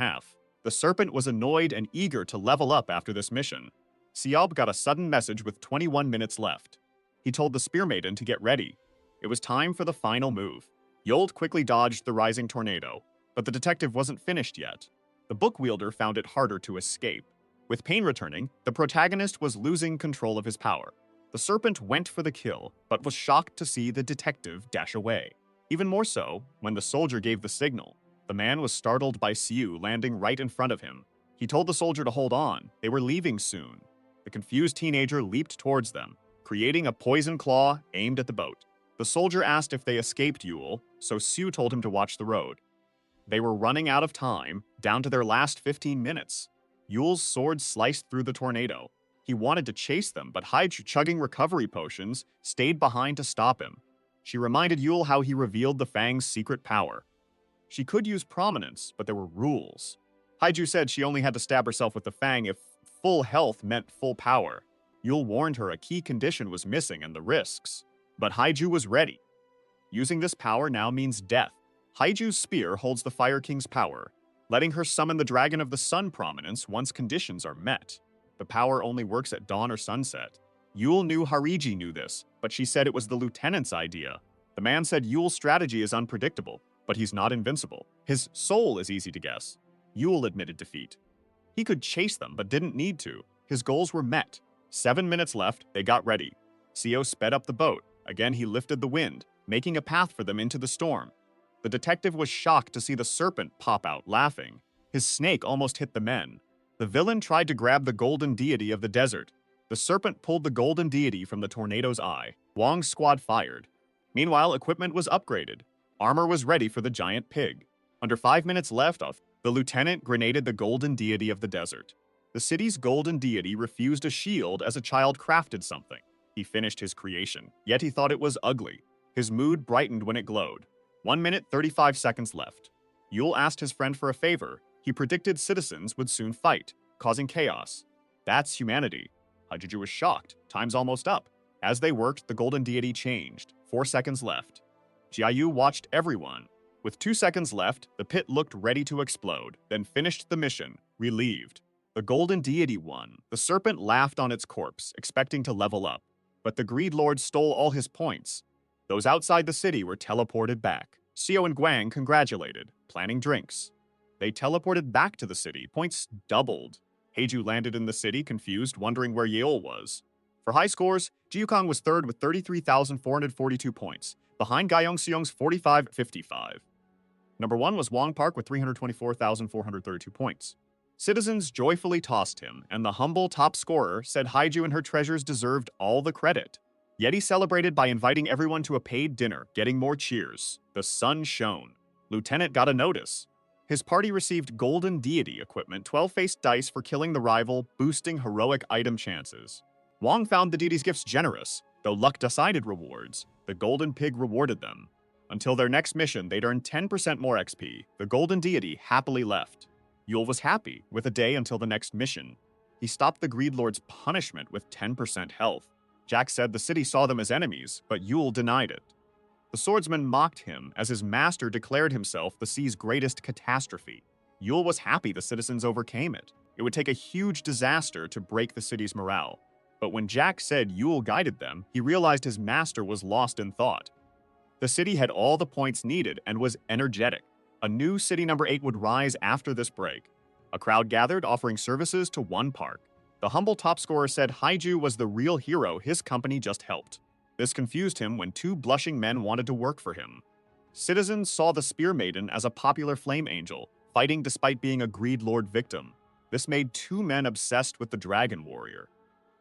The serpent was annoyed and eager to level up after this mission. Siob got a sudden message with 21 minutes left. He told the Spear Maiden to get ready. It was time for the final move. Yold quickly dodged the rising tornado, but the detective wasn't finished yet. The book wielder found it harder to escape. With pain returning, the protagonist was losing control of his power. The serpent went for the kill, but was shocked to see the detective dash away. Even more so, when the soldier gave the signal. The man was startled by Siu landing right in front of him. He told the soldier to hold on. They were leaving soon. The confused teenager leaped towards them, creating a poison claw aimed at the boat. The soldier asked if they escaped Yul, so Siu told him to watch the road. They were running out of time, down to their last 15 minutes. Yul's sword sliced through the tornado. He wanted to chase them, but Haiju, chugging recovery potions, stayed behind to stop him. She reminded Yul how he revealed the Fang's secret power. She could use prominence, but there were rules. Haiju said she only had to stab herself with the Fang if full health meant full power. Yul warned her a key condition was missing and the risks. But Haiju was ready. Using this power now means death. Haiju's spear holds the Fire King's power, letting her summon the Dragon of the Sun prominence once conditions are met. The power only works at dawn or sunset. Yul knew Hariji knew this, but she said it was the lieutenant's idea. The man said Yul's strategy is unpredictable, but he's not invincible. His soul is easy to guess. Yul admitted defeat. He could chase them, but didn't need to. His goals were met. 7 minutes left, they got ready. Seo sped up the boat. Again, he lifted the wind, making a path for them into the storm. The detective was shocked to see the serpent pop out, laughing. His snake almost hit the men. The villain tried to grab the golden deity of the desert. The serpent pulled the golden deity from the tornado's eye. Wong's squad fired. Meanwhile, equipment was upgraded. Armor was ready for the giant pig. Under 5 minutes left, the lieutenant grenaded the golden deity of the desert. The city's golden deity refused a shield as a child crafted something. He finished his creation, yet he thought it was ugly. His mood brightened when it glowed. 1 minute, 35 seconds left. Yule asked his friend for a favor. He predicted citizens would soon fight, causing chaos. That's humanity. Hajuju was shocked. Time's almost up. As they worked, the golden deity changed. 4 seconds left. Jiayu watched everyone. With 2 seconds left, the pit looked ready to explode, then finished the mission, relieved. The golden deity won. The serpent laughed on its corpse, expecting to level up. But the greed lord stole all his points. Those outside the city were teleported back. Xiao and Guang congratulated, planning drinks. They teleported back to the city. Points doubled. Heiju landed in the city, confused, wondering where Yeol was. For high scores, Jiukong was third with 33,442 points, behind Gyeongseong's 4555. Number 1 was Wong Park with 324,432 points. Citizens joyfully tossed him, and the humble top scorer said Haiju and her treasures deserved all the credit. Yeti celebrated by inviting everyone to a paid dinner, getting more cheers. The sun shone. Lieutenant got a notice. His party received golden deity equipment, 12-faced dice for killing the rival, boosting heroic item chances. Wong found the deity's gifts generous, though luck decided rewards. The golden pig rewarded them. Until their next mission, they'd earn 10% more XP. The golden deity happily left. Yule was happy, with a day until the next mission. He stopped the greed lord's punishment with 10% health. Jack said the city saw them as enemies, but Yule denied it. The swordsman mocked him as his master declared himself the sea's greatest catastrophe. Yule was happy the citizens overcame it. It would take a huge disaster to break the city's morale. But when Jack said Yule guided them, he realized his master was lost in thought. The city had all the points needed and was energetic. A new city number 8 would rise after this break. A crowd gathered offering services to one park. The humble top scorer said Haiju was the real hero his company just helped. This confused him when 2 blushing men wanted to work for him. Citizens saw the Spear Maiden as a popular flame angel, fighting despite being a greed lord victim. This made 2 men obsessed with the dragon warrior.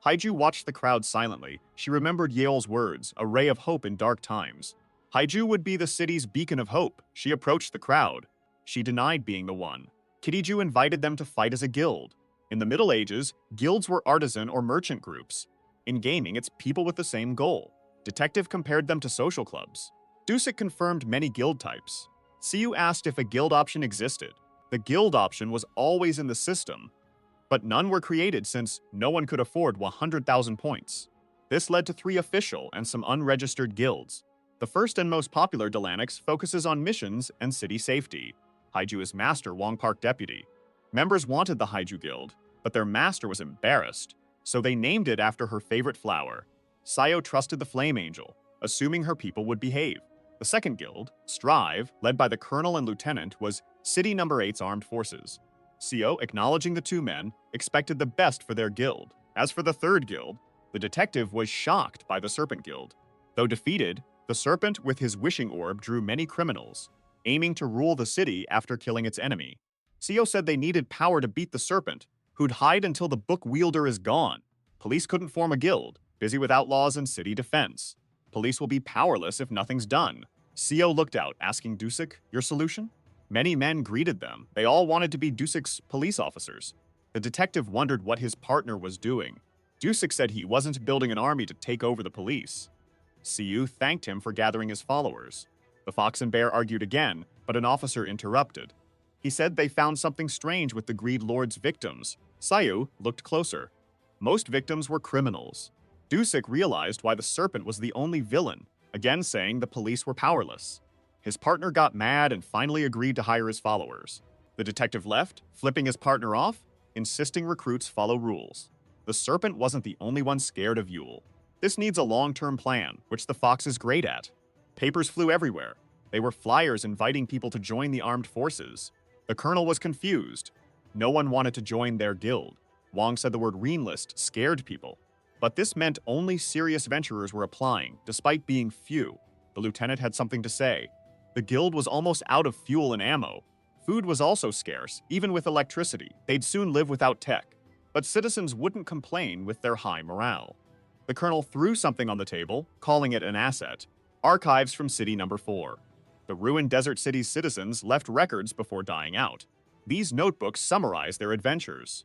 Haiju watched the crowd silently. She remembered Yeol's words, a ray of hope in dark times. Haiju would be the city's beacon of hope. She approached the crowd. She denied being the one. Kiriju invited them to fight as a guild. In the Middle Ages, guilds were artisan or merchant groups. In gaming, it's people with the same goal. Detective compared them to social clubs. Dusik confirmed many guild types. Siu asked if a guild option existed. The guild option was always in the system, but none were created since no one could afford 100,000 points. This led to 3 official and some unregistered guilds. The first and most popular, Delanix, focuses on missions and city safety. Haiju is master, Wong Park deputy. Members wanted the Haiju Guild, but their master was embarrassed, so they named it after her favorite flower. Sayo trusted the Flame Angel, assuming her people would behave. The second guild, Strive, led by the colonel and lieutenant, was City Number 8's armed forces. Sio, acknowledging the 2 men, expected the best for their guild. As for the third guild, the detective was shocked by the Serpent Guild. Though defeated, the serpent with his wishing orb drew many criminals, aiming to rule the city after killing its enemy. Sio said they needed power to beat the serpent, who'd hide until the book wielder is gone. Police couldn't form a guild, busy with outlaws and city defense. Police will be powerless if nothing's done. Sio looked out, asking Dusik, your solution? Many men greeted them. They all wanted to be Dusik's police officers. The detective wondered what his partner was doing. Dusik said he wasn't building an army to take over the police. Siu thanked him for gathering his followers. The fox and bear argued again, but an officer interrupted. He said they found something strange with the greed lord's victims. Sayu looked closer. Most victims were criminals. Dusik realized why the serpent was the only villain, again saying the police were powerless. His partner got mad and finally agreed to hire his followers. The detective left, flipping his partner off, insisting recruits follow rules. The serpent wasn't the only one scared of Yule. This needs a long-term plan, which the fox is great at. Papers flew everywhere. They were flyers inviting people to join the armed forces. The colonel was confused. No one wanted to join their guild. Wong said the word Reinlist scared people. But this meant only serious venturers were applying, despite being few. The lieutenant had something to say. The guild was almost out of fuel and ammo. Food was also scarce, even with electricity. They'd soon live without tech. But citizens wouldn't complain with their high morale. The colonel threw something on the table, calling it an asset. Archives from City Number 4. The ruined desert city's citizens left records before dying out. These notebooks summarize their adventures.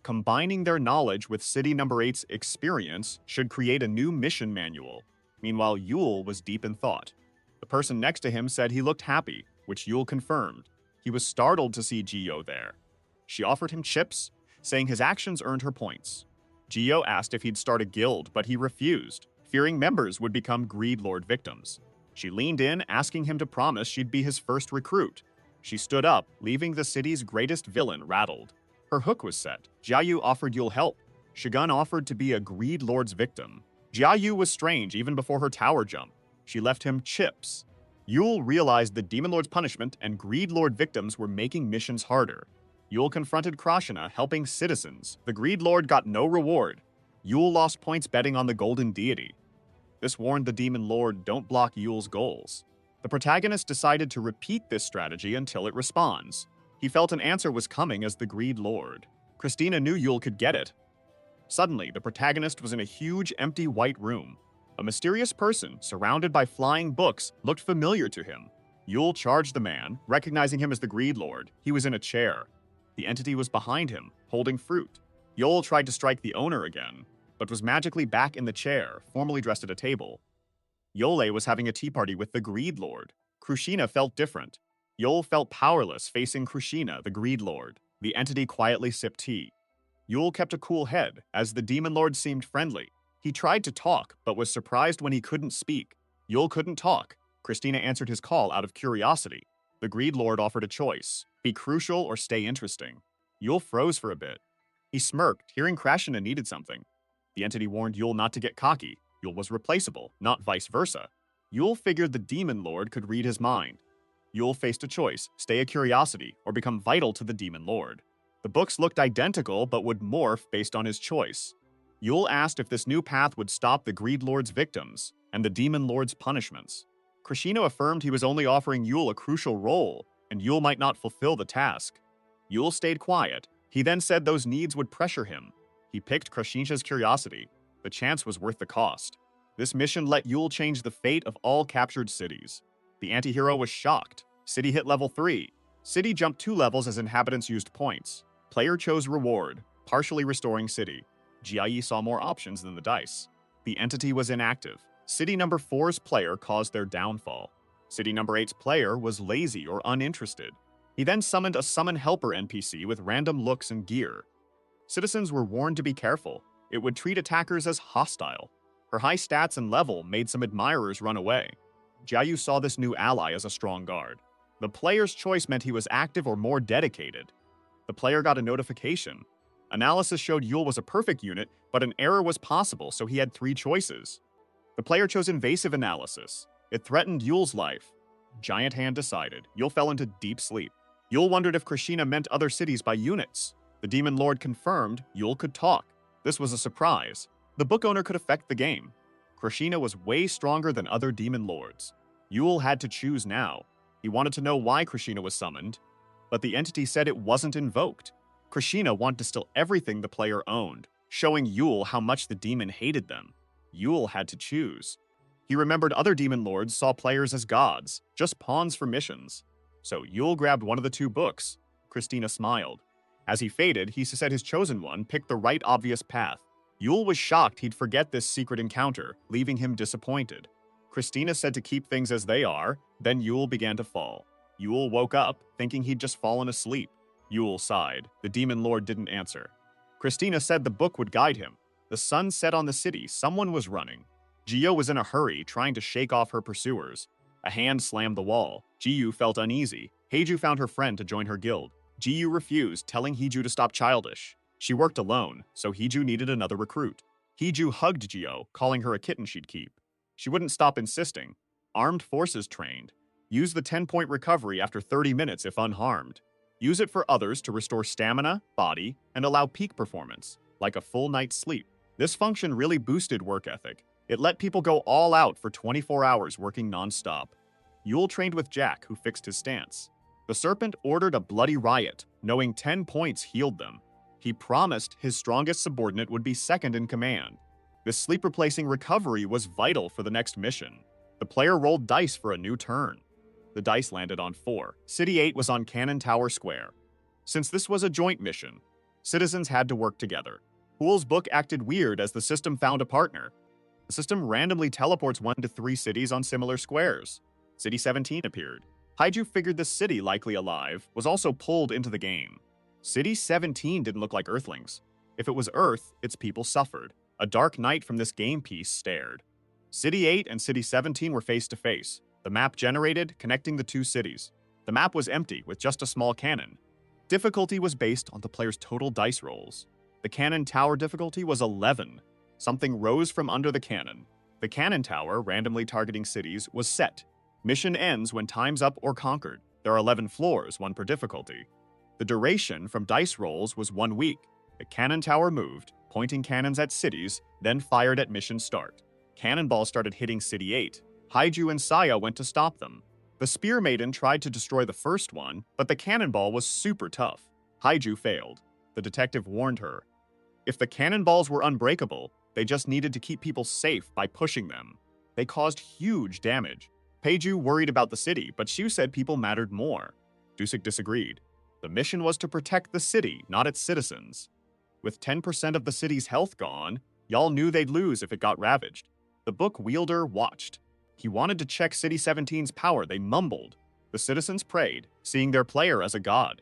Combining their knowledge with City Number 8's experience should create a new mission manual. Meanwhile, Yule was deep in thought. The person next to him said he looked happy, which Yule confirmed. He was startled to see Gio there. She offered him chips, saying his actions earned her points. Gio asked if he'd start a guild, but he refused, fearing members would become Greed Lord victims. She leaned in, asking him to promise she'd be his first recruit. She stood up, leaving the city's greatest villain rattled. Her hook was set. Jiayu offered Yule help. Shigun offered to be a Greed Lord's victim. Jiayu was strange even before her tower jump. She left him chips. Yule realized the Demon Lord's punishment and Greed Lord victims were making missions harder. Yule confronted Krashna, helping citizens. The Greed Lord got no reward. Yule lost points betting on the Golden Deity. This warned the Demon Lord, don't block Yule's goals. The protagonist decided to repeat this strategy until it responds. He felt an answer was coming as the Greed Lord. Christina knew Yule could get it. Suddenly, the protagonist was in a huge, empty white room. A mysterious person, surrounded by flying books, looked familiar to him. Yule charged the man, recognizing him as the Greed Lord. He was in a chair. The entity was behind him, holding fruit. Yule tried to strike the owner again, but was magically back in the chair, formally dressed at a table. Yole was having a tea party with the Greed Lord. Krushina felt different. Yule felt powerless facing Krushina, the Greed Lord. The entity quietly sipped tea. Yule kept a cool head, as the Demon Lord seemed friendly. He tried to talk, but was surprised when he couldn't speak. Yule couldn't talk. Christina answered his call out of curiosity. The Greed Lord offered a choice: be crucial or stay interesting. Yule froze for a bit. He smirked, hearing Krashna needed something. The entity warned Yule not to get cocky. Yule was replaceable, not vice versa. Yule figured the Demon Lord could read his mind. Yule faced a choice: stay a curiosity or become vital to the Demon Lord. The books looked identical but would morph based on his choice. Yule asked if this new path would stop the Greed Lord's victims and the Demon Lord's punishments. Krashina affirmed he was only offering Yule a crucial role, and Yule might not fulfill the task. Yule stayed quiet. He then said those needs would pressure him. He picked Krashina's curiosity. The chance was worth the cost. This mission let Yule change the fate of all captured cities. The antihero was shocked. City hit level 3. City jumped 2 levels as inhabitants used points. Player chose reward, partially restoring city. GIE saw more options than the dice. The entity was inactive. City number 4's player caused their downfall. City number 8's player was lazy or uninterested. He then summoned a summon helper NPC with random looks and gear. Citizens were warned to be careful. It would treat attackers as hostile. Her high stats and level made some admirers run away. Jiayu saw this new ally as a strong guard. The player's choice meant he was active or more dedicated. The player got a notification. Analysis showed Yule was a perfect unit, but an error was possible, so he had 3 choices. The player chose invasive analysis. It threatened Yule's life. Giant Hand decided. Yule fell into deep sleep. Yule wondered if Krashina meant other cities by units. The Demon Lord confirmed Yule could talk. This was a surprise. The book owner could affect the game. Krashina was way stronger than other Demon Lords. Yule had to choose now. He wanted to know why Krashina was summoned, but the entity said it wasn't invoked. Krashina wanted to steal everything the player owned, showing Yule how much the demon hated them. Yule had to choose. He remembered other Demon Lords saw players as gods, just pawns for missions. So Yule grabbed one of the 2 books. Christina smiled. As he faded, he said his chosen one picked the right obvious path. Yule was shocked he'd forget this secret encounter, leaving him disappointed. Christina said to keep things as they are, then Yule began to fall. Yule woke up, thinking he'd just fallen asleep. Yule sighed. The Demon Lord didn't answer. Christina said the book would guide him. The sun set on the city. Someone was running. Gio was in a hurry, trying to shake off her pursuers. A hand slammed the wall. Jiyu felt uneasy. Heiju found her friend to join her guild. Jiyu refused, telling Heiju to stop childish. She worked alone, so Heiju needed another recruit. Heiju hugged Gio, calling her a kitten she'd keep. She wouldn't stop insisting. Armed forces trained. Use the 10-point recovery after 30 minutes if unharmed. Use it for others to restore stamina, body, and allow peak performance, like a full night's sleep. This function really boosted work ethic. It let people go all out for 24 hours working non-stop. Yule trained with Jack, who fixed his stance. The Serpent ordered a bloody riot, knowing 10 points healed them. He promised his strongest subordinate would be second in command. This sleep-replacing recovery was vital for the next mission. The player rolled dice for a new turn. The dice landed on 4. City 8 was on Cannon Tower Square. Since this was a joint mission, citizens had to work together. Pool's book acted weird as the system found a partner. The system randomly teleports 1 to 3 cities on similar squares. City 17 appeared. Haiju figured the city, likely alive, was also pulled into the game. City 17 didn't look like Earthlings. If it was Earth, its people suffered. A dark night from this game piece stared. City 8 and City 17 were face to face. The map generated, connecting the two cities. The map was empty, with just a small cannon. Difficulty was based on the player's total dice rolls. The cannon tower difficulty was 11. Something rose from under the cannon. The cannon tower, randomly targeting cities, was set. Mission ends when time's up or conquered. There are 11 floors, 1 per difficulty. The duration from dice rolls was 1 week. The cannon tower moved, pointing cannons at cities, then fired at mission start. Cannonballs started hitting City 8. Haiju and Saya went to stop them. The Spear Maiden tried to destroy the first one, but the cannonball was super tough. Haiju failed. The detective warned her. If the cannonballs were unbreakable, they just needed to keep people safe by pushing them. They caused huge damage. Peiju worried about the city, but Shu said people mattered more. Dusik disagreed. The mission was to protect the city, not its citizens. With 10% of the city's health gone, y'all knew they'd lose if it got ravaged. The book wielder watched. He wanted to check City 17's power. They mumbled. The citizens prayed, seeing their player as a god.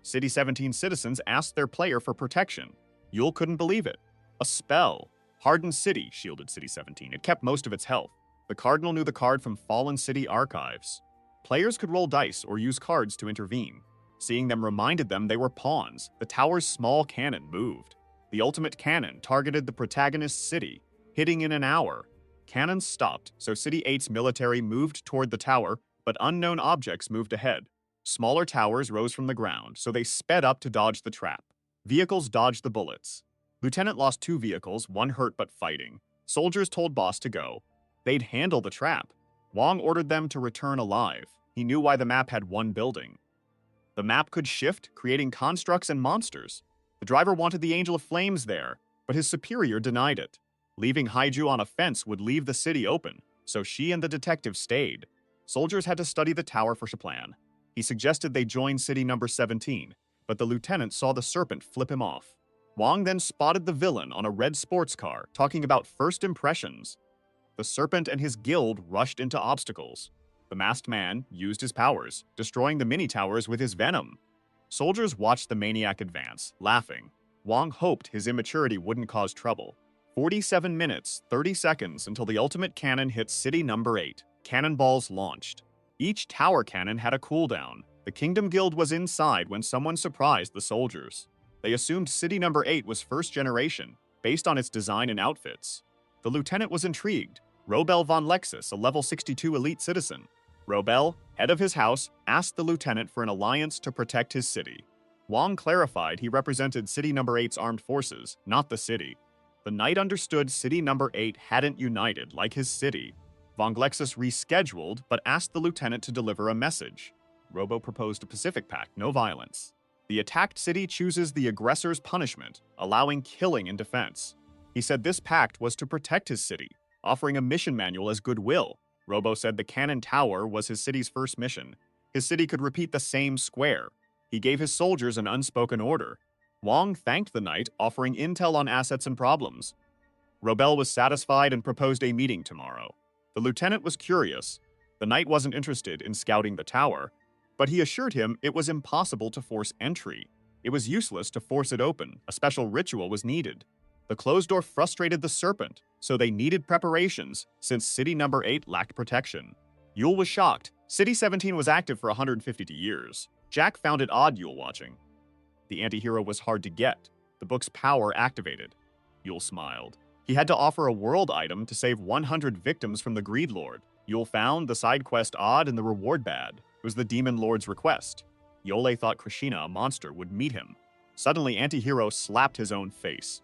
City 17 citizens asked their player for protection. Yule couldn't believe it. A spell. Hardened City shielded City 17. It kept most of its health. The Cardinal knew the card from Fallen City archives. Players could roll dice or use cards to intervene. Seeing them reminded them they were pawns. The tower's small cannon moved. The ultimate cannon targeted the protagonist's city, hitting in an hour. Cannons stopped, so City 8's military moved toward the tower, but unknown objects moved ahead. Smaller towers rose from the ground, so they sped up to dodge the trap. Vehicles dodged the bullets. Lieutenant lost 2 vehicles, 1 hurt but fighting. Soldiers told boss to go. They'd handle the trap. Wong ordered them to return alive. He knew why the map had 1 building. The map could shift, creating constructs and monsters. The driver wanted the Angel of Flames there, but his superior denied it. Leaving Haiju on a fence would leave the city open, so she and the detective stayed. Soldiers had to study the tower for Shaplan. He suggested they join city number 17, but the lieutenant saw the serpent flip him off. Wong then spotted the villain on a red sports car, talking about first impressions. The serpent and his guild rushed into obstacles. The masked man used his powers, destroying the mini-towers with his venom. Soldiers watched the maniac advance, laughing. Wong hoped his immaturity wouldn't cause trouble. 47 minutes, 30 seconds until the ultimate cannon hit city number 8. Cannonballs launched. Each tower cannon had a cooldown. The Kingdom Guild was inside when someone surprised the soldiers. They assumed city number 8 was first generation, based on its design and outfits. The lieutenant was intrigued. Robel von Lexus, a level 62 elite citizen. Robel, head of his house, asked the lieutenant for an alliance to protect his city. Wong clarified he represented city number 8's armed forces, not the city. The knight understood city number 8 hadn't united like his city. Von Lexus rescheduled, but asked the lieutenant to deliver a message. Robo proposed a Pacific Pact, no violence. The attacked city chooses the aggressor's punishment, allowing killing in defense. He said this pact was to protect his city, offering a mission manual as goodwill. Robo said the cannon tower was his city's first mission. His city could repeat the same square. He gave his soldiers an unspoken order. Wong thanked the knight, offering intel on assets and problems. Robel was satisfied and proposed a meeting tomorrow. The lieutenant was curious. The knight wasn't interested in scouting the tower, but he assured him it was impossible to force entry. It was useless to force it open. A special ritual was needed. The closed door frustrated the serpent, so they needed preparations since city number 8 lacked protection. Yule was shocked. City 17 was active for 150 years. Jack found it odd Yule watching. The anti-hero was hard to get. The book's power activated. Yule smiled. He had to offer a world item to save 100 victims from the Greed Lord. Yule found the side quest odd and the reward bad. It was the Demon Lord's request. Yole thought Krishina, a monster, would meet him. Suddenly, anti-hero slapped his own face.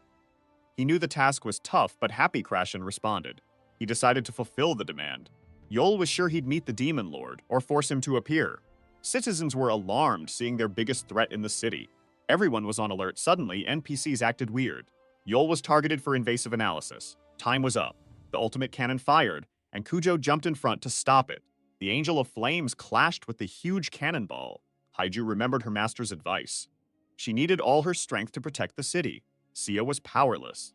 He knew the task was tough, but Happy Crashin responded. He decided to fulfill the demand. Yole was sure he'd meet the Demon Lord, or force him to appear. Citizens were alarmed seeing their biggest threat in the city. Everyone was on alert. Suddenly, NPCs acted weird. Yole was targeted for invasive analysis. Time was up. The ultimate cannon fired, and Kujo jumped in front to stop it. The Angel of Flames clashed with the huge cannonball. Haiju remembered her master's advice. She needed all her strength to protect the city. Sia was powerless.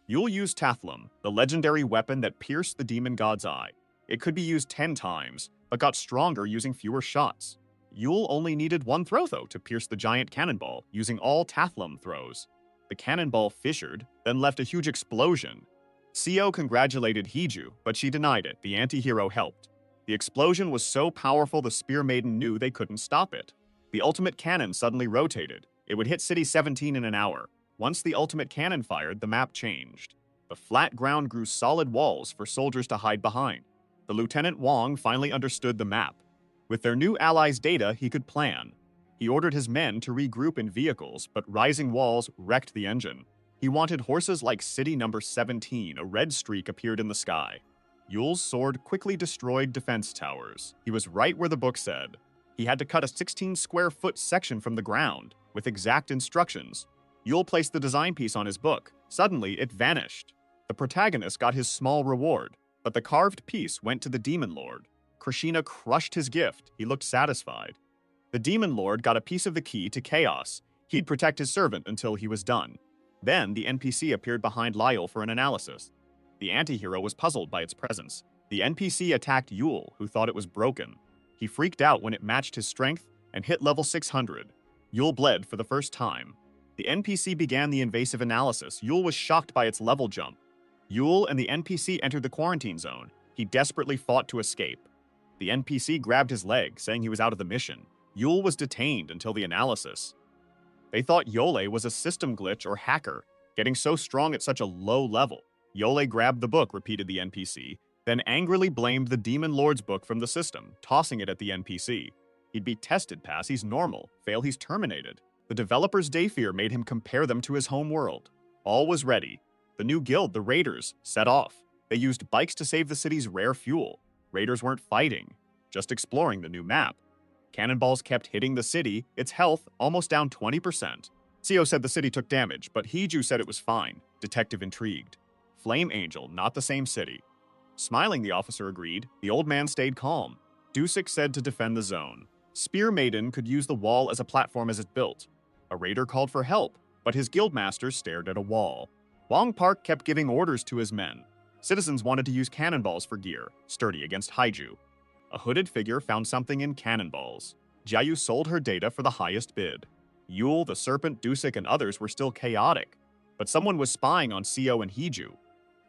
Yule used Tathlum, the legendary weapon that pierced the demon god's eye. It could be used 10 times, but got stronger using fewer shots. Yule only needed one throw, though, to pierce the giant cannonball, using all Tathlum throws. The cannonball fissured, then left a huge explosion. Seo congratulated Hiju, but she denied it. The anti-hero helped. The explosion was so powerful the Spear Maiden knew they couldn't stop it. The ultimate cannon suddenly rotated. It would hit City 17 in an hour. Once the ultimate cannon fired, the map changed. The flat ground grew solid walls for soldiers to hide behind. The Lieutenant Wong finally understood the map. With their new allies' data, he could plan. He ordered his men to regroup in vehicles, but rising walls wrecked the engine. He wanted horses like City number 17. A red streak appeared in the sky. Yule's sword quickly destroyed defense towers. He was right where the book said. He had to cut a 16-square-foot section from the ground, with exact instructions. Yule placed the design piece on his book. Suddenly, it vanished. The protagonist got his small reward, but the carved piece went to the Demon Lord. Krishna crushed his gift. He looked satisfied. The Demon Lord got a piece of the key to Chaos. He'd protect his servant until he was done. Then, the NPC appeared behind Lyle for an analysis. The antihero was puzzled by its presence. The NPC attacked Yule, who thought it was broken. He freaked out when it matched his strength and hit level 600. Yule bled for the first time. The NPC began the invasive analysis. Yule was shocked by its level jump. Yule and the NPC entered the quarantine zone. He desperately fought to escape. The NPC grabbed his leg, saying he was out of the mission. Yule was detained until the analysis. They thought Yole was a system glitch or hacker, getting so strong at such a low level. Yole grabbed the book, repeated the NPC, then angrily blamed the Demon Lord's book from the system, tossing it at the NPC. He'd be tested, pass, he's normal, fail, he's terminated. The developer's day fear made him compare them to his home world. All was ready. The new guild, the Raiders, set off. They used bikes to save the city's rare fuel. Raiders weren't fighting, just exploring the new map. Cannonballs kept hitting the city, its health almost down 20%. Seo said the city took damage, but Hiju said it was fine. Detective intrigued. Flame Angel, not the same city. Smiling, the officer agreed. The old man stayed calm. Dusik said to defend the zone. Spear Maiden could use the wall as a platform as it built. A raider called for help, but his guildmaster stared at a wall. Wong Park kept giving orders to his men. Citizens wanted to use cannonballs for gear, sturdy against Haiju. A hooded figure found something in cannonballs. Jiayu sold her data for the highest bid. Yule, the Serpent, Dusik, and others were still chaotic, but someone was spying on Seo and Hiju.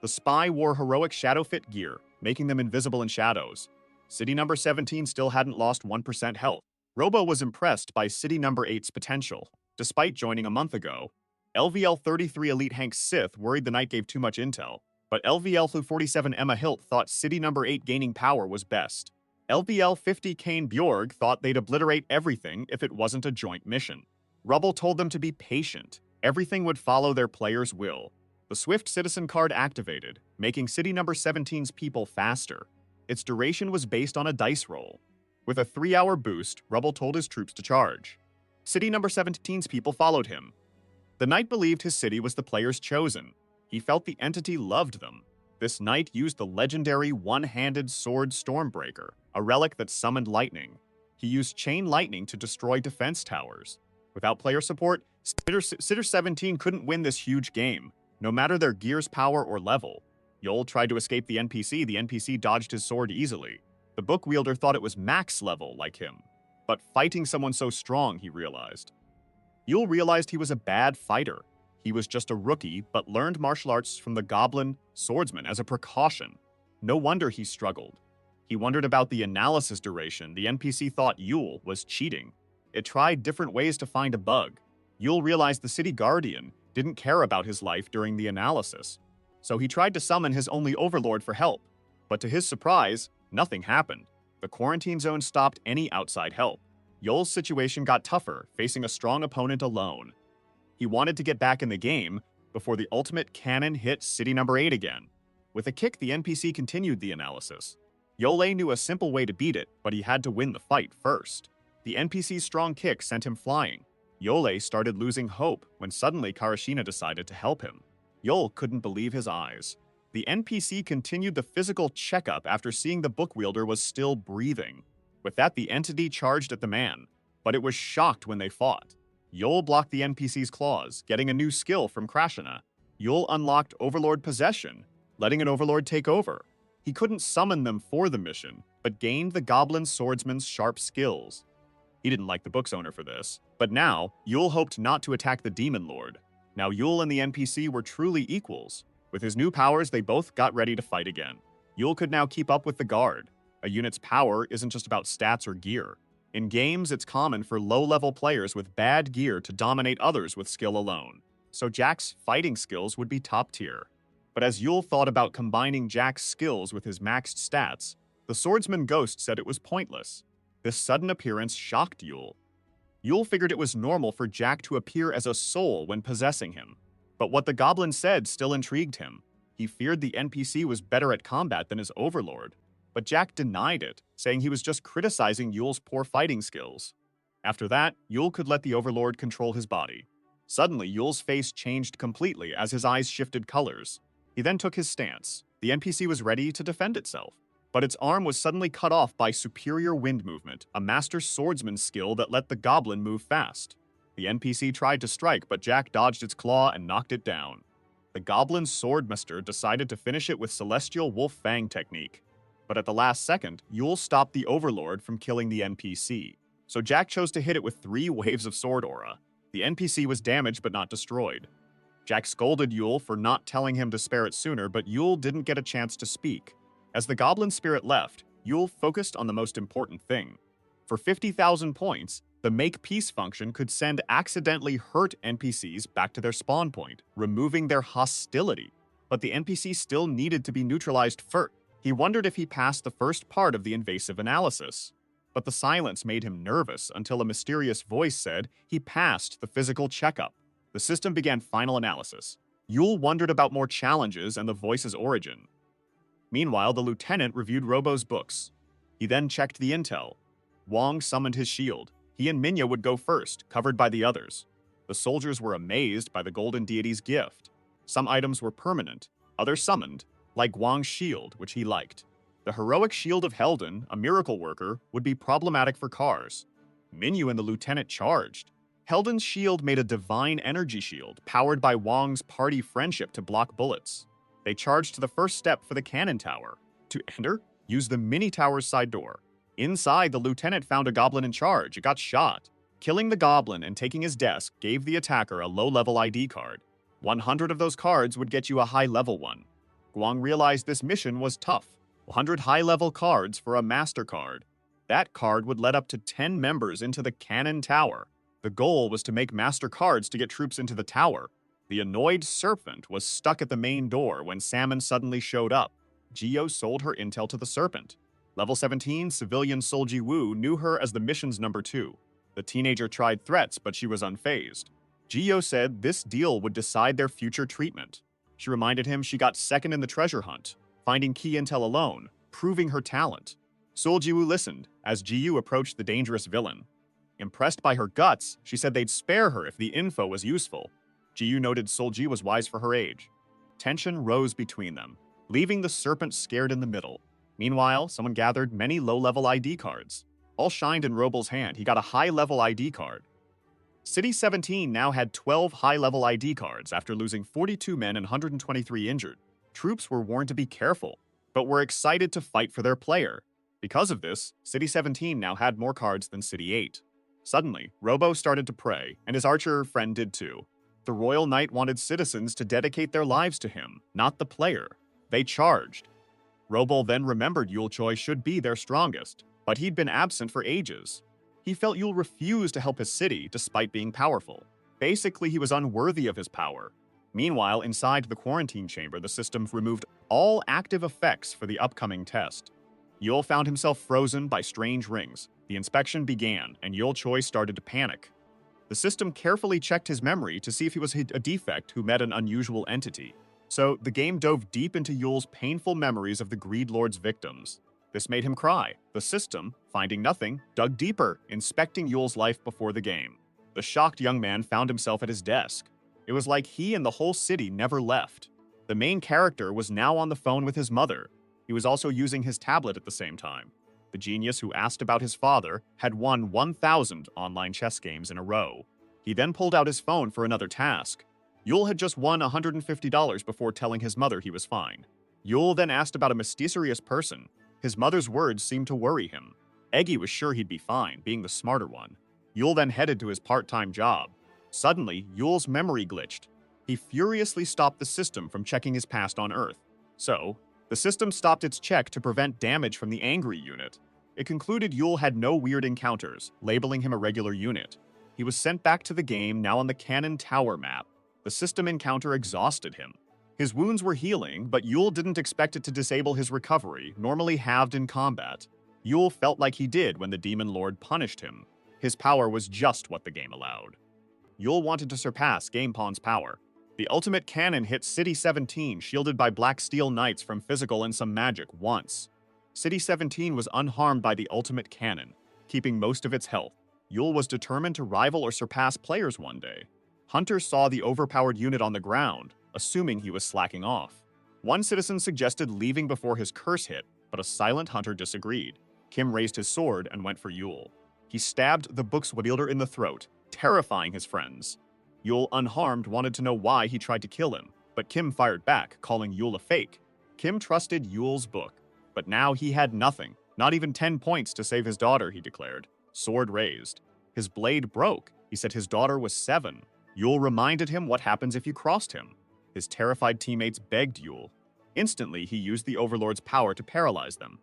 The spy wore heroic shadow fit gear, making them invisible in shadows. City number 17 still hadn't lost 1% health. Robo was impressed by City number 8's potential. Despite joining a month ago, LVL 33 Elite Hank Sith worried the night gave too much intel, but LVL 47 Emma Hilt thought City number 8 gaining power was best. LVL 50 Kane Bjorg thought they'd obliterate everything if it wasn't a joint mission. Rubble told them to be patient. Everything would follow their player's will. The Swift Citizen card activated, making City number 17's people faster. Its duration was based on a dice roll. With a 3-hour boost, Rubble told his troops to charge. City number 17's people followed him. The knight believed his city was the player's chosen. He felt the entity loved them. This knight used the legendary one-handed sword Stormbreaker, a relic that summoned lightning. He used chain lightning to destroy defense towers. Without player support, City 17 couldn't win this huge game, no matter their gear's power or level. Yol tried to escape the NPC dodged his sword easily. The book wielder thought it was max level like him. But fighting someone so strong, he realized. Yul realized he was a bad fighter. He was just a rookie, but learned martial arts from the goblin swordsman as a precaution. No wonder he struggled. He wondered about the analysis duration. The NPC thought Yul was cheating. It tried different ways to find a bug. Yul realized the city guardian didn't care about his life during the analysis. So he tried to summon his only overlord for help. But to his surprise, nothing happened. The quarantine zone stopped any outside help. Yul's situation got tougher, facing a strong opponent alone. He wanted to get back in the game before the ultimate cannon hit City number 8 again. With a kick, the NPC continued the analysis. Yole knew a simple way to beat it, but he had to win the fight first. The NPC's strong kick sent him flying. Yole started losing hope when suddenly Karashina decided to help him. Yole couldn't believe his eyes. The NPC continued the physical checkup after seeing the book wielder was still breathing. With that, the entity charged at the man, but it was shocked when they fought. Yul blocked the NPC's claws, getting a new skill from Krashna. Yul unlocked Overlord Possession, letting an Overlord take over. He couldn't summon them for the mission, but gained the Goblin Swordsman's sharp skills. He didn't like the book's owner for this, but now, Yul hoped not to attack the Demon Lord. Now Yul and the NPC were truly equals. With his new powers, they both got ready to fight again. Yul could now keep up with the guard. A unit's power isn't just about stats or gear. In games, it's common for low-level players with bad gear to dominate others with skill alone. So Jack's fighting skills would be top tier. But as Yul thought about combining Jack's skills with his maxed stats, the swordsman ghost said it was pointless. This sudden appearance shocked Yul. Yul figured it was normal for Jack to appear as a soul when possessing him. But what the goblin said still intrigued him. He feared the NPC was better at combat than his overlord. But Jack denied it, saying he was just criticizing Yul's poor fighting skills. After that, Yul could let the overlord control his body. Suddenly, Yul's face changed completely as his eyes shifted colors. He then took his stance. The NPC was ready to defend itself. But its arm was suddenly cut off by superior wind movement, a master swordsman's skill that let the goblin move fast. The NPC tried to strike, but Jack dodged its claw and knocked it down. The goblin swordmaster decided to finish it with Celestial Wolf Fang technique. But at the last second, Yul stopped the overlord from killing the NPC. So Jack chose to hit it with 3 waves of sword aura. The NPC was damaged but not destroyed. Jack scolded Yul for not telling him to spare it sooner, but Yul didn't get a chance to speak. As the goblin spirit left, Yul focused on the most important thing. For 50,000 points, the Make Peace function could send accidentally hurt NPCs back to their spawn point, removing their hostility. But the NPC still needed to be neutralized first. He wondered if he passed the first part of the invasive analysis. But the silence made him nervous until a mysterious voice said he passed the physical checkup. The system began final analysis. Yul wondered about more challenges and the voice's origin. Meanwhile, the lieutenant reviewed Robo's books. He then checked the intel. Wong summoned his shield. He and Minya would go first, covered by the others. The soldiers were amazed by the golden deity's gift. Some items were permanent, others summoned, like Wang's shield, which he liked. The heroic shield of Helden, a miracle worker, would be problematic for cars. Minyu and the lieutenant charged. Helden's shield made a divine energy shield, powered by Wang's party friendship to block bullets. They charged to the first step for the cannon tower. To enter, use the mini tower's side door. Inside, the lieutenant found a goblin in charge. It got shot. Killing the goblin and taking his desk gave the attacker a low-level ID card. 100 of those cards would get you a high-level one. Guang realized this mission was tough. 100 high-level cards for a master card. That card would let up to 10 members into the cannon tower. The goal was to make master cards to get troops into the tower. The annoyed serpent was stuck at the main door when Salmon suddenly showed up. Gio sold her intel to the serpent. Level 17 civilian Solji Wu knew her as the mission's number 2. The teenager tried threats, but she was unfazed. Gio said this deal would decide their future treatment. She reminded him she got second in the treasure hunt, finding key intel alone, proving her talent. Solji Wu listened as Jiyu approached the dangerous villain. Impressed by her guts, she said they'd spare her if the info was useful. Jiyu noted Solji was wise for her age. Tension rose between them, leaving the serpent scared in the middle. Meanwhile, someone gathered many low-level ID cards. All shined in Robal's hand. He got a high-level ID card. City 17 now had 12 high-level ID cards after losing 42 men and 123 injured. Troops were warned to be careful, but were excited to fight for their player. Because of this, City 17 now had more cards than City 8. Suddenly, Robo started to pray, and his archer friend did too. The Royal Knight wanted citizens to dedicate their lives to him, not the player. They charged. Robol then remembered Yul Choi should be their strongest, but he'd been absent for ages. He felt Yul refused to help his city despite being powerful. Basically, he was unworthy of his power. Meanwhile, inside the quarantine chamber, the system removed all active effects for the upcoming test. Yul found himself frozen by strange rings. The inspection began, and Yul Choi started to panic. The system carefully checked his memory to see if he was a defect who met an unusual entity. So, the game dove deep into Yul's painful memories of the Greed Lord's victims. This made him cry. The system, finding nothing, dug deeper, inspecting Yul's life before the game. The shocked young man found himself at his desk. It was like he and the whole city never left. The The main character was now on the phone with his mother. He was also using his tablet at the same time. The genius who asked about his father had won 1,000 online chess games in a row. He then pulled out his phone for another task. Yule had just won $150 before telling his mother he was fine. Yule then asked about a mysterious person. His mother's words seemed to worry him. Eggy was sure he'd be fine, being the smarter one. Yule then headed to his part-time job. Suddenly, Yule's memory glitched. He furiously stopped the system from checking his past on Earth. So, the system stopped its check to prevent damage from the angry unit. It concluded Yule had no weird encounters, labeling him a regular unit. He was sent back to the game, now on the Cannon Tower map. The system encounter exhausted him. His wounds were healing, but Yule didn't expect it to disable his recovery, normally halved in combat. Yule felt like he did when the Demon Lord punished him. His power was just what the game allowed. Yule wanted to surpass Gamepawn's power. The ultimate cannon hit City 17, shielded by Black Steel Knights from physical and some magic once. City 17 was unharmed by the ultimate cannon, keeping most of its health. Yule was determined to rival or surpass players one day. Hunter saw the overpowered unit on the ground, assuming he was slacking off. One citizen suggested leaving before his curse hit, but a silent Hunter disagreed. Kim raised his sword and went for Yule. He stabbed the book's wielder in the throat, terrifying his friends. Yule, unharmed, wanted to know why he tried to kill him, but Kim fired back, calling Yule a fake. Kim trusted Yule's book, but now he had nothing, not even 10 points to save his daughter, he declared. Sword raised. His blade broke. He said his daughter was 7. Yule reminded him what happens if you crossed him. His terrified teammates begged Yule. Instantly, he used the Overlord's power to paralyze them.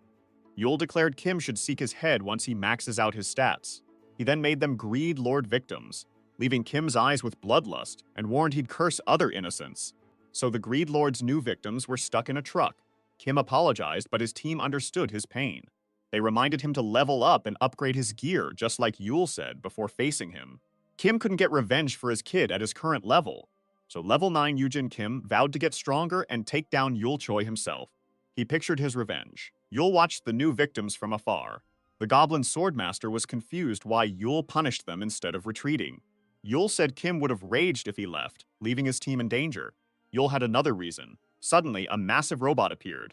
Yule declared Kim should seek his head once he maxes out his stats. He then made them Greed Lord victims, leaving Kim's eyes with bloodlust, and warned he'd curse other innocents. So the Greed Lord's new victims were stuck in a truck. Kim apologized, but his team understood his pain. They reminded him to level up and upgrade his gear, just like Yule said, before facing him. Kim couldn't get revenge for his kid at his current level. So level 9 Yujin Kim vowed to get stronger and take down Yule Choi himself. He pictured his revenge. Yule watched the new victims from afar. The Goblin Swordmaster was confused why Yule punished them instead of retreating. Yule said Kim would have raged if he left, leaving his team in danger. Yule had another reason. Suddenly, a massive robot appeared.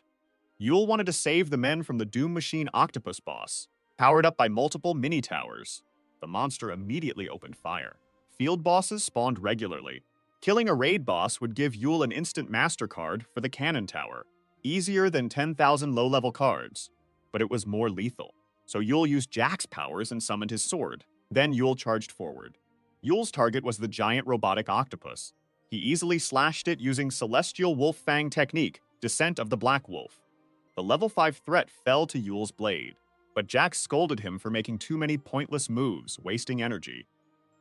Yule wanted to save the men from the Doom Machine Octopus boss, powered up by multiple mini-towers. The monster immediately opened fire. Field bosses spawned regularly. Killing a raid boss would give Yule an instant master card for the cannon tower, easier than 10,000 low-level cards, but it was more lethal. So Yule used Jack's powers and summoned his sword. Then Yule charged forward. Yule's target was the giant robotic octopus. He easily slashed it using Celestial Wolf Fang technique, Descent of the Black Wolf. The level 5 threat fell to Yule's blade, but Jack scolded him for making too many pointless moves, wasting energy.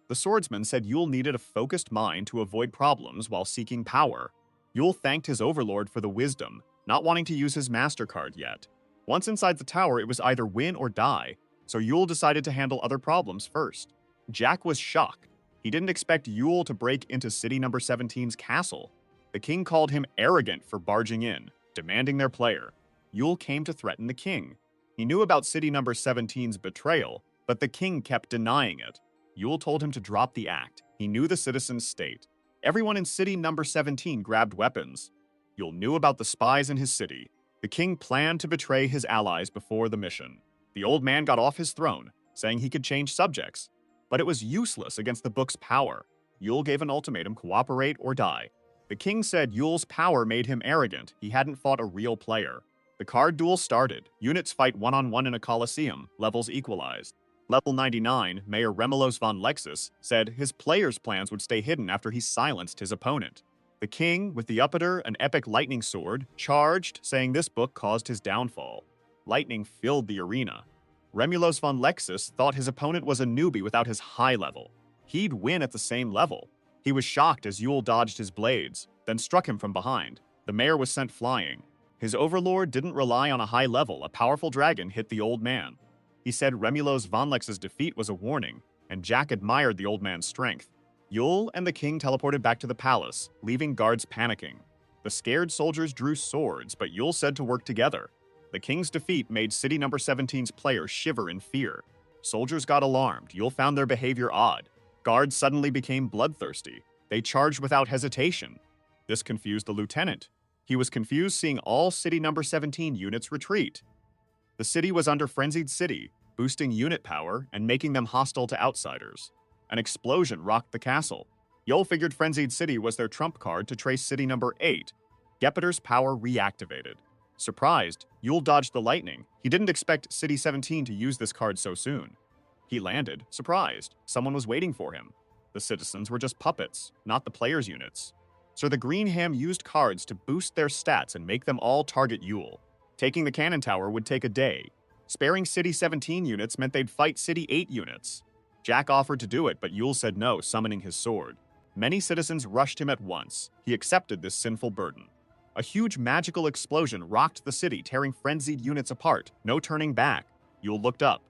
The swordsman said Yule needed a focused mind to avoid problems while seeking power. Yule thanked his overlord for the wisdom, not wanting to use his master card yet. Once inside the tower, it was either win or die, so Yule decided to handle other problems first. Jack was shocked. He didn't expect Yule to break into City Number 17's castle. The king called him arrogant for barging in, demanding their player. Yule came to threaten the king. He knew about City Number 17's betrayal, but the king kept denying it. Yule told him to drop the act. He knew the citizens' state. Everyone in City Number 17 grabbed weapons. Yule knew about the spies in his city. The king planned to betray his allies before the mission. The old man got off his throne, saying he could change subjects. But it was useless against the book's power. Yule gave an ultimatum: cooperate or die. The king said Yule's power made him arrogant. He hadn't fought a real player. The card duel started. Units fight one-on-one in a coliseum. Levels equalized. Level 99, Mayor Remillos von Lexus, said his players' plans would stay hidden after he silenced his opponent. The king, with the Uppeter, an epic lightning sword, charged, saying this book caused his downfall. Lightning filled the arena. Remillos von Lexus thought his opponent was a newbie without his high level. He'd win at the same level. He was shocked as Yule dodged his blades, then struck him from behind. The mayor was sent flying. His overlord didn't rely on a high level. A powerful dragon hit the old man. He said Remillos von Lexus' defeat was a warning, and Jack admired the old man's strength. Yule and the king teleported back to the palace, leaving guards panicking. The scared soldiers drew swords, but Yule said to work together. The king's defeat made City Number 17's players shiver in fear. Soldiers got alarmed. Yule found their behavior odd. Guards suddenly became bloodthirsty. They charged without hesitation. This confused the lieutenant. He was confused seeing all city number 17 units retreat. The city was under Frenzied City, boosting unit power and making them hostile to outsiders. An explosion rocked the castle. Yul figured Frenzied City was their trump card to trace city number 8. Gepetter's power reactivated. Surprised, Yul dodged the lightning. He didn't expect City 17 to use this card so soon. He landed, surprised. Someone was waiting for him. The citizens were just puppets, not the players' units. So the Green Ham used cards to boost their stats and make them all target Yul. Taking the cannon tower would take a day. Sparing City 17 units meant they'd fight City 8 units. Jack offered to do it, but Yul said no, summoning his sword. Many citizens rushed him at once. He accepted this sinful burden. A huge magical explosion rocked the city, tearing frenzied units apart. No turning back. Yul looked up.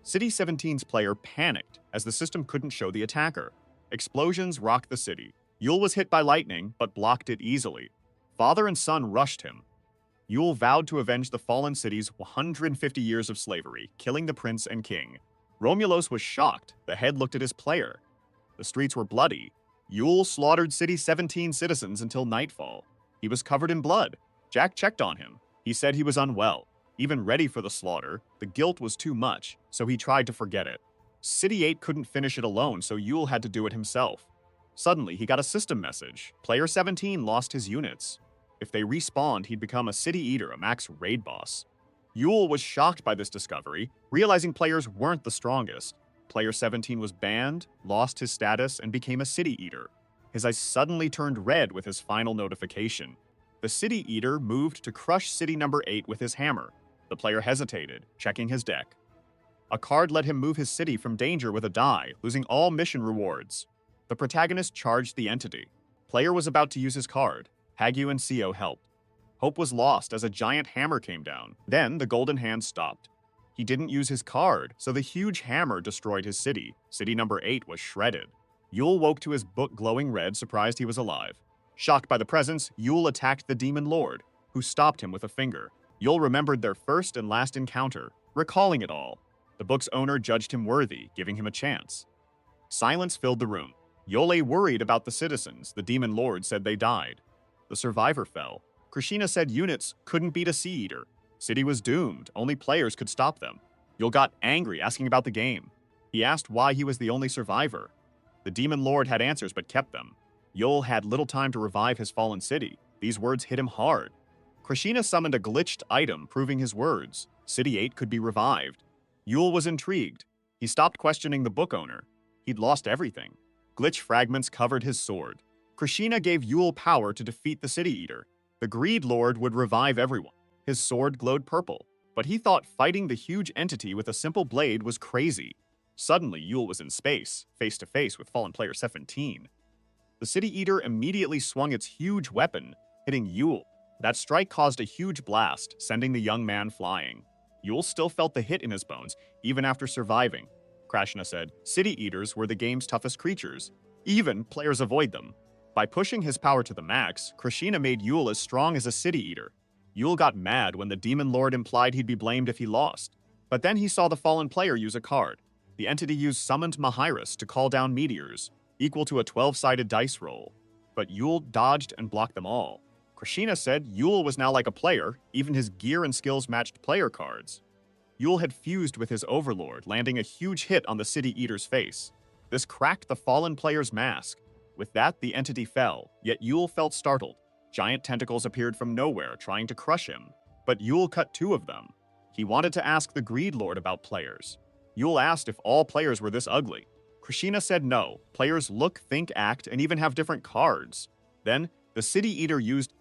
City 17's player panicked as the system couldn't show the attacker. Explosions rocked the city. Yul was hit by lightning, but blocked it easily. Father and son rushed him. Yul vowed to avenge the fallen city's 150 years of slavery, killing the prince and king. Romulos was shocked. The head looked at his player. The streets were bloody. Yul slaughtered City 17 citizens until nightfall. He was covered in blood. Jack checked on him. He said he was unwell. Even ready for the slaughter, the guilt was too much, so he tried to forget it. City 8 couldn't finish it alone, so Yul had to do it himself. Suddenly, he got a system message. Player 17 lost his units. If they respawned, he'd become a City Eater, a max raid boss. Yul was shocked by this discovery, realizing players weren't the strongest. Player 17 was banned, lost his status, and became a City Eater. His eyes suddenly turned red with his final notification. The City Eater moved to crush City number 8 with his hammer. The player hesitated, checking his deck. A card let him move his city from danger with a die, losing all mission rewards. The protagonist charged the entity. Player was about to use his card. Hagu and Seo helped. Hope was lost as a giant hammer came down. Then the golden hand stopped. He didn't use his card, so the huge hammer destroyed his city. City number 8 was shredded. Yul woke to his book glowing red, surprised he was alive. Shocked by the presence, Yul attacked the Demon Lord, who stopped him with a finger. Yul remembered their first and last encounter, recalling it all. The book's owner judged him worthy, giving him a chance. Silence filled the room. Yul lay worried about the citizens. The Demon Lord said they died. The survivor fell. Krishna said units couldn't beat a Sea Eater. City was doomed. Only players could stop them. Yul got angry, asking about the game. He asked why he was the only survivor. The Demon Lord had answers but kept them. Yul had little time to revive his fallen city. These words hit him hard. Krishna summoned a glitched item proving his words. City 8 could be revived. Yul was intrigued. He stopped questioning the book owner. He'd lost everything. Glitch fragments covered his sword. Krishna gave Yul power to defeat the City Eater. The Greed Lord would revive everyone. His sword glowed purple, but he thought fighting the huge entity with a simple blade was crazy. Suddenly, Yul was in space, face to face with fallen player 17. The City Eater immediately swung its huge weapon, hitting Yul. That strike caused a huge blast, sending the young man flying. Yul still felt the hit in his bones, even after surviving. Krishna said, City Eaters were the game's toughest creatures. Even players avoid them. By pushing his power to the max, Krishna made Yul as strong as a City Eater. Yul got mad when the Demon Lord implied he'd be blamed if he lost. But then he saw the fallen player use a card. The entity used Summoned Mahiris to call down meteors, equal to a 12-sided dice roll. But Yul dodged and blocked them all. Krishna said Yul was now like a player, even his gear and skills matched player cards. Yul had fused with his overlord, landing a huge hit on the City Eater's face. This cracked the fallen player's mask. With that, the entity fell, yet Yul felt startled. Giant tentacles appeared from nowhere, trying to crush him. But Yul cut 2 of them. He wanted to ask the Greed Lord about players. Yul asked if all players were this ugly. Krishna said no. Players look, think, act, and even have different cards. Then, the City Eater used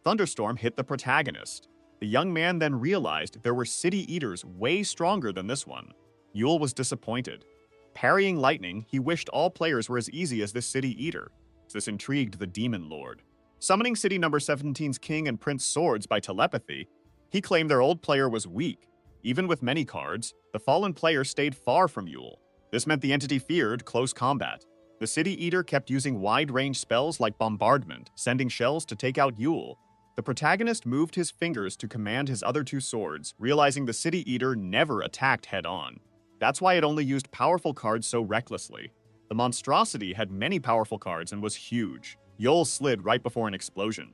Thunderstorm hit the protagonist. The young man then realized there were City Eaters way stronger than this one. Yul was disappointed. Parrying lightning, he wished all players were as easy as this City Eater. This intrigued the Demon Lord. Summoning City number 17's King and Prince swords by telepathy, he claimed their old player was weak. Even with many cards, the fallen player stayed far from Yul. This meant the entity feared close combat. The City Eater kept using wide-range spells like Bombardment, sending shells to take out Yul. The protagonist moved his fingers to command his other 2 swords, realizing the City Eater never attacked head-on. That's why it only used powerful cards so recklessly. The monstrosity had many powerful cards and was huge. Yul slid right before an explosion.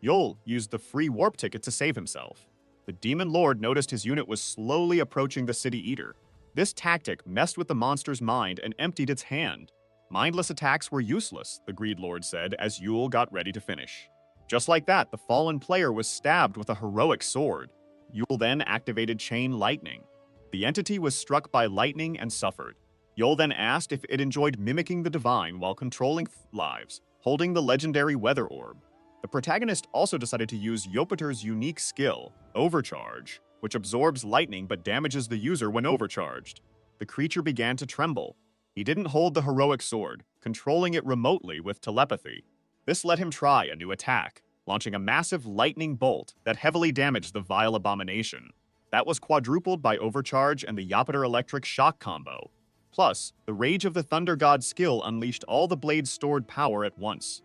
Yul used the free warp ticket to save himself. The Demon Lord noticed his unit was slowly approaching the City Eater. This tactic messed with the monster's mind and emptied its hand. Mindless attacks were useless, the Greed Lord said as Yul got ready to finish. Just like that, the fallen player was stabbed with a heroic sword. Yul then activated Chain Lightning. The entity was struck by lightning and suffered. Yul then asked if it enjoyed mimicking the divine while controlling lives, holding the legendary Weather Orb. The protagonist also decided to use Jupiter's unique skill, Overcharge, which absorbs lightning but damages the user when overcharged. The creature began to tremble. He didn't hold the heroic sword, controlling it remotely with telepathy. This let him try a new attack, launching a massive lightning bolt that heavily damaged the vile abomination. That was quadrupled by Overcharge and the Jupiter Electric Shock combo. Plus, the Rage of the Thunder God skill unleashed all the blade's stored power at once.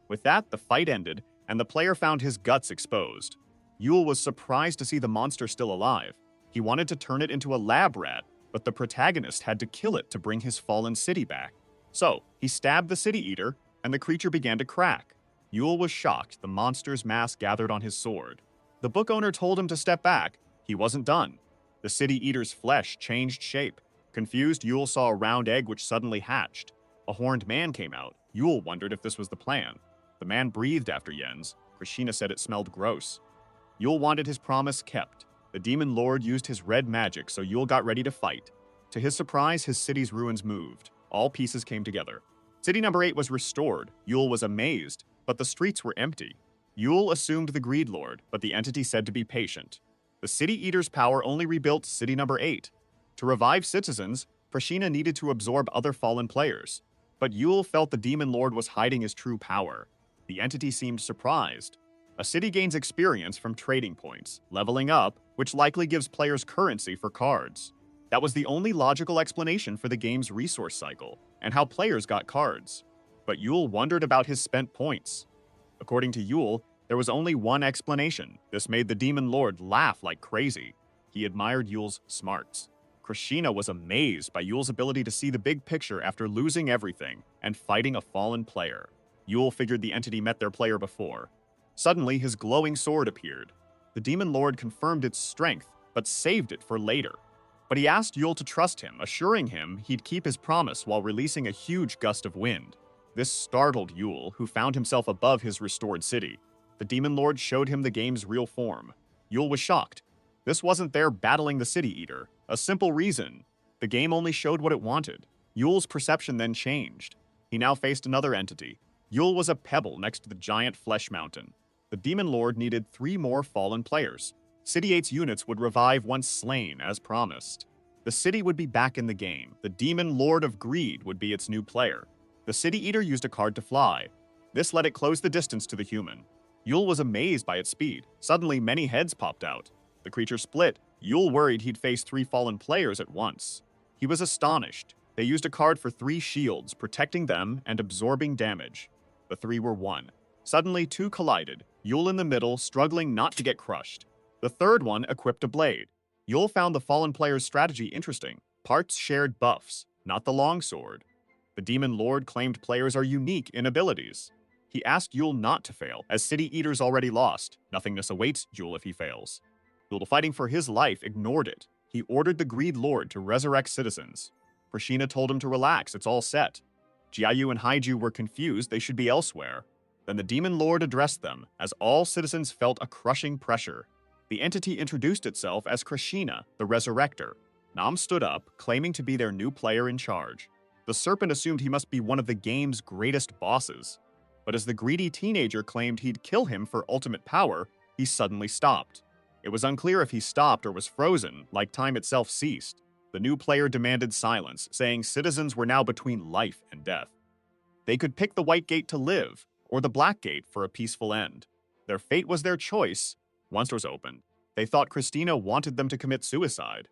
With that, the fight ended, and the player found his guts exposed. Yul was surprised to see the monster still alive. He wanted to turn it into a lab rat, but the protagonist had to kill it to bring his fallen city back. So, he stabbed the City Eater, and the creature began to crack. Yul was shocked the monster's mass gathered on his sword. The book owner told him to step back. He wasn't done. The City Eater's flesh changed shape. Confused, Yul saw a round egg which suddenly hatched. A horned man came out. Yul wondered if this was the plan. The man breathed after Jens. Krishina said it smelled gross. Yul wanted his promise kept. The Demon Lord used his red magic, so Yul got ready to fight. To his surprise, his city's ruins moved. All pieces came together. City number 8 was restored. Yul was amazed, but the streets were empty. Yul assumed the Greed Lord, but the entity said to be patient. The City Eater's power only rebuilt City number 8. To revive citizens, Prashina needed to absorb other fallen players. But Yul felt the Demon Lord was hiding his true power. The entity seemed surprised. A city gains experience from trading points, leveling up, which likely gives players currency for cards. That was the only logical explanation for the game's resource cycle, and how players got cards. But Yul wondered about his spent points. According to Yul, there was only one explanation. This made the Demon Lord laugh like crazy. He admired Yul's smarts. Krishina was amazed by Yul's ability to see the big picture after losing everything and fighting a fallen player. Yul figured the entity met their player before. Suddenly, his glowing sword appeared. The Demon Lord confirmed its strength, but saved it for later. But he asked Yul to trust him, assuring him he'd keep his promise while releasing a huge gust of wind. This startled Yul, who found himself above his restored city. The Demon Lord showed him the game's real form. Yul was shocked. This wasn't there battling the City Eater. A simple reason. The game only showed what it wanted. Yul's perception then changed. He now faced another entity. Yul was a pebble next to the giant flesh mountain. The Demon Lord needed 3 more fallen players. City 8's units would revive once slain, as promised. The city would be back in the game. The Demon Lord of Greed would be its new player. The City Eater used a card to fly. This let it close the distance to the human. Yul was amazed by its speed. Suddenly, many heads popped out. The creature split. Yul worried he'd face 3 fallen players at once. He was astonished. They used a card for 3 shields, protecting them and absorbing damage. The 3 were one. Suddenly, 2 collided, Yul in the middle, struggling not to get crushed. The third one equipped a blade. Yul found the fallen player's strategy interesting. Parts shared buffs, not the longsword. The Demon Lord claimed players are unique in abilities. He asked Yul not to fail, as City Eater's already lost. Nothingness awaits Yul if he fails. Yul, fighting for his life, ignored it. He ordered the Greed Lord to resurrect citizens. Prashina told him to relax, it's all set. Jiayu and Haiju were confused, they should be elsewhere. Then the Demon Lord addressed them, as all citizens felt a crushing pressure. The entity introduced itself as Krishina, the Resurrector. Nam stood up, claiming to be their new player in charge. The serpent assumed he must be one of the game's greatest bosses. But as the greedy teenager claimed he'd kill him for ultimate power, he suddenly stopped. It was unclear if he stopped or was frozen, like time itself ceased. The new player demanded silence, saying citizens were now between life and death. They could pick the White Gate to live, or the Black Gate for a peaceful end. Their fate was their choice. Once doors opened, they thought Christina wanted them to commit suicide.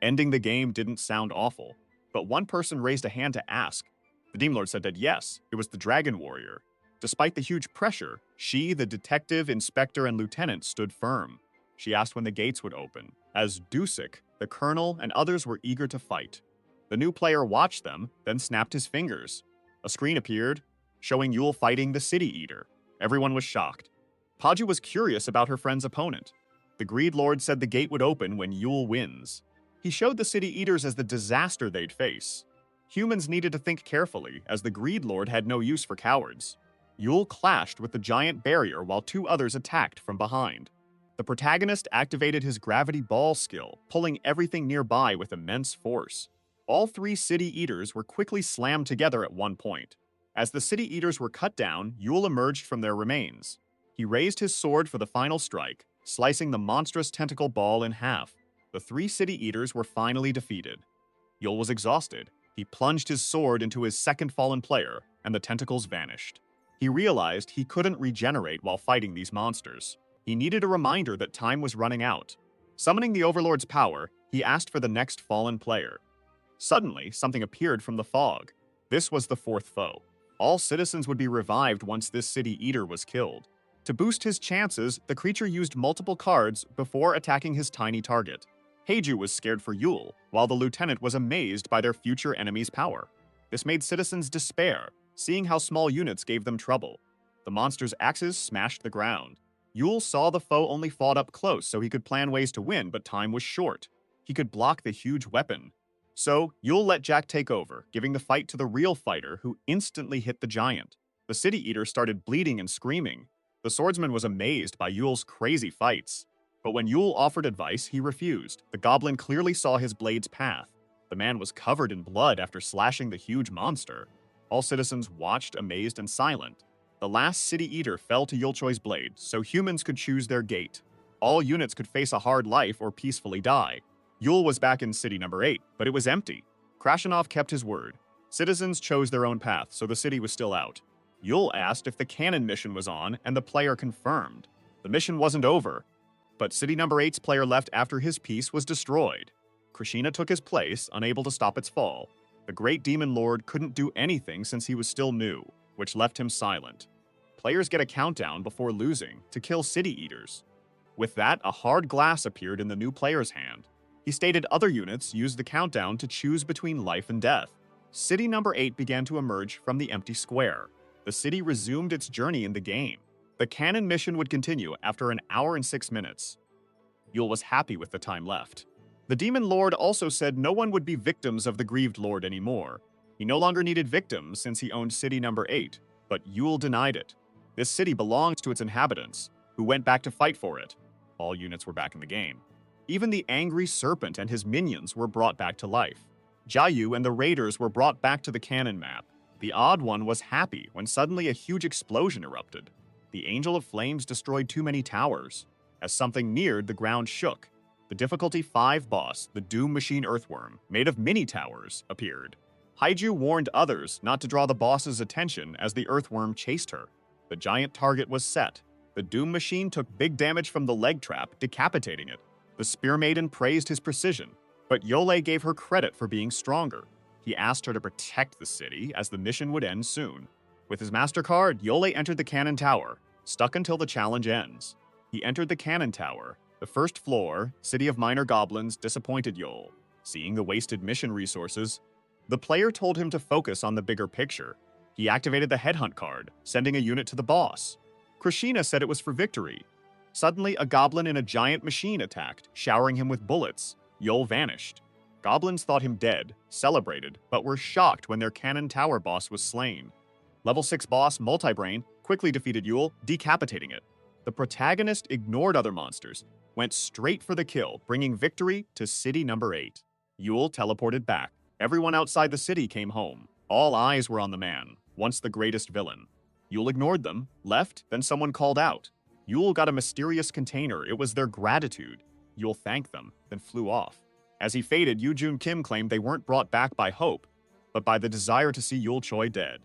Ending the game didn't sound awful, but one person raised a hand to ask. The Demon Lord said that yes, it was the Dragon Warrior. Despite the huge pressure, she, the detective, inspector, and lieutenant stood firm. She asked when the gates would open, as Dusik, the colonel, and others were eager to fight. The new player watched them, then snapped his fingers. A screen appeared, showing Yul fighting the City Eater. Everyone was shocked. Paju was curious about her friend's opponent. The Greed Lord said the gate would open when Yule wins. He showed the City Eaters as the disaster they'd face. Humans needed to think carefully, as the Greed Lord had no use for cowards. Yule clashed with the giant barrier while two others attacked from behind. The protagonist activated his gravity ball skill, pulling everything nearby with immense force. All three City Eaters were quickly slammed together at one point. As the City Eaters were cut down, Yule emerged from their remains. He raised his sword for the final strike, slicing the monstrous tentacle ball in half. The three City Eaters were finally defeated. Yule was exhausted. He plunged his sword into his second fallen player, and the tentacles vanished. He realized he couldn't regenerate while fighting these monsters. He needed a reminder that time was running out. Summoning the Overlord's power, he asked for the next fallen player. Suddenly, something appeared from the fog. This was the fourth foe. All citizens would be revived once this City Eater was killed. To boost his chances, the creature used multiple cards before attacking his tiny target. Heiju was scared for Yule, while the lieutenant was amazed by their future enemy's power. This made citizens despair, seeing how small units gave them trouble. The monster's axes smashed the ground. Yule saw the foe only fought up close so he could plan ways to win, but time was short. He could block the huge weapon. So, Yule let Jack take over, giving the fight to the real fighter, who instantly hit the giant. The City Eater started bleeding and screaming. The swordsman was amazed by Yule's crazy fights. But when Yule offered advice, he refused. The goblin clearly saw his blade's path. The man was covered in blood after slashing the huge monster. All citizens watched, amazed and silent. The last City Eater fell to Yulchoi's blade, so humans could choose their gate. All units could face a hard life or peacefully die. Yule was back in City Number 8, but it was empty. Krashenov kept his word. Citizens chose their own path, so the city was still out. Yule asked if the cannon mission was on, and the player confirmed. The mission wasn't over, but City Number 8's player left after his piece was destroyed. Krishina took his place, unable to stop its fall. The Great Demon Lord couldn't do anything since he was still new, which left him silent. Players get a countdown before losing to kill City Eaters. With that, a hard glass appeared in the new player's hand. He stated other units used the countdown to choose between life and death. City Number 8 began to emerge from the empty square. The city resumed its journey in the game. The cannon mission would continue after an hour and 6 minutes. Yule was happy with the time left. The Demon Lord also said no one would be victims of the Grieved Lord anymore. He no longer needed victims since he owned City Number 8, but Yule denied it. This city belongs to its inhabitants, who went back to fight for it. All units were back in the game. Even the angry serpent and his minions were brought back to life. Jiayu and the raiders were brought back to the cannon map. The odd one was happy when suddenly a huge explosion erupted. The Angel of Flames destroyed too many towers. As something neared, the ground shook. The difficulty 5 boss, the Doom Machine Earthworm, made of mini towers, appeared. Haiju warned others not to draw the boss's attention as the Earthworm chased her. The giant target was set. The Doom Machine took big damage from the leg trap, decapitating it. The Spear Maiden praised his precision, but Yole gave her credit for being stronger. He asked her to protect the city, as the mission would end soon. With his MasterCard, Yole entered the cannon tower, stuck until the challenge ends. He entered the cannon tower. The first floor, City of Minor Goblins, disappointed Yole. Seeing the wasted mission resources, the player told him to focus on the bigger picture. He activated the Headhunt card, sending a unit to the boss. Krishina said it was for victory. Suddenly, a goblin in a giant machine attacked, showering him with bullets. Yole vanished. Goblins thought him dead, celebrated, but were shocked when their cannon tower boss was slain. Level 6 boss, Multibrain, quickly defeated Yule, decapitating it. The protagonist ignored other monsters, went straight for the kill, bringing victory to City Number 8. Yule teleported back. Everyone outside the city came home. All eyes were on the man, once the greatest villain. Yule ignored them, left, then someone called out. Yule got a mysterious container. It was their gratitude. Yule thanked them, then flew off. As he faded, Yoo-Jun Kim claimed they weren't brought back by hope, but by the desire to see Yule Choi dead.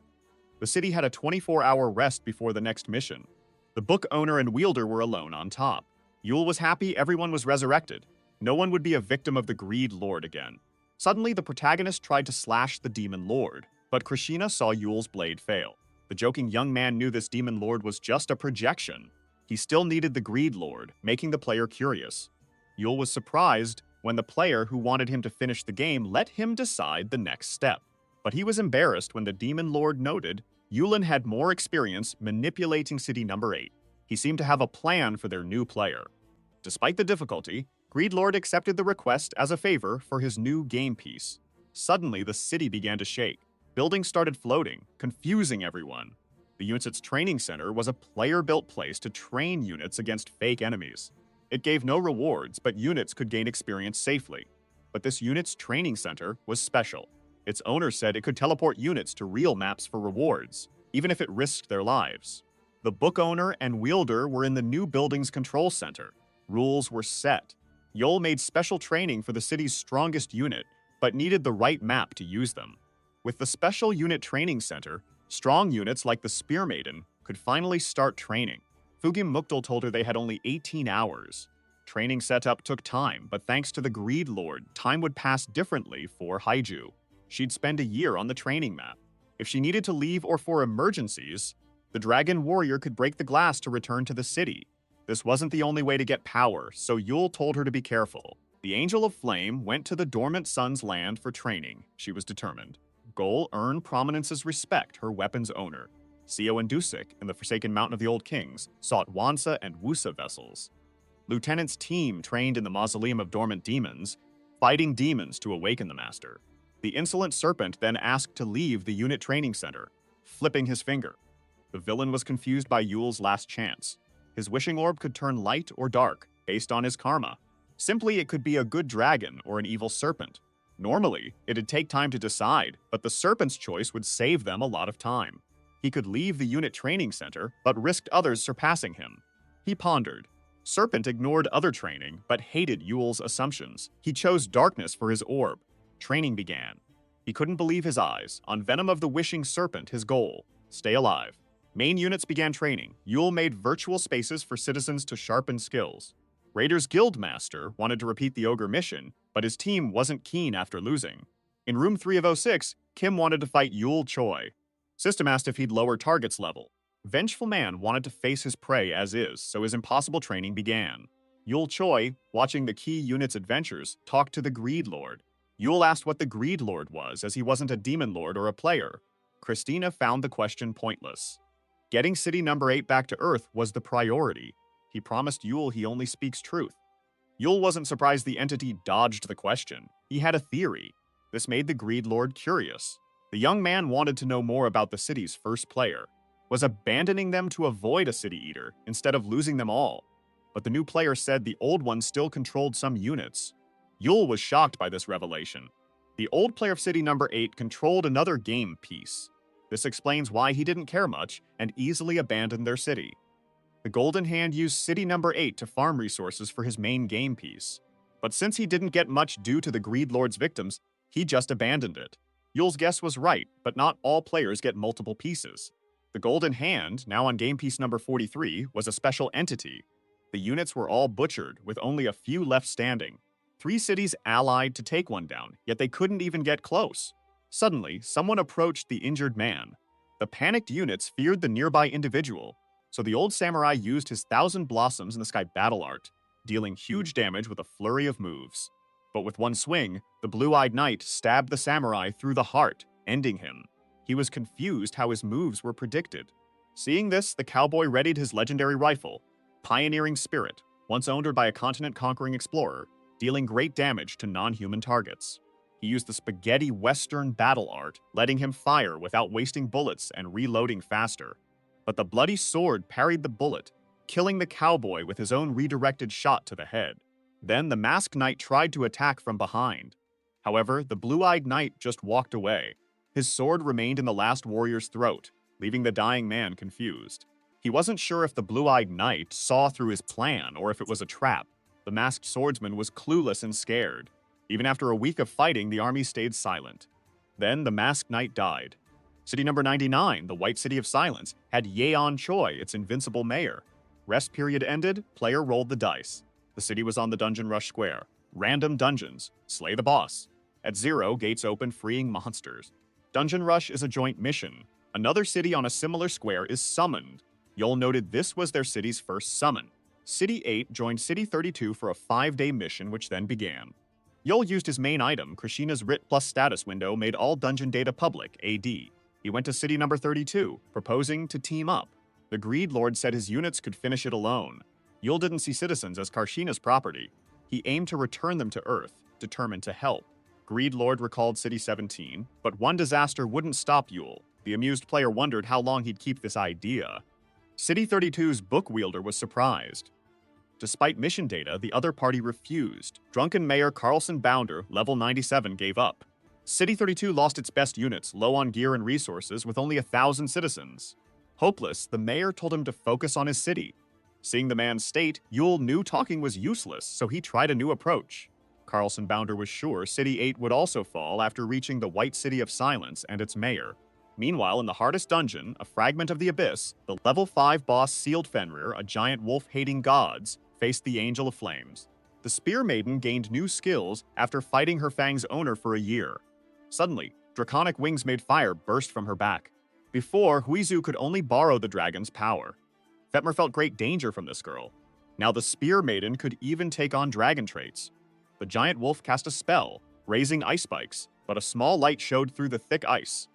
The city had a 24-hour rest before the next mission. The book owner and wielder were alone on top. Yule was happy everyone was resurrected. No one would be a victim of the Greed Lord again. Suddenly, the protagonist tried to slash the Demon Lord, but Krishina saw Yule's blade fail. The joking young man knew this Demon Lord was just a projection. He still needed the Greed Lord, making the player curious. Yule was surprised when the player who wanted him to finish the game let him decide the next step. But he was embarrassed when the Demon Lord noted Yulin had more experience manipulating City Number 8. He seemed to have a plan for their new player. Despite the difficulty, Greedlord accepted the request as a favor for his new game piece. Suddenly, the city began to shake. Buildings started floating, confusing everyone. The unit's training center was a player-built place to train units against fake enemies. It gave no rewards, but units could gain experience safely. But this unit's training center was special. Its owner said it could teleport units to real maps for rewards, even if it risked their lives. The book owner and wielder were in the new building's control center. Rules were set. Yol made special training for the city's strongest unit, but needed the right map to use them. With the special unit training center, strong units like the Spear Maiden could finally start training. Fugim Mukdal told her they had only 18 hours. Training setup took time, but thanks to the Greed Lord, time would pass differently for Haiju. She'd spend a year on the training map. If she needed to leave or for emergencies, the Dragon Warrior could break the glass to return to the city. This wasn't the only way to get power, so Yul told her to be careful. The Angel of Flame went to the Dormant Sun's land for training, she was determined. Goal earned Prominence's respect, her weapon's owner. Seo and Dusik, in the Forsaken Mountain of the Old Kings, sought Wansa and Wusa vessels. Lieutenant's team trained in the Mausoleum of Dormant Demons, fighting demons to awaken the Master. The insolent serpent then asked to leave the unit training center, flipping his finger. The villain was confused by Yul's last chance. His wishing orb could turn light or dark, based on his karma. Simply, it could be a good dragon or an evil serpent. Normally, it'd take time to decide, but the serpent's choice would save them a lot of time. He could leave the unit training center, but risked others surpassing him. He pondered. Serpent ignored other training, but hated Yul's assumptions. He chose darkness for his orb. Training began. He couldn't believe his eyes. On Venom of the Wishing Serpent, his goal: stay alive. Main units began training. Yul made virtual spaces for citizens to sharpen skills. Raiders Guildmaster wanted to repeat the Ogre mission, but his team wasn't keen after losing. In room 3 of 06, Kim wanted to fight Yul Choi. System asked if he'd lower target's level. Vengeful Man wanted to face his prey as is, so his impossible training began. Yul Choi, watching the key unit's adventures, talked to the Greed Lord. Yul asked what the Greed Lord was, as he wasn't a demon lord or a player. Christina found the question pointless. Getting City Number 8 back to Earth was the priority. He promised Yul he only speaks truth. Yul wasn't surprised the entity dodged the question. He had a theory. This made the Greed Lord curious. The young man wanted to know more about the city's first player. Was abandoning them to avoid a City Eater, instead of losing them all. But the new player said the old one still controlled some units. Yul was shocked by this revelation. The old player of City Number 8 controlled another game piece. This explains why he didn't care much and easily abandoned their city. The Golden Hand used City Number 8 to farm resources for his main game piece. But since he didn't get much due to the Greed Lord's victims, he just abandoned it. Yul's guess was right, but not all players get multiple pieces. The Golden Hand, now on game piece number 43, was a special entity. The units were all butchered, with only a few left standing. 3 cities allied to take one down, yet they couldn't even get close. Suddenly, someone approached the injured man. The panicked units feared the nearby individual, so the old samurai used his 1,000 Blossoms in the Sky battle art, dealing huge damage with a flurry of moves. But with one swing, the blue-eyed knight stabbed the samurai through the heart, ending him. He was confused how his moves were predicted. Seeing this, the cowboy readied his legendary rifle, Pioneering Spirit, once owned by a continent-conquering explorer, dealing great damage to non-human targets. He used the spaghetti western battle art, letting him fire without wasting bullets and reloading faster. But the bloody sword parried the bullet, killing the cowboy with his own redirected shot to the head. Then the masked knight tried to attack from behind. However, the blue-eyed knight just walked away. His sword remained in the last warrior's throat, leaving the dying man confused. He wasn't sure if the blue-eyed knight saw through his plan or if it was a trap. The masked swordsman was clueless and scared. Even after a week of fighting, the army stayed silent. Then the masked knight died. City number 99, the White City of Silence, had Yeon Choi, its invincible mayor. Rest period ended, player rolled the dice. The city was on the Dungeon Rush Square. Random dungeons. Slay the boss. At 0, gates open, freeing monsters. Dungeon Rush is a joint mission. Another city on a similar square is summoned. Yul noted this was their city's first summon. City 8 joined City 32 for a 5-day mission, which then began. Yul used his main item, Krishina's Writ Plus status window made all dungeon data public, AD. He went to City number 32, proposing to team up. The Greed Lord said his units could finish it alone. Yule didn't see citizens as Karshina's property. He aimed to return them to Earth, determined to help. Greed Lord recalled City 17, but one disaster wouldn't stop Yule. The amused player wondered how long he'd keep this idea. City 32's book wielder was surprised. Despite mission data, the other party refused. Drunken Mayor Carlson Bounder, level 97, gave up. City 32 lost its best units, low on gear and resources, with only 1,000 citizens. Hopeless, the mayor told him to focus on his city. Seeing the man's state, Yule knew talking was useless, so he tried a new approach. Carlson Bounder was sure City 8 would also fall after reaching the White City of Silence and its mayor. Meanwhile, in the hardest dungeon, a fragment of the Abyss, the level 5 boss Sealed Fenrir, a giant wolf-hating gods, faced the Angel of Flames. The Spear Maiden gained new skills after fighting her Fang's owner for a year. Suddenly, draconic wings made fire burst from her back. Before, Huizu could only borrow the dragon's power. Fetmer felt great danger from this girl. Now the Spear Maiden could even take on dragon traits. The giant wolf cast a spell, raising ice spikes, but a small light showed through the thick ice.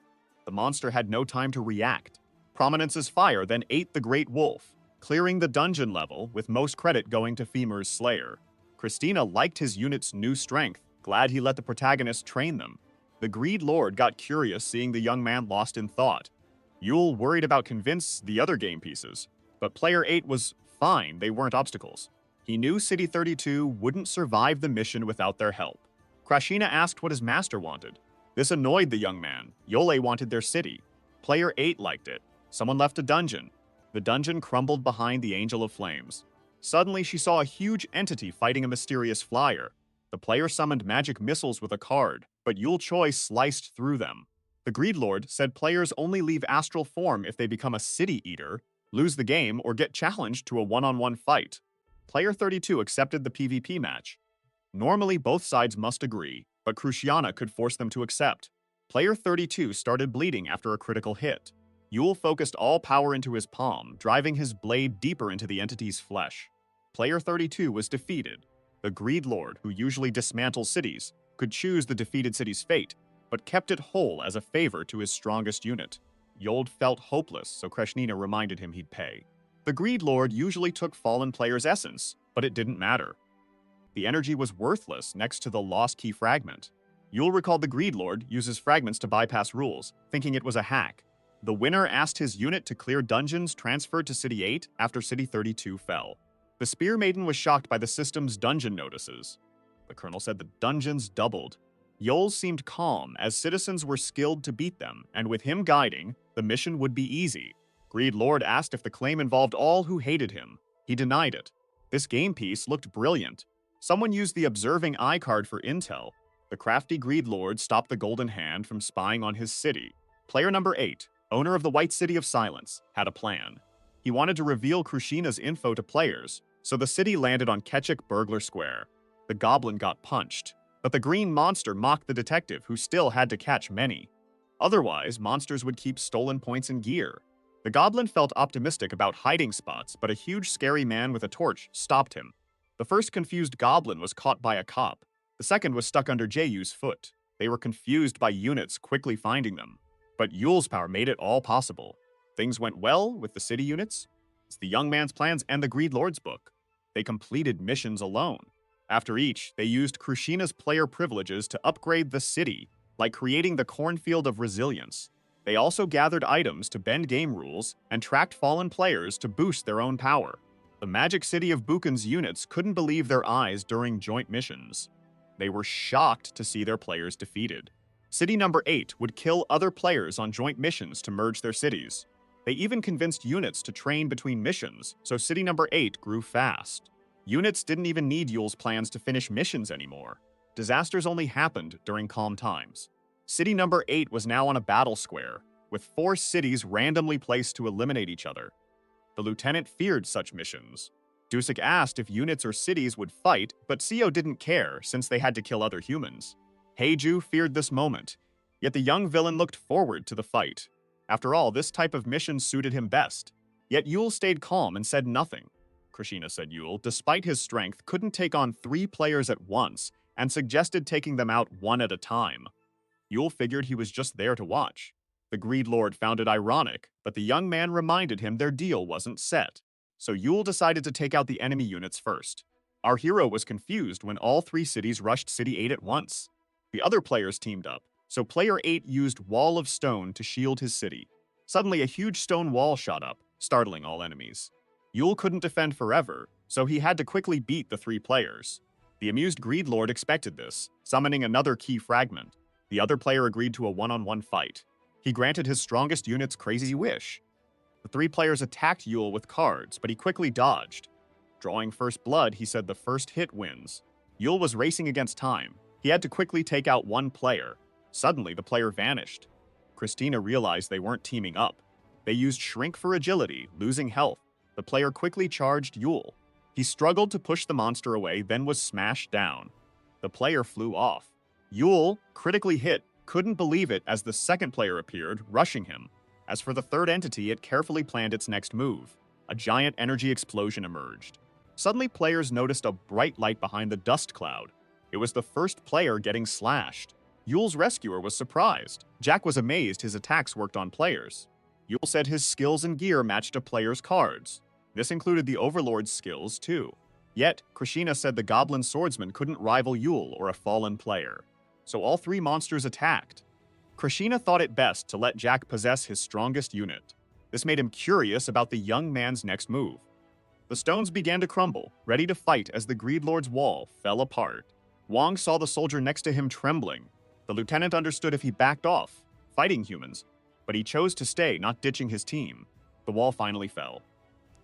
The monster had no time to react. Prominence's fire then ate the great wolf, clearing the dungeon level, with most credit going to Femur's Slayer. Christina liked his unit's new strength, glad he let the protagonist train them. The Greed Lord got curious seeing the young man lost in thought. Yule worried about convince the other game pieces, but Player 8 was fine, they weren't obstacles. He knew City 32 wouldn't survive the mission without their help. Krashina asked what his master wanted. This annoyed the young man. Yole wanted their city. Player 8 liked it. Someone left a dungeon. The dungeon crumbled behind the Angel of Flames. Suddenly, she saw a huge entity fighting a mysterious flyer. The player summoned magic missiles with a card, but Yule Choi sliced through them. The Greed Lord said players only leave astral form if they become a city eater, lose the game, or get challenged to a one-on-one fight. Player 32 accepted the PvP match. Normally, both sides must agree, but Cruciana could force them to accept. Player 32 started bleeding after a critical hit. Yule focused all power into his palm, driving his blade deeper into the entity's flesh. Player 32 was defeated. The Greed Lord, who usually dismantles cities, could choose the defeated city's fate, but kept it whole as a favor to his strongest unit. Yold felt hopeless, so Kreshnina reminded him he'd pay. The Greed Lord usually took fallen players' essence, but it didn't matter. The energy was worthless next to the lost key fragment. Yule recalled the Greed Lord uses fragments to bypass rules, thinking it was a hack. The winner asked his unit to clear dungeons transferred to City 8 after City 32 fell. The Spear Maiden was shocked by the system's dungeon notices. The colonel said the dungeons doubled. Yol seemed calm as citizens were skilled to beat them, and with him guiding, the mission would be easy. Greed Lord asked if the claim involved all who hated him. He denied it. This game piece looked brilliant. Someone used the Observing Eye card for intel. The crafty Greed Lord stopped the Golden Hand from spying on his city. Player number 8, owner of the White City of Silence, had a plan. He wanted to reveal Krushina's info to players, so the city landed on Ketchik Burglar Square. The goblin got punched, but the green monster mocked the detective, who still had to catch many. Otherwise, monsters would keep stolen points and gear. The goblin felt optimistic about hiding spots, but a huge scary man with a torch stopped him. The first confused goblin was caught by a cop. The second was stuck under Jeyu's foot. They were confused by units quickly finding them. But Yule's power made it all possible. Things went well with the city units. It's the young man's plans and the Greed Lord's book. They completed missions alone. After each, they used Krushina's player privileges to upgrade the city, like creating the Cornfield of Resilience. They also gathered items to bend game rules and tracked fallen players to boost their own power. The Magic City of Buchan's units couldn't believe their eyes during joint missions. They were shocked to see their players defeated. City number 8 would kill other players on joint missions to merge their cities. They even convinced units to train between missions, so City number 8 grew fast. Units didn't even need Yule's plans to finish missions anymore. Disasters only happened during calm times. City number 8 was now on a battle square, with 4 cities randomly placed to eliminate each other. The lieutenant feared such missions. Dusik asked if units or cities would fight, but Seo didn't care since they had to kill other humans. Heiju feared this moment, yet the young villain looked forward to the fight. After all, this type of mission suited him best. Yet Yule stayed calm and said nothing. Krishina said Yule, despite his strength, couldn't take on 3 players at once and suggested taking them out one at a time. Yule figured he was just there to watch. The Greed Lord found it ironic, but the young man reminded him their deal wasn't set. So Yule decided to take out the enemy units first. Our hero was confused when all three cities rushed City 8 at once. The other players teamed up, so Player 8 used Wall of Stone to shield his city. Suddenly, a huge stone wall shot up, startling all enemies. Yule couldn't defend forever, so he had to quickly beat the three players. The amused Greed Lord expected this, summoning another key fragment. The other player agreed to a one-on-one fight. He granted his strongest unit's crazy wish. The three players attacked Yule with cards, but he quickly dodged. Drawing first blood, he said the first hit wins. Yule was racing against time. He had to quickly take out one player. Suddenly, the player vanished. Christina realized they weren't teaming up. They used Shrink for agility, losing health. The player quickly charged Yule. He struggled to push the monster away, then was smashed down. The player flew off. Yule, critically hit, couldn't believe it as the second player appeared, rushing him. As for the third entity, it carefully planned its next move. A giant energy explosion emerged. Suddenly, players noticed a bright light behind the dust cloud. It was the first player getting slashed. Yule's rescuer was surprised. Jack was amazed his attacks worked on players. Yule said his skills and gear matched a player's cards. This included the Overlord's skills, too. Yet, Krishna said the Goblin Swordsman couldn't rival Yule or a fallen player. So all three monsters attacked. Krishna thought it best to let Jack possess his strongest unit. This made him curious about the young man's next move. The stones began to crumble, ready to fight as the Greed Lord's wall fell apart. Wong saw the soldier next to him trembling. The lieutenant understood if he backed off, fighting humans, but he chose to stay, not ditching his team. The wall finally fell.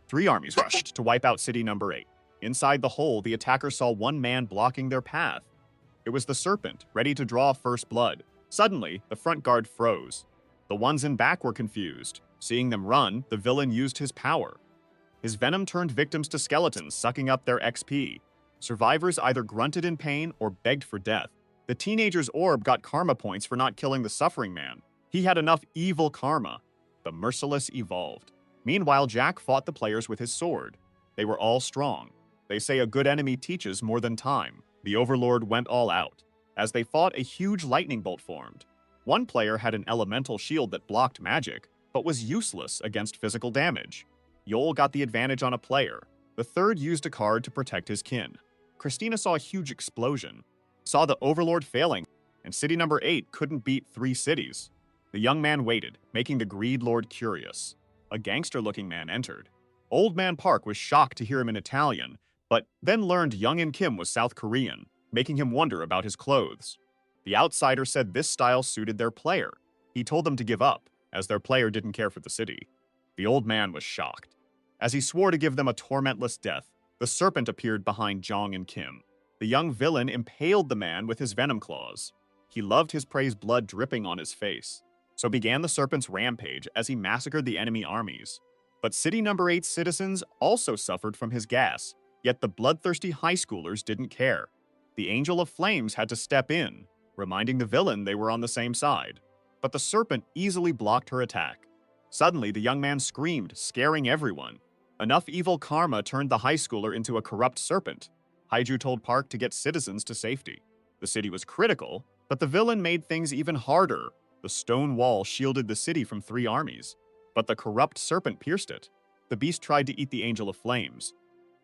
Three armies rushed to wipe out City Number 8. Inside the hole, the attackers saw one man blocking their path. It was the Serpent, ready to draw first blood. Suddenly, the front guard froze. The ones in back were confused. Seeing them run, the villain used his power. His venom turned victims to skeletons, sucking up their XP. Survivors either grunted in pain or begged for death. The teenager's orb got karma points for not killing the suffering man. He had enough evil karma. The merciless evolved. Meanwhile, Jack fought the players with his sword. They were all strong. They say a good enemy teaches more than time. The Overlord went all out. As they fought, a huge lightning bolt formed. One player had an elemental shield that blocked magic, but was useless against physical damage. Yole got the advantage on a player. The third used a card to protect his kin. Christina saw a huge explosion, saw the Overlord failing, and City Number 8 couldn't beat 3 cities. The young man waited, making the Greed Lord curious. A gangster-looking man entered. Old Man Park was shocked to hear him in Italian, but then learned Youngin Kim was South Korean, making him wonder about his clothes. The outsider said this style suited their player. He told them to give up, as their player didn't care for the city. The old man was shocked. As he swore to give them a tormentless death, the serpent appeared behind Jong and Kim. The young villain impaled the man with his venom claws. He loved his prey's blood dripping on his face. So began the serpent's rampage as he massacred the enemy armies. But City Number 8's citizens also suffered from his gas, yet the bloodthirsty high schoolers didn't care. The Angel of Flames had to step in, reminding the villain they were on the same side. But the serpent easily blocked her attack. Suddenly, the young man screamed, scaring everyone. Enough evil karma turned the high schooler into a corrupt serpent. Haiju told Park to get citizens to safety. The city was critical, but the villain made things even harder. The stone wall shielded the city from 3 armies, but the corrupt serpent pierced it. The beast tried to eat the Angel of Flames.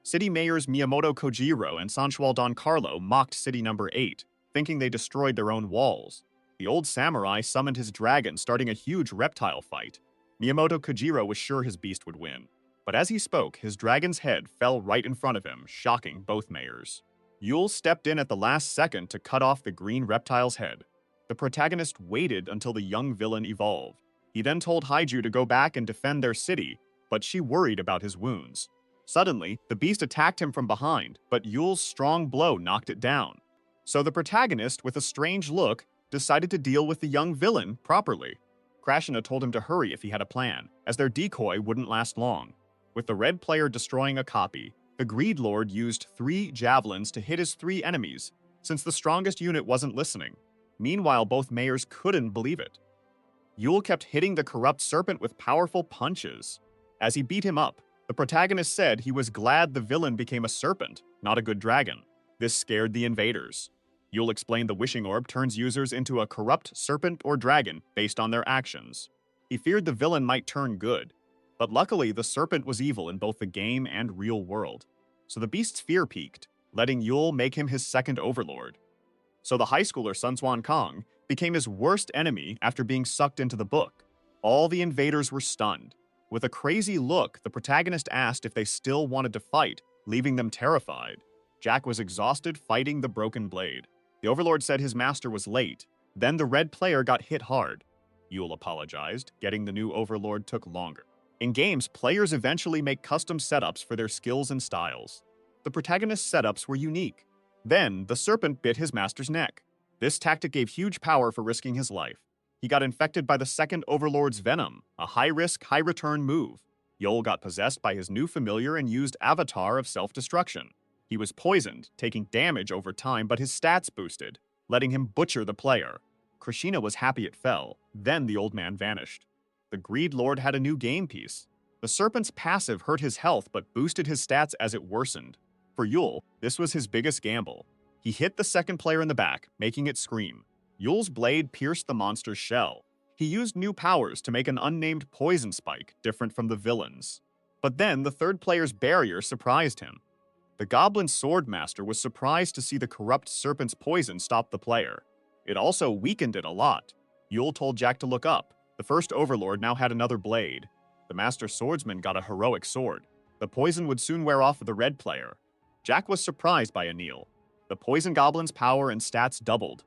City mayors Miyamoto Kojiro and Sanchual Don Carlo mocked City Number 8, thinking they destroyed their own walls. The old samurai summoned his dragon, starting a huge reptile fight. Miyamoto Kojiro was sure his beast would win. But as he spoke, his dragon's head fell right in front of him, shocking both mayors. Yule stepped in at the last second to cut off the green reptile's head. The protagonist waited until the young villain evolved. He then told Haiju to go back and defend their city, but she worried about his wounds. Suddenly, the beast attacked him from behind, but Yule's strong blow knocked it down. So the protagonist, with a strange look, decided to deal with the young villain properly. Krashna told him to hurry if he had a plan, as their decoy wouldn't last long. With the red player destroying a copy, the Greed Lord used 3 javelins to hit his 3 enemies, since the strongest unit wasn't listening. Meanwhile, both mayors couldn't believe it. Yule kept hitting the corrupt serpent with powerful punches. As he beat him up, the protagonist said he was glad the villain became a serpent, not a good dragon. This scared the invaders. Yule explained the wishing orb turns users into a corrupt serpent or dragon based on their actions. He feared the villain might turn good, but luckily the serpent was evil in both the game and real world. So the beast's fear peaked, letting Yule make him his second overlord. So the high schooler Sun Swan Kong became his worst enemy after being sucked into the book. All the invaders were stunned. With a crazy look, the protagonist asked if they still wanted to fight, leaving them terrified. Jack was exhausted fighting the broken blade. The overlord said his master was late. Then the red player got hit hard. Yule apologized. Getting the new overlord took longer. In games, players eventually make custom setups for their skills and styles. The protagonist's setups were unique. Then, the serpent bit his master's neck. This tactic gave huge power for risking his life. He got infected by the second overlord's venom, a high-risk, high-return move. Yule got possessed by his new familiar and used Avatar of self-destruction. He was poisoned, taking damage over time, but his stats boosted, letting him butcher the player. Krishna was happy it fell. Then the old man vanished. The Greed Lord had a new game piece. The serpent's passive hurt his health but boosted his stats as it worsened. For Yule, this was his biggest gamble. He hit the second player in the back, making it scream. Yule's blade pierced the monster's shell. He used new powers to make an unnamed poison spike, different from the villain's. But then the third player's barrier surprised him. The goblin sword master was surprised to see the corrupt serpent's poison stop the player. It also weakened it a lot. Yule told Jack to look up. The first overlord now had another blade. The master swordsman got a heroic sword. The poison would soon wear off of the red player. Jack was surprised by Anil. The poison goblin's power and stats doubled.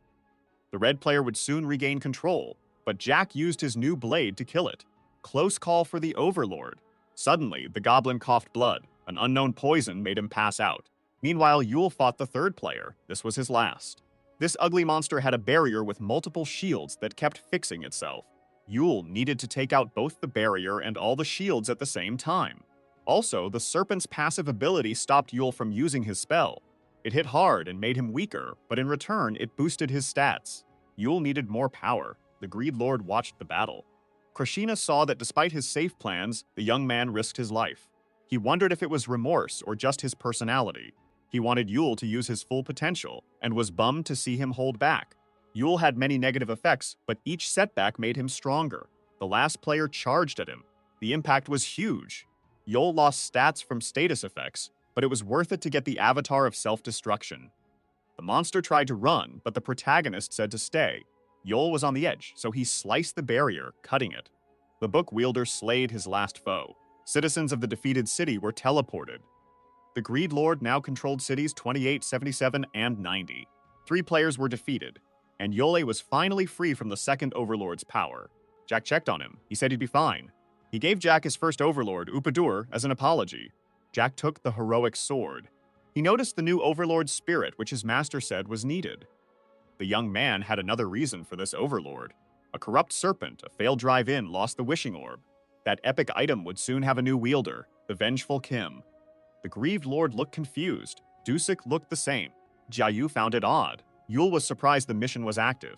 The red player would soon regain control, but Jack used his new blade to kill it. Close call for the overlord. Suddenly, the goblin coughed blood. An unknown poison made him pass out. Meanwhile, Yule fought the third player. This was his last. This ugly monster had a barrier with multiple shields that kept fixing itself. Yule needed to take out both the barrier and all the shields at the same time. Also, the serpent's passive ability stopped Yule from using his spell. It hit hard and made him weaker, but in return, it boosted his stats. Yule needed more power. The Greed Lord watched the battle. Krishna saw that despite his safe plans, the young man risked his life. He wondered if it was remorse or just his personality. He wanted Yule to use his full potential, and was bummed to see him hold back. Yule had many negative effects, but each setback made him stronger. The last player charged at him. The impact was huge. Yule lost stats from status effects, but it was worth it to get the avatar of self-destruction. The monster tried to run, but the protagonist said to stay. Yule was on the edge, so he sliced the barrier, cutting it. The book wielder slayed his last foe. Citizens of the defeated city were teleported. The Greed Lord now controlled cities 28, 77, and 90. 3 players were defeated, and Yole was finally free from the second overlord's power. Jack checked on him. He said he'd be fine. He gave Jack his first overlord, Upadur, as an apology. Jack took the heroic sword. He noticed the new overlord's spirit, which his master said was needed. The young man had another reason for this overlord. A corrupt serpent, a failed drive-in, lost the wishing orb. That epic item would soon have a new wielder, the vengeful Kim. The grieved lord looked confused. Dusik looked the same. Jiayu found it odd. Yule was surprised the mission was active.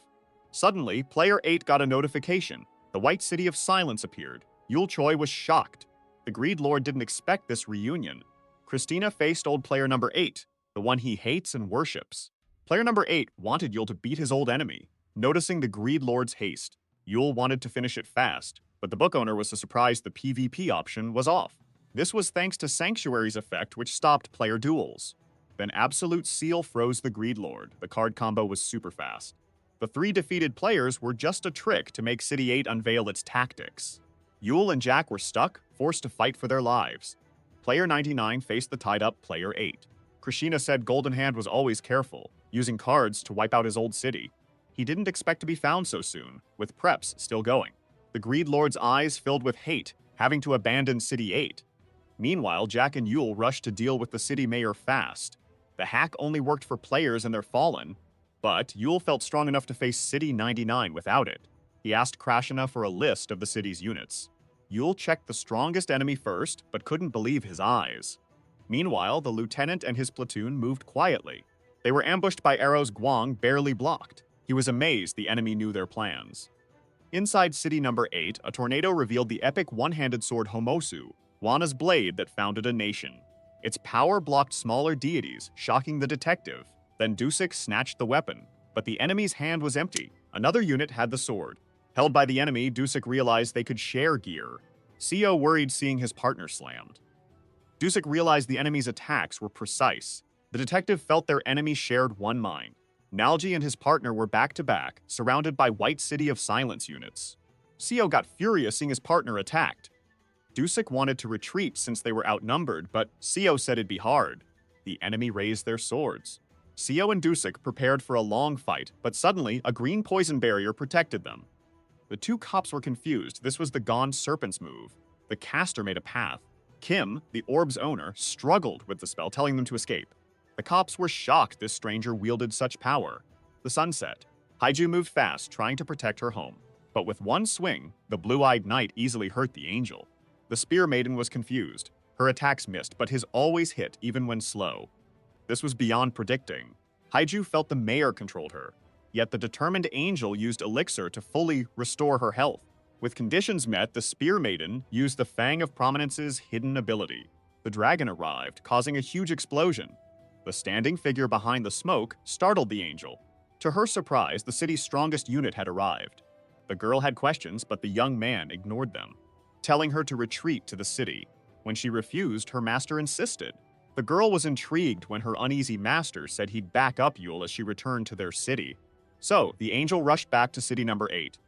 Suddenly, player 8 got a notification. The White City of Silence appeared. Yule Choi was shocked. The Greed Lord didn't expect this reunion. Christina faced old player number 8, the one he hates and worships. Player number 8 wanted Yule to beat his old enemy. Noticing the Greed Lord's haste, Yule wanted to finish it fast, but the book owner was surprised the PvP option was off. This was thanks to Sanctuary's effect, which stopped player duels. Then Absolute Seal froze the Greed Lord. The card combo was super fast. The 3 defeated players were just a trick to make City 8 unveil its tactics. Yule and Jack were stuck, forced to fight for their lives. Player 99 faced the tied-up player 8. Krishna said Golden Hand was always careful, using cards to wipe out his old city. He didn't expect to be found so soon, with preps still going. The Greed Lord's eyes filled with hate, having to abandon City 8. Meanwhile, Jack and Yule rushed to deal with the city mayor fast. The hack only worked for players and their fallen, but Yule felt strong enough to face City 99 without it. He asked Krashna for a list of the city's units. Yule checked the strongest enemy first, but couldn't believe his eyes. Meanwhile, the lieutenant and his platoon moved quietly. They were ambushed by arrows Guang barely blocked. He was amazed the enemy knew their plans. Inside City number 8, a tornado revealed the epic one-handed sword Homosu, Wana's blade that founded a nation. Its power blocked smaller deities, shocking the detective. Then Dusik snatched the weapon, but the enemy's hand was empty. Another unit had the sword. Held by the enemy, Dusek realized they could share gear. Co worried seeing his partner slammed. Dusek realized the enemy's attacks were precise. The detective felt their enemy shared one mind. Nalji and his partner were back-to-back, surrounded by White City of Silence units. Co got furious seeing his partner attacked. Dusek wanted to retreat since they were outnumbered, but Co said it'd be hard. The enemy raised their swords. Co and Dusek prepared for a long fight, but suddenly a green poison barrier protected them. The two cops were confused. This was the Gone Serpent's move. The caster made a path. Kim, the orb's owner, struggled with the spell, telling them to escape. The cops were shocked this stranger wielded such power. The sun set. Haiju moved fast, trying to protect her home. But with one swing, the blue-eyed knight easily hurt the angel. The spear maiden was confused. Her attacks missed, but his always hit, even when slow. This was beyond predicting. Haiju felt the mayor controlled her. Yet the determined angel used elixir to fully restore her health. With conditions met, the Spear Maiden used the Fang of Prominence's hidden ability. The dragon arrived, causing a huge explosion. The standing figure behind the smoke startled the angel. To her surprise, the city's strongest unit had arrived. The girl had questions, but the young man ignored them, telling her to retreat to the city. When she refused, her master insisted. The girl was intrigued when her uneasy master said he'd back up Yule as she returned to their city. So, the angel rushed back to city number 8.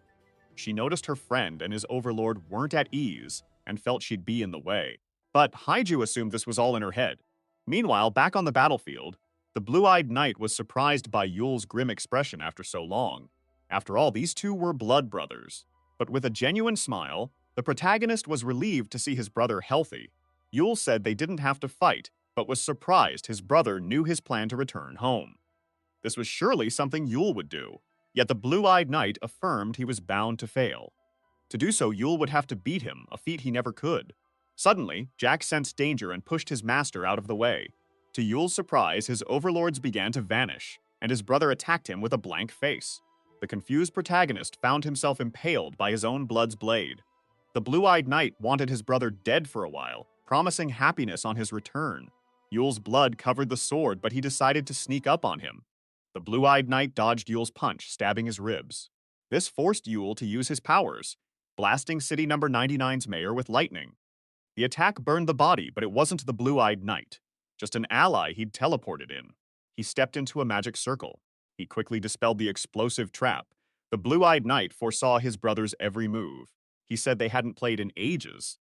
She noticed her friend and his overlord weren't at ease and felt she'd be in the way. But Haiju assumed this was all in her head. Meanwhile, back on the battlefield, the blue-eyed knight was surprised by Yule's grim expression after so long. After all, these two were blood brothers. But with a genuine smile, the protagonist was relieved to see his brother healthy. Yule said they didn't have to fight, but was surprised his brother knew his plan to return home. This was surely something Yule would do, yet the blue-eyed knight affirmed he was bound to fail. To do so, Yule would have to beat him, a feat he never could. Suddenly, Jack sensed danger and pushed his master out of the way. To Yule's surprise, his overlords began to vanish, and his brother attacked him with a blank face. The confused protagonist found himself impaled by his own blood's blade. The blue-eyed knight wanted his brother dead for a while, promising happiness on his return. Yule's blood covered the sword, but he decided to sneak up on him. The blue-eyed knight dodged Yule's punch, stabbing his ribs. This forced Yule to use his powers, blasting city number 99's mayor with lightning. The attack burned the body, but it wasn't the blue-eyed knight, just an ally he'd teleported in. He stepped into a magic circle. He quickly dispelled the explosive trap. The blue-eyed knight foresaw his brother's every move. He said they hadn't played in ages.